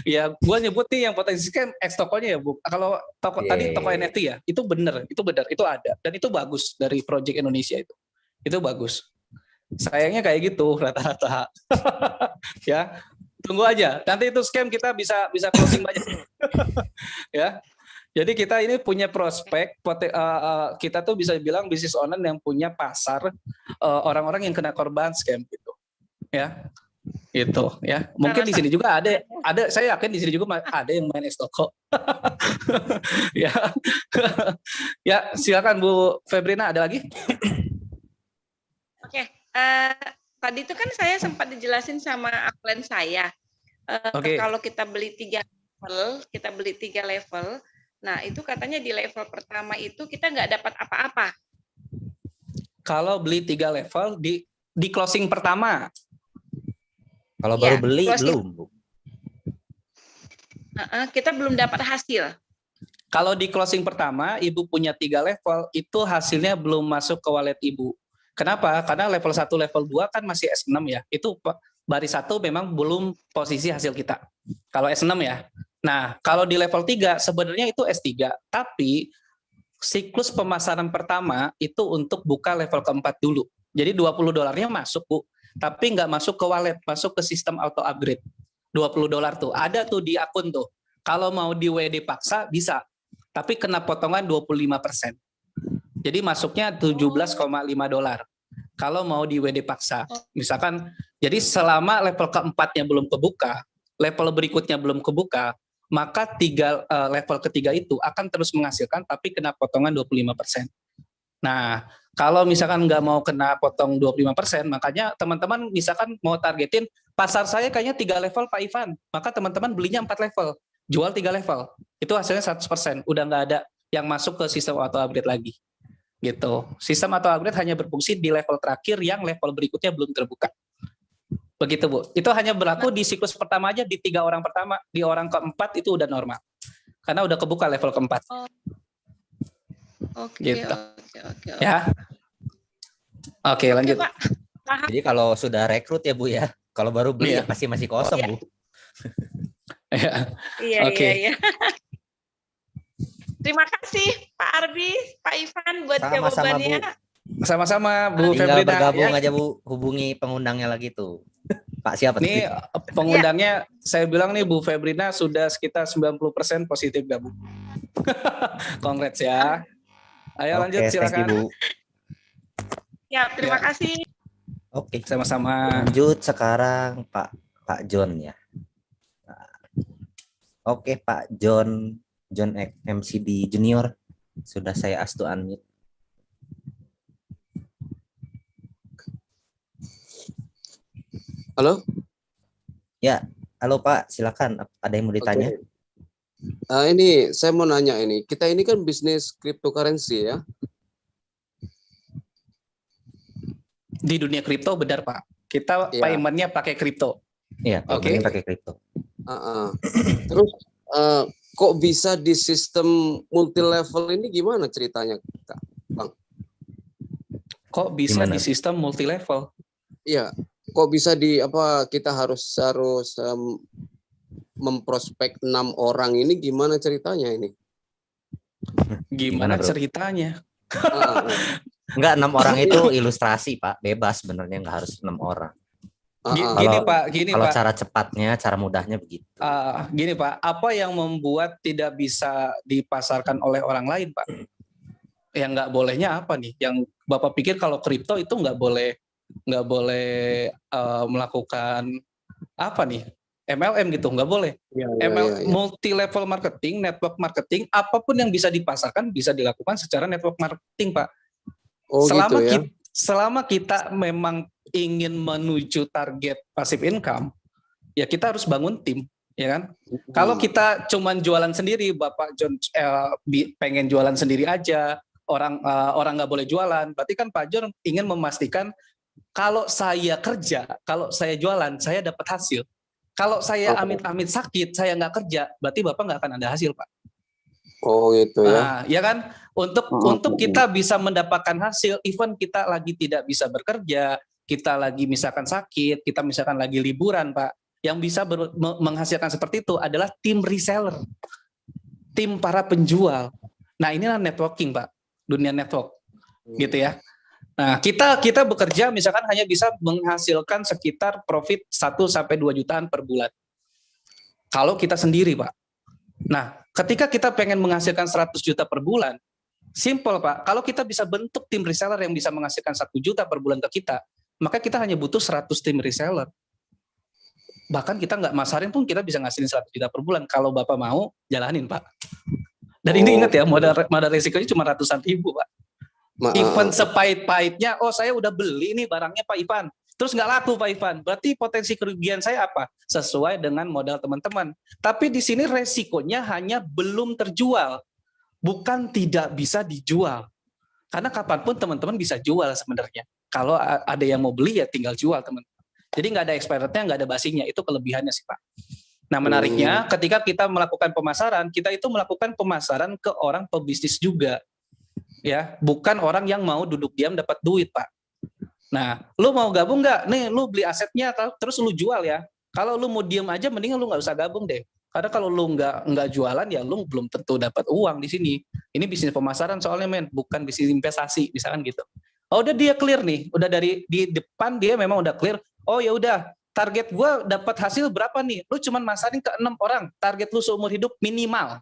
Ya, gua nyebut nih yang potensi kan X-Tokonya ya, Bu. Kalau tadi toko NFT ya, itu benar, itu ada dan itu bagus dari project Indonesia itu. Itu bagus. Sayangnya kayak gitu rata-rata. Ya. Tunggu aja. Nanti itu scam kita bisa closing banyak. Ya. Jadi kita ini punya prospek, kita tuh bisa bilang bisnis online yang punya pasar orang-orang yang kena korban scam gitu, ya, itu ya. Mungkin di sini juga ada, saya yakin di sini juga ada yang main X-Toko. Ya, ya silakan Bu Febrina, ada lagi? Oke, tadi itu kan saya sempat dijelasin sama upline saya. Kalau kita beli 3 level, nah, itu katanya di level pertama itu kita nggak dapat apa-apa. Kalau beli 3 level di closing pertama. Kalau baru beli belum, Bu. Kita belum dapat hasil. Kalau di closing pertama, Ibu punya 3 level, itu hasilnya belum masuk ke wallet Ibu. Kenapa? Karena level 1, level 2 kan masih S6 ya. Itu baris 1 memang belum posisi hasil kita. Kalau S6 ya. Nah, kalau di level 3 sebenarnya itu S3, tapi siklus pemasaran pertama itu untuk buka level keempat dulu. Jadi $20 masuk, Bu, tapi nggak masuk ke wallet, masuk ke sistem auto upgrade. $20 tuh, ada tuh di akun tuh. Kalau mau di WD paksa bisa, tapi kena potongan 25%. Jadi masuknya $17,5. Kalau mau di WD paksa, misalkan, jadi selama level keempatnya belum kebuka, level berikutnya belum kebuka, maka level ketiga itu akan terus menghasilkan tapi kena potongan 25%. Nah, kalau misalkan nggak mau kena potong 25%, makanya teman-teman misalkan mau targetin, pasar saya kayaknya 3 level Pak Ivan, maka teman-teman belinya 4 level, jual 3 level, itu hasilnya 100%, udah nggak ada yang masuk ke sistem auto upgrade lagi. Gitu. Sistem auto upgrade hanya berfungsi di level terakhir yang level berikutnya belum terbuka. Begitu, Bu. Itu hanya berlaku di siklus pertama aja, di 3 orang pertama. Di orang keempat itu udah normal. Karena udah kebuka level keempat. Oke, gitu. Oke. Ya. Oke, lanjut. Pak. Jadi kalau sudah rekrut ya, Bu ya. Kalau baru beli ya pasti masih kosong, Bu. Iya. Terima kasih Pak Arbi, Pak Ivan buat jawabannya. Sama-sama Bu Tinggal Febrina bergabung ya. aja Bu, hubungi pengundangnya lagi tuh. Pak siapa tuh? Nih pengundangnya saya bilang nih Bu Febrina sudah sekitar 90% positif gabung. Congrats ya. Ayo lanjut Oke, thank you silakan. Bu. Ya, terima kasih. Oke. Sama-sama. Lanjut sekarang Pak John ya. Oke, Pak John MCD Junior. Sudah saya ask to unmute. Halo? Ya, halo Pak, silakan. Ada yang mau ditanya? Ini saya mau nanya ini. Kita ini kan bisnis cryptocurrency ya. Di dunia kripto benar Pak. Kita Iya. paymentnya pakai kripto. Iya, Oke. pakai kripto. Terus kok bisa di sistem multi level ini gimana ceritanya, Kak? Bang? Kok bisa Gimana? di sistem multi level? Iya. Kok bisa kita harus memprospek 6 orang ini gimana ceritanya ini? Gimana Bro? ceritanya? Enggak, 6 orang itu ilustrasi Pak, bebas sebenarnya, enggak harus 6 orang. Gini Kalau Pak. cara cepatnya, cara mudahnya begitu. Gini Pak, apa yang membuat tidak bisa dipasarkan oleh orang lain Pak? Yang nggak bolehnya apa nih? Yang Bapak pikir kalau kripto itu nggak boleh melakukan apa nih? MLM gitu, nggak boleh. Multi level marketing, network marketing, apapun yang bisa dipasarkan bisa dilakukan secara network marketing Pak. Oh, selama gitu ya? selama kita memang ingin menuju target passive income, ya kita harus bangun tim, ya kan? Kalau kita cuman jualan sendiri, Bapak John pengen jualan sendiri aja, orang nggak boleh jualan, berarti kan Pak John ingin memastikan kalau saya kerja, kalau saya jualan, saya dapat hasil. Kalau saya amit-amit sakit, saya nggak kerja, berarti Bapak nggak akan ada hasil, Pak. Oh gitu ya. Nah, ya kan? Untuk kita bisa mendapatkan hasil, even kita lagi tidak bisa bekerja, kita lagi misalkan sakit, kita misalkan lagi liburan, Pak. Yang bisa menghasilkan seperti itu adalah tim reseller, tim para penjual. Nah, inilah networking, Pak. Dunia network. Gitu ya. Nah, kita bekerja misalkan hanya bisa menghasilkan sekitar profit 1 sampai 2 jutaan per bulan. Kalau kita sendiri, Pak. Nah, ketika kita pengen menghasilkan 100 juta per bulan, simple Pak, kalau kita bisa bentuk tim reseller yang bisa menghasilkan 1 juta per bulan ke kita, maka kita hanya butuh 100 tim reseller. Bahkan kita nggak masarin pun kita bisa ngasilin 100 juta per bulan. Kalau Bapak mau, jalanin Pak. Dan ini ingat ya, modal risikonya cuma ratusan ribu Pak. Even sepahit-pahitnya, saya udah beli nih barangnya Pak Ivan, terus nggak laku Pak Ivan, berarti potensi kerugian saya apa? Sesuai dengan modal teman-teman. Tapi di sini resikonya hanya belum terjual, bukan tidak bisa dijual. Karena kapanpun teman-teman bisa jual sebenarnya. Kalau ada yang mau beli ya tinggal jual teman-teman. Jadi nggak ada expirednya, nggak ada basinya, itu kelebihannya sih Pak. Nah menariknya ketika kita melakukan pemasaran, kita itu melakukan pemasaran ke orang pebisnis juga. Ya, bukan orang yang mau duduk diam dapat duit, Pak. Nah, lu mau gabung nggak? Nih, lu beli asetnya terus lu jual ya. Kalau lu mau diam aja, mending lu nggak usah gabung deh. Karena kalau lu nggak jualan ya, lu belum tentu dapat uang di sini. Ini bisnis pemasaran soalnya men, bukan bisnis investasi, misalkan gitu. Oh, udah dia clear nih, udah dari di depan dia memang udah clear. Oh ya udah, target gua dapat hasil berapa nih? Lu cuman masarin ke 6 orang, target lu seumur hidup minimal.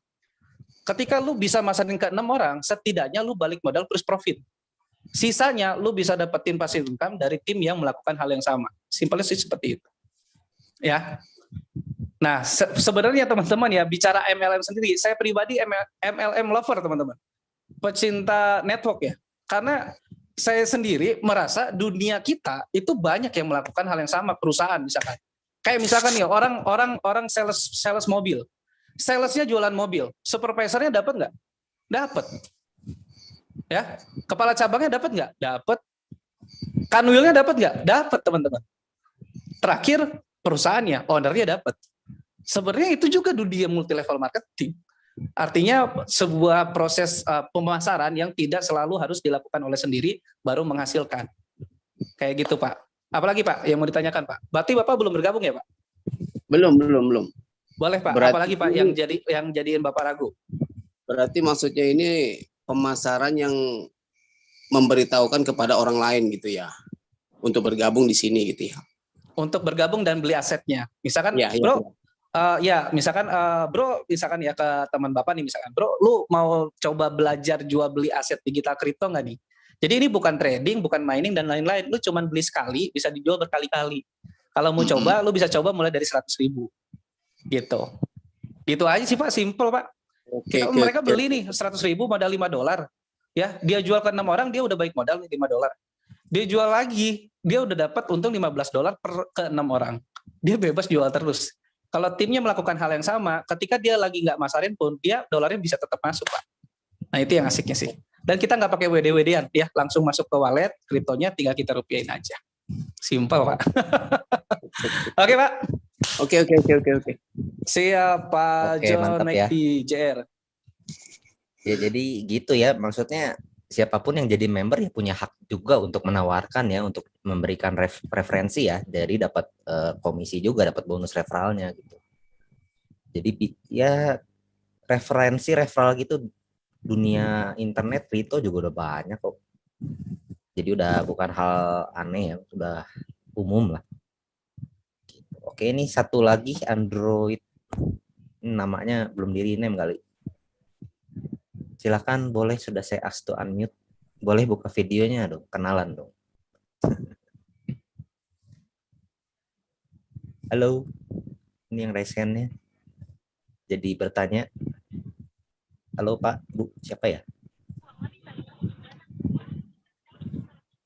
Ketika lu bisa masarin ke 6 orang, setidaknya lu balik modal plus profit. Sisanya lu bisa dapetin passive income dari tim yang melakukan hal yang sama. Simpelnya sih seperti itu. Ya. Nah, sebenarnya teman-teman ya, bicara MLM sendiri, saya pribadi MLM lover teman-teman. Pecinta network ya. Karena saya sendiri merasa dunia kita itu banyak yang melakukan hal yang sama, perusahaan misalkan. Kayak misalkan nih orang sales mobil. Salesnya jualan mobil, supervisornya dapat nggak? Dapat. Ya, kepala cabangnya dapat nggak? Dapat. Kanwilnya dapat nggak? Dapat teman-teman. Terakhir perusahaannya, ownernya dapat. Sebenarnya itu juga dunia multi level marketing. Artinya sebuah proses pemasaran yang tidak selalu harus dilakukan oleh sendiri baru menghasilkan. Kayak gitu Pak. Apalagi Pak yang mau ditanyakan Pak? Berarti Bapak belum bergabung ya Pak? Belum. Boleh Pak, Berarti, apalagi Pak yang jadiin Bapak ragu? Berarti maksudnya ini pemasaran yang memberitahukan kepada orang lain gitu ya untuk bergabung di sini gitu ya. Untuk bergabung dan beli asetnya. Misalkan Ya, ya, bro, misalkan bro, misalkan ya ke teman bapak nih, misalkan bro, lu mau coba belajar jual beli aset digital kripto nggak nih? Jadi ini bukan trading, bukan mining dan lain-lain. Lu cuman beli sekali, bisa dijual berkali-kali. Kalau mau coba, lu bisa coba mulai dari 100.000 gitu. Gitu aja sih Pak, simple Pak. Mereka beli nih 100.000 modal $5. Ya, dia jual ke 6 orang, dia udah baik modal nih $5. Dia jual lagi, dia udah dapat untung $15 ke 6 orang. Dia bebas jual terus. Kalau timnya melakukan hal yang sama, ketika dia lagi nggak masarin pun, dia dolarnya bisa tetap masuk Pak. Nah itu yang asiknya sih. Dan kita nggak pakai WD-WD-an, ya langsung masuk ke wallet, kriptonya tinggal kita rupiahin aja. Simple Pak. Oke Pak. Oke. Siap Pak Oke, John mantap ya. Naikti JR. Ya jadi gitu ya, maksudnya siapapun yang jadi member ya punya hak juga untuk menawarkan ya, untuk memberikan preferensi ya, dari dapat komisi juga, dapat bonus referralnya gitu. Jadi ya referral gitu, dunia internet kripto juga udah banyak kok. Jadi udah bukan hal aneh ya, udah umum lah. Oke, ini satu lagi Android, namanya belum di rename kali. Silakan, boleh, sudah saya ask to unmute. Boleh buka videonya dong, kenalan dong. Halo, ini yang raise hand-nya. Jadi bertanya. Halo Pak, Bu, siapa ya?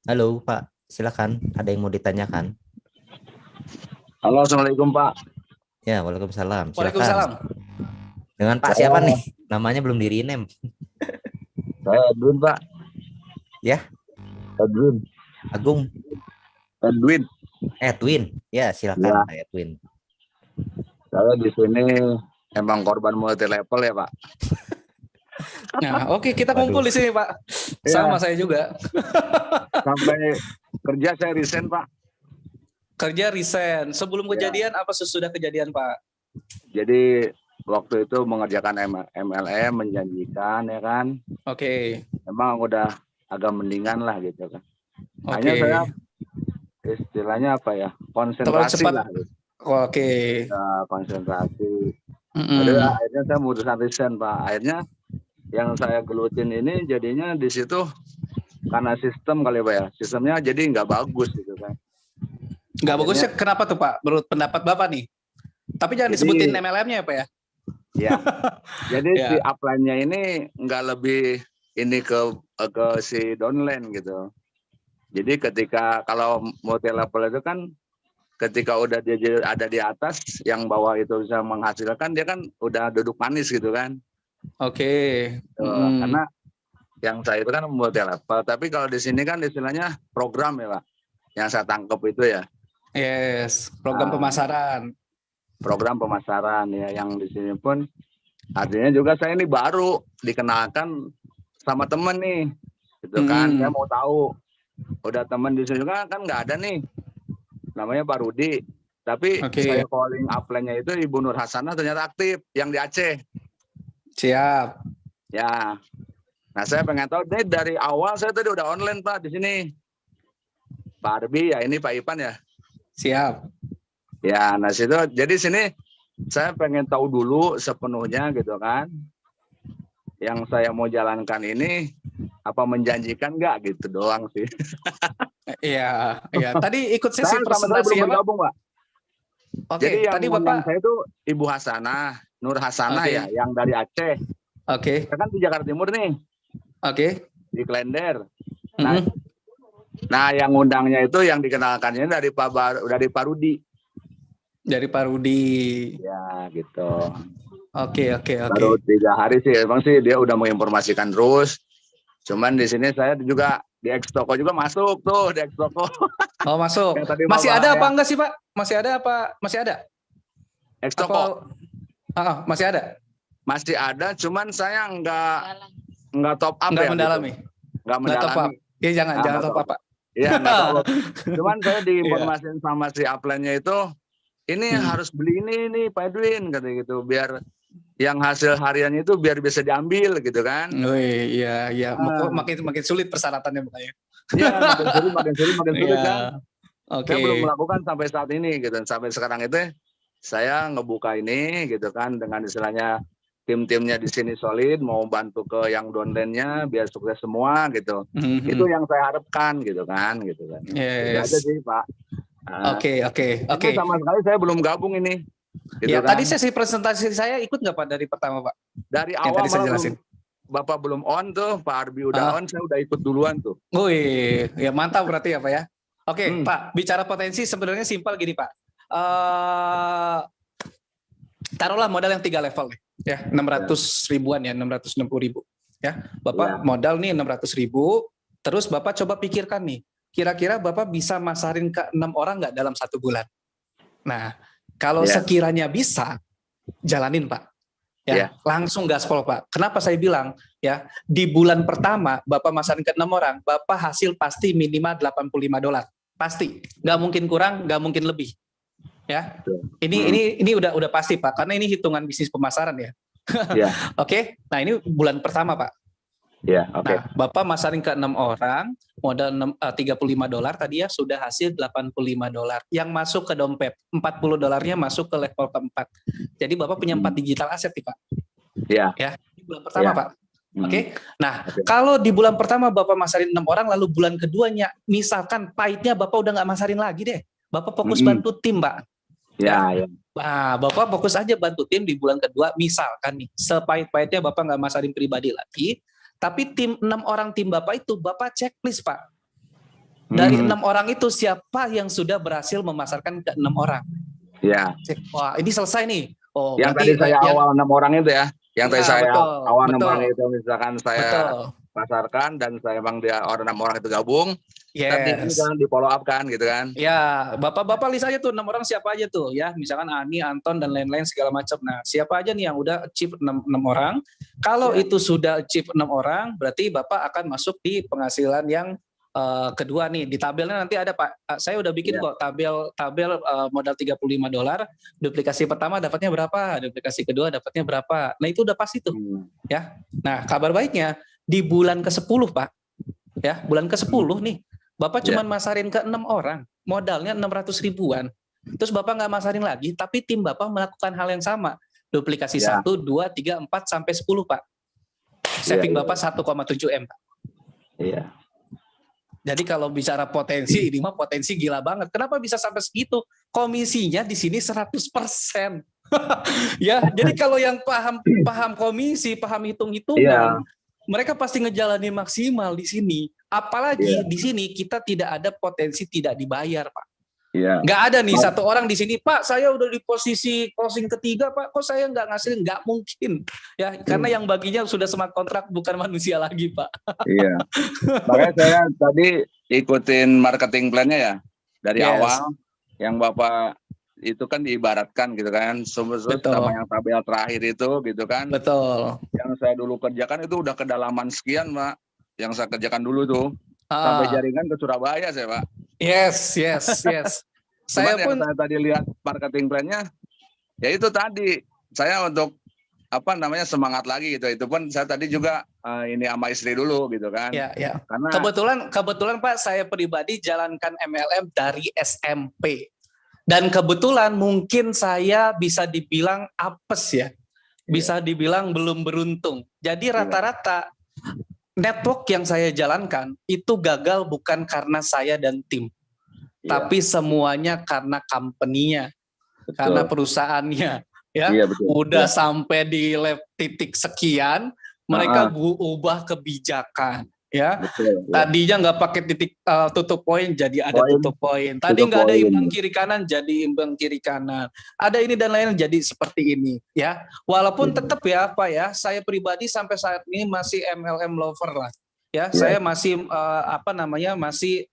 Halo Pak, silakan. Ada yang mau ditanyakan? Halo, assalamualaikum Pak. Ya, waalaikumsalam. Silakan. Waalaikumsalam. Dengan Pak siapa nih? Namanya belum di rename. Saya Edwin Pak. Ya. Edwin. Agung. Edwin. Ya, silakan Pak Edwin. Saya di sini emang korban multi level ya Pak. Nah, oke, kita kumpul di sini Pak. Sama saya juga. Sampai kerja saya resign Pak. Kerja resign. Sebelum kejadian apa sesudah kejadian Pak? Jadi waktu itu mengerjakan MLM, menjanjikan ya kan. Oke. Emang udah agak mendingan lah gitu kan. Oke. Hanya saya istilahnya apa ya, konsentrasi lah gitu. Oke. Ya, konsentrasi. Akhirnya saya memutuskan resign Pak. Akhirnya yang saya gelutin ini jadinya di situ karena sistem kali Pak ya. Sistemnya jadi nggak bagus gitu kan. Nggak bagusnya kenapa tuh Pak? Menurut pendapat Bapak nih. Tapi jangan disebutin MLM-nya ya Pak ya. Ya. Jadi si upline-nya ini nggak lebih ini ke si downline gitu. Jadi ketika kalau multi level itu kan ketika udah dia ada di atas, yang bawah itu bisa menghasilkan, dia kan udah duduk manis gitu kan. Oke. Karena yang saya itu kan multi level, tapi kalau di sini kan istilahnya program ya Pak. Yang saya tangkap itu ya. Yes, program pemasaran. Program pemasaran ya, yang di sini pun artinya juga saya ini baru dikenalkan sama temen nih, gitu kan. Saya mau tahu, udah temen di sini juga kan nggak ada nih, namanya Pak Rudi. Tapi saya calling upline-nya itu Ibu Nur Hasanah ternyata aktif, yang di Aceh. Siap. Ya, nah saya pengen tahu nih dari awal saya tadi udah online Pak di sini. Pak Arbi ya, ini Pak Ipan ya. Siap. Ya, nah situ jadi sini saya pengen tahu dulu sepenuhnya gitu kan. Yang saya mau jalankan ini apa menjanjikan nggak gitu doang sih. Iya, iya. Tadi ikut sesi presentasi ya, Pak? Pak. Oke, jadi yang tadi Bapak saya itu Ibu Hasanah, Nur Hasanah ya, yang dari Aceh. Oke. Saya kan di Jakarta Timur nih. Oke. Di Klender. Nah, yang undangnya itu yang dikenalkannya dari Pak Rudi. Dari Pak Rudi. Ya, gitu. Oke. Baru 3 hari sih, emang sih dia udah mau informasikan terus. Cuman di sini saya juga di X-Toko juga masuk tuh, di X-Toko. Oh, masuk. Masih ada apa enggak sih, Pak? Masih ada apa? Masih ada? X-Toko. Masih ada? Masih ada, cuman saya enggak top up enggak ya. Mendalami. Gitu. Enggak mendalami. Iya, jangan top up, Pak. Iya, enggak top up. Cuman saya diinformasikan sama si upline-nya itu, ini harus beli ini nih Pak Edwin, kata gitu, biar yang hasil hariannya itu biar bisa diambil gitu kan. Wih, iya. Makin sulit persyaratannya Pak ya. Iya, makin sulit Iya. kan. Oke. Saya belum melakukan sampai saat ini gitu. Sampai sekarang itu saya ngebuka ini gitu kan dengan istilahnya tim-timnya di sini solid, mau bantu ke yang downline-nya biar sukses semua gitu. Itu yang saya harapkan gitu kan. Itu aja sih Pak. Oke. Ini sama sekali saya belum gabung ini. Gitu Ya, kan. tadi sesi presentasi saya ikut nggak Pak dari pertama Pak? Dari Yang awal tadi saya malah jelasin. Bapak belum on tuh, Pak Arbi udah on, saya udah ikut duluan tuh. Wih, ya mantap berarti ya Pak ya. Oke, Pak, bicara potensi sebenarnya simpel gini Pak. Taruhlah modal yang 3 level nih, ya 600 ribuan ya, 660 ribu. Ya, Bapak modal nih 600 ribu, terus Bapak coba pikirkan nih, kira-kira Bapak bisa masarin ke 6 orang nggak dalam 1 bulan? Nah, kalau sekiranya bisa, jalanin Pak. Ya, langsung gaspol Pak. Kenapa saya bilang ya, di bulan pertama Bapak masarin ke 6 orang, Bapak hasil pasti minimal $85. Pasti. Nggak mungkin kurang, nggak mungkin lebih. Ya. Ini udah pasti Pak, karena ini hitungan bisnis pemasaran ya. Oke. Nah, ini bulan pertama Pak. Nah, Bapak masarin ke 6 orang, modal $35 tadi ya, sudah hasil $85 yang masuk ke dompet. $40-nya masuk ke level keempat. Jadi Bapak punya 4 digital aset nih Pak. Ya, di bulan pertama Pak. Oke. Nah, kalau di bulan pertama Bapak masarin 6 orang, lalu bulan keduanya misalkan pahitnya Bapak udah nggak masarin lagi deh. Bapak fokus bantu tim Pak. Nah, Bapak fokus aja bantu tim di bulan kedua, misalkan nih, sepahit-pahitnya Bapak nggak masarin pribadi lagi, tapi tim 6 orang tim Bapak itu Bapak checklist Pak. Dari 6 orang itu siapa yang sudah berhasil memasarkan ke 6 orang? Wah, ini selesai nih. Oh, yang tadi saya awal 6 orang itu ya. Yang tadi saya awal 6 orang itu misalkan saya pasarkan dan saya emang dia orang 6 orang itu gabung. Jangan di follow up kan gitu kan. Ya, Bapak list aja tuh 6 orang siapa aja tuh ya. Misalkan Ani, Anton dan lain-lain segala macam. Nah, siapa aja nih yang udah achieve 6 orang. Kalau itu sudah achieve 6 orang, berarti Bapak akan masuk di penghasilan yang kedua nih. Di tabelnya nanti ada Pak. Saya udah bikin kok tabel modal $35. Duplikasi pertama dapatnya berapa? Duplikasi kedua dapatnya berapa? Nah, itu udah pasti tuh. Ya. Nah, kabar baiknya di bulan ke-10 Pak. Ya, bulan ke-10 nih. Bapak cuma masarin ke 6 orang, modalnya 600 ribuan. Terus Bapak nggak masarin lagi, tapi tim Bapak melakukan hal yang sama. Duplikasi 1, 2, 3, 4, sampai 10 Pak. Saving Bapak 1,7 M Pak. Jadi kalau bicara potensi, ini mah potensi gila banget. Kenapa bisa sampai segitu? Komisinya di sini 100%. Ya, jadi kalau yang paham komisi, paham hitung-hitungan, mereka pasti ngejalani maksimal di sini. Apalagi di sini kita tidak ada potensi tidak dibayar, Pak. Nggak ada nih satu orang di sini, Pak, saya udah di posisi closing ketiga, Pak, kok saya nggak ngasilin? Nggak mungkin. Ya, karena yang baginya sudah smart kontrak, bukan manusia lagi, Pak. Makanya saya tadi ikutin marketing plan-nya ya. Dari awal, yang Bapak itu kan diibaratkan gitu kan, sama yang tabel terakhir itu gitu kan. Betul. Yang saya dulu kerjakan itu udah kedalaman sekian, Pak. Yang saya kerjakan dulu tuh. Sampai jaringan ke Surabaya saya, Pak. Yes. Saya pun saya tadi lihat marketing plan-nya, ya itu tadi saya untuk semangat lagi gitu. Itu pun saya tadi juga ini sama istri dulu gitu kan. Karena kebetulan Pak, saya pribadi jalankan MLM dari SMP. Dan kebetulan mungkin saya bisa dibilang apes ya. Bisa dibilang belum beruntung. Jadi rata-rata network yang saya jalankan itu gagal bukan karena saya dan tim. Tapi semuanya karena company-nya. Karena perusahaannya. Ya, udah sampai di titik sekian, mereka ubah kebijakan. Ya, tadinya nggak pakai titik tutup poin, jadi ada tutup poin. Tadi nggak ada imbang kiri kanan, jadi imbang kiri kanan. Ada ini dan lain jadi seperti ini. Ya, walaupun tetap ya Pak ya, saya pribadi sampai saat ini masih MLM lover lah. Ya, saya masih masih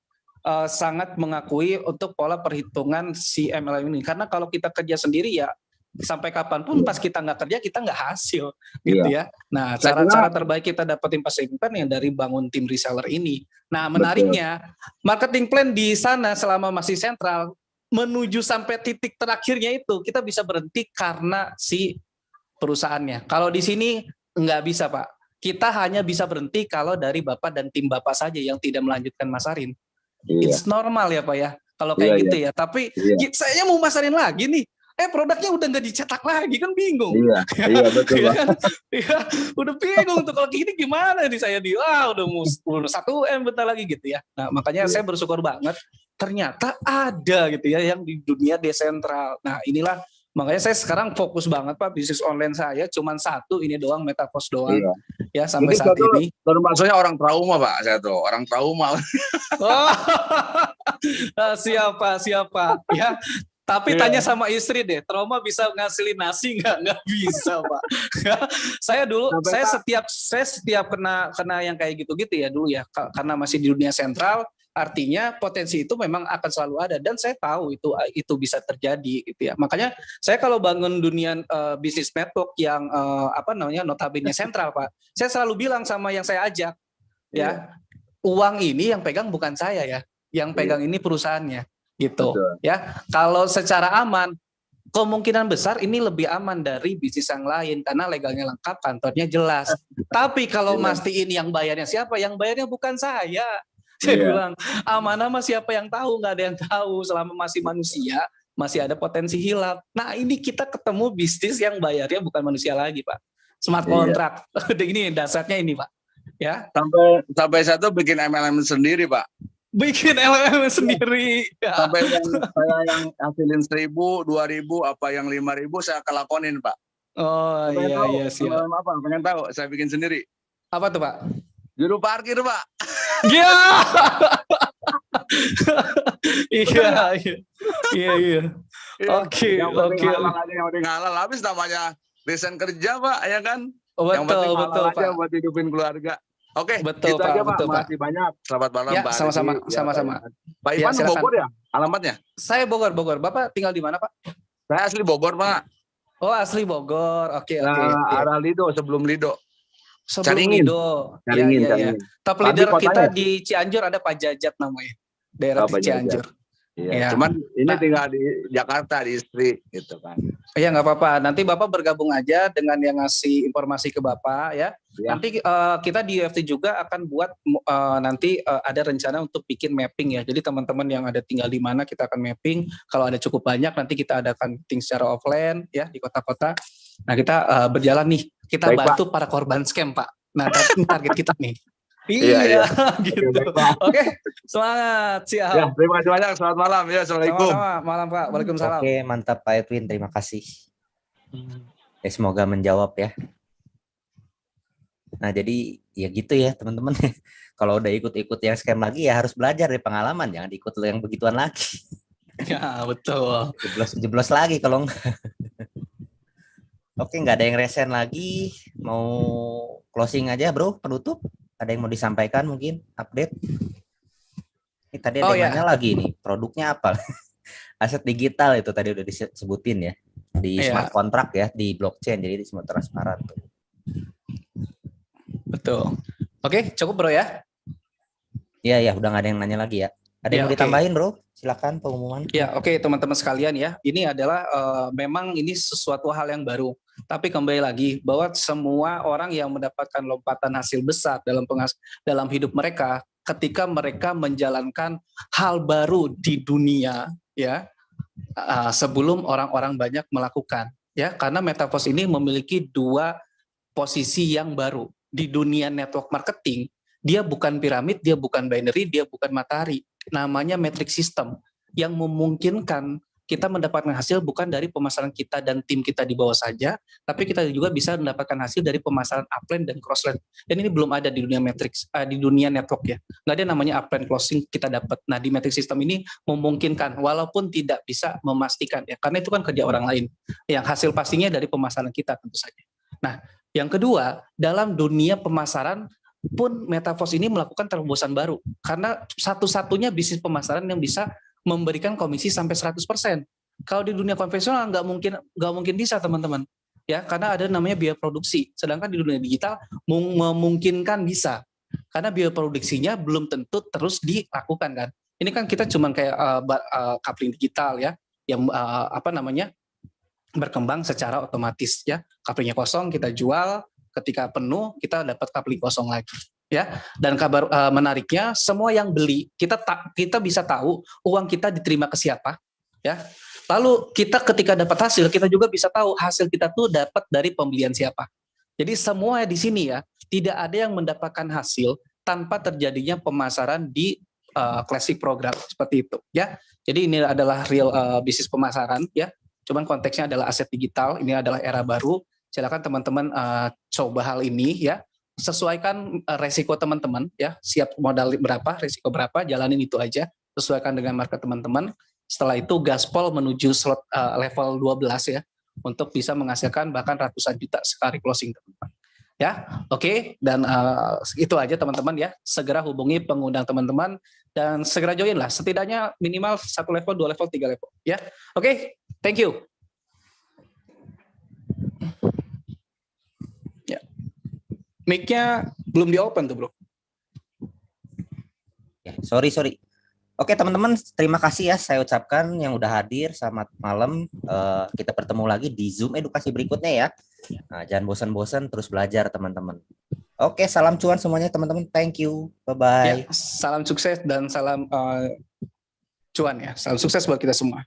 sangat mengakui untuk pola perhitungan si MLM ini. Karena kalau kita kerja sendiri ya, sampai kapanpun pas kita nggak kerja kita nggak hasil gitu ya. Nah, cara-cara terbaik kita dapetin passive income yang dari bangun tim reseller ini. Nah, menariknya marketing plan di sana selama masih sentral menuju sampai titik terakhirnya itu kita bisa berhenti karena si perusahaannya. Kalau di sini nggak bisa, Pak. Kita hanya bisa berhenti kalau dari Bapak dan tim Bapak saja yang tidak melanjutkan masarin. Iya. It's normal ya Pak ya, kalau kayak Iya, gitu ya. Tapi saya mau masarin lagi nih, produknya udah nggak dicetak lagi, kan bingung. Iya betul Pak. Ya, udah bingung tuh kalau gini gimana nih saya udah mau 1 M bentar lagi gitu ya. Nah makanya saya bersyukur banget ternyata ada gitu ya yang di dunia desentral. Nah inilah makanya saya sekarang fokus banget Pak, bisnis online saya cuman satu ini doang, MetaPOS doang. Ya sampai saat ini. Termasuknya orang trauma Pak, saya tuh orang trauma. Oh, siapa ya. Tapi tanya sama istri deh, trauma bisa ngasilin nasi nggak? Nggak bisa Pak. Saya dulu, saya setiap kena yang kayak gitu-gitu ya dulu ya, karena masih di dunia sentral, artinya potensi itu memang akan selalu ada dan saya tahu itu bisa terjadi gitu ya. Makanya saya kalau bangun dunia bisnis network yang notabene sentral Pak, saya selalu bilang sama yang saya ajak ya, uang ini yang pegang bukan saya ya, yang pegang ini perusahaannya. Gitu. Betul. Ya, kalau secara aman kemungkinan besar ini lebih aman dari bisnis yang lain karena legalnya lengkap, kantornya jelas. Tapi kalau mastiin yang bayarnya siapa, yang bayarnya bukan saya. Saya bilang amanah mah siapa yang tahu, nggak ada yang tahu. Selama masih manusia masih ada potensi hilap. Nah ini kita ketemu bisnis yang bayarnya bukan manusia lagi Pak, smart contract. Ini dasarnya ini Pak. Ya. Sampai satu bikin MLM sendiri Pak. Bikin LLM sendiri. Sampai saya yang hasilin 1.000, 2.000, apa yang 5.000 saya kelakonin Pak. Oh iya siap. Apa? Pengen tahu? Saya bikin sendiri. Apa tuh Pak? Juru parkir Pak. Iya. Iya. Oke. Yang penting halal, habis namanya desain kerja Pak, ya kan? Yang penting halal aja Pak, buat hidupin keluarga. Oke, betul gitu Pak, aja Pak. betul, Masih banyak. Selamat malam ya, Pak. Sama-sama. Pak Ivan Bogor ya alamatnya? Saya Bogor. Bapak tinggal di mana Pak? Saya asli Bogor Pak. Oh asli Bogor. Oke. Arah Lido, sebelum Lido. Caringin. Iya. Top leader kita di Cianjur ada Pak Jajat namanya. Daerah Cianjur. Iya. Cuman ini tinggal di Jakarta di istri gitu kan. Iya nggak apa-apa. Nanti Bapak bergabung aja dengan yang ngasih informasi ke Bapak ya. Nanti kita di UFT juga akan buat nanti ada rencana untuk bikin mapping ya. Jadi teman-teman yang ada tinggal di mana kita akan mapping. Kalau ada cukup banyak nanti kita adakan meeting secara offline ya di kota-kota. Nah kita berjalan nih. Kita bantu para korban scam Pak. Nah target kita nih. Iya, gitu. Oke, semangat, siap. Ya, terima kasih banyak. Selamat malam ya. Assalamualaikum. Sama-sama, malam Pak. Waalaikumsalam. Oke, mantap Pak Edwin. Terima kasih. Semoga menjawab ya. Nah, jadi ya gitu ya teman-teman. Kalau udah ikut-ikut yang scam lagi ya harus belajar dari pengalaman. Jangan ikut yang begituan lagi. Ya, betul. Jeblos lagi kalau enggak. Oke, nggak ada yang resen lagi. Mau closing aja bro, penutup. Ada yang mau disampaikan mungkin update? Ini tadi ada yang nanya lagi nih, produknya apa? Aset digital itu tadi udah disebutin ya. Di smart contract ya, di blockchain, jadi di semua transparan tuh. Betul. Oke, cukup bro ya? Iya, udah nggak ada yang nanya lagi ya. Ada yang mau ditambahin bro? Silakan pengumuman. Ya, oke teman-teman sekalian ya. Ini adalah memang ini sesuatu hal yang baru. Tapi kembali lagi bahwa semua orang yang mendapatkan lompatan hasil besar dalam hidup mereka ketika mereka menjalankan hal baru di dunia ya sebelum orang-orang banyak melakukan ya, karena MetaPOS ini memiliki 2 posisi yang baru di dunia network marketing. Dia bukan piramid, dia bukan binary, dia bukan matahari. Namanya matrix system yang memungkinkan kita mendapatkan hasil bukan dari pemasaran kita dan tim kita di bawah saja, tapi kita juga bisa mendapatkan hasil dari pemasaran upline dan crossline. Dan ini belum ada di dunia matrix, di dunia network ya. Nggak ada namanya upline closing kita dapat. Nah di matrix system ini memungkinkan, walaupun tidak bisa memastikan ya, karena itu kan kerja orang lain. Yang hasil pastinya dari pemasaran kita tentu saja. Nah yang kedua, dalam dunia pemasaran pun MetaPOS ini melakukan terobosan baru, karena satu-satunya bisnis pemasaran yang bisa memberikan komisi sampai 100%. Kalau di dunia konvensional nggak mungkin bisa teman-teman. Ya, karena ada namanya biaya produksi. Sedangkan di dunia digital memungkinkan bisa. Karena biaya produksinya belum tentu terus dilakukan kan. Ini kan kita cuman kayak coupling digital ya, yang berkembang secara otomatis ya. Couplingnya kosong kita jual, ketika penuh kita dapat coupling kosong lagi ya. Dan kabar menariknya, semua yang beli kita bisa tahu uang kita diterima ke siapa ya. Lalu kita ketika dapat hasil, kita juga bisa tahu hasil kita tuh dapat dari pembelian siapa. Jadi semua di sini ya, tidak ada yang mendapatkan hasil tanpa terjadinya pemasaran di classic program seperti itu ya. Jadi ini adalah real bisnis pemasaran ya. Cuman konteksnya adalah aset digital, ini adalah era baru. Silakan teman-teman coba hal ini ya. Sesuaikan resiko teman-teman ya. Siap modal berapa, resiko berapa, jalanin itu aja. Sesuaikan dengan market teman-teman. Setelah itu gaspol menuju slot level 12 ya. Untuk bisa menghasilkan bahkan ratusan juta sekali closing teman-teman. Ya, oke. Dan itu aja teman-teman ya. Segera hubungi pengundang teman-teman dan segera join lah. Setidaknya minimal 1 level, 2 level, 3 level. Ya, oke. Thank you. Ya. Mic-nya belum di-open tuh, bro. Ya, sorry. Oke teman-teman, terima kasih ya saya ucapkan yang udah hadir. Selamat malam. Kita bertemu lagi di Zoom edukasi berikutnya ya. Nah, jangan bosan-bosan, terus belajar teman-teman. Oke, salam cuan semuanya teman-teman. Thank you. Bye-bye. Ya, salam sukses dan salam cuan ya. Salam sukses buat kita semua.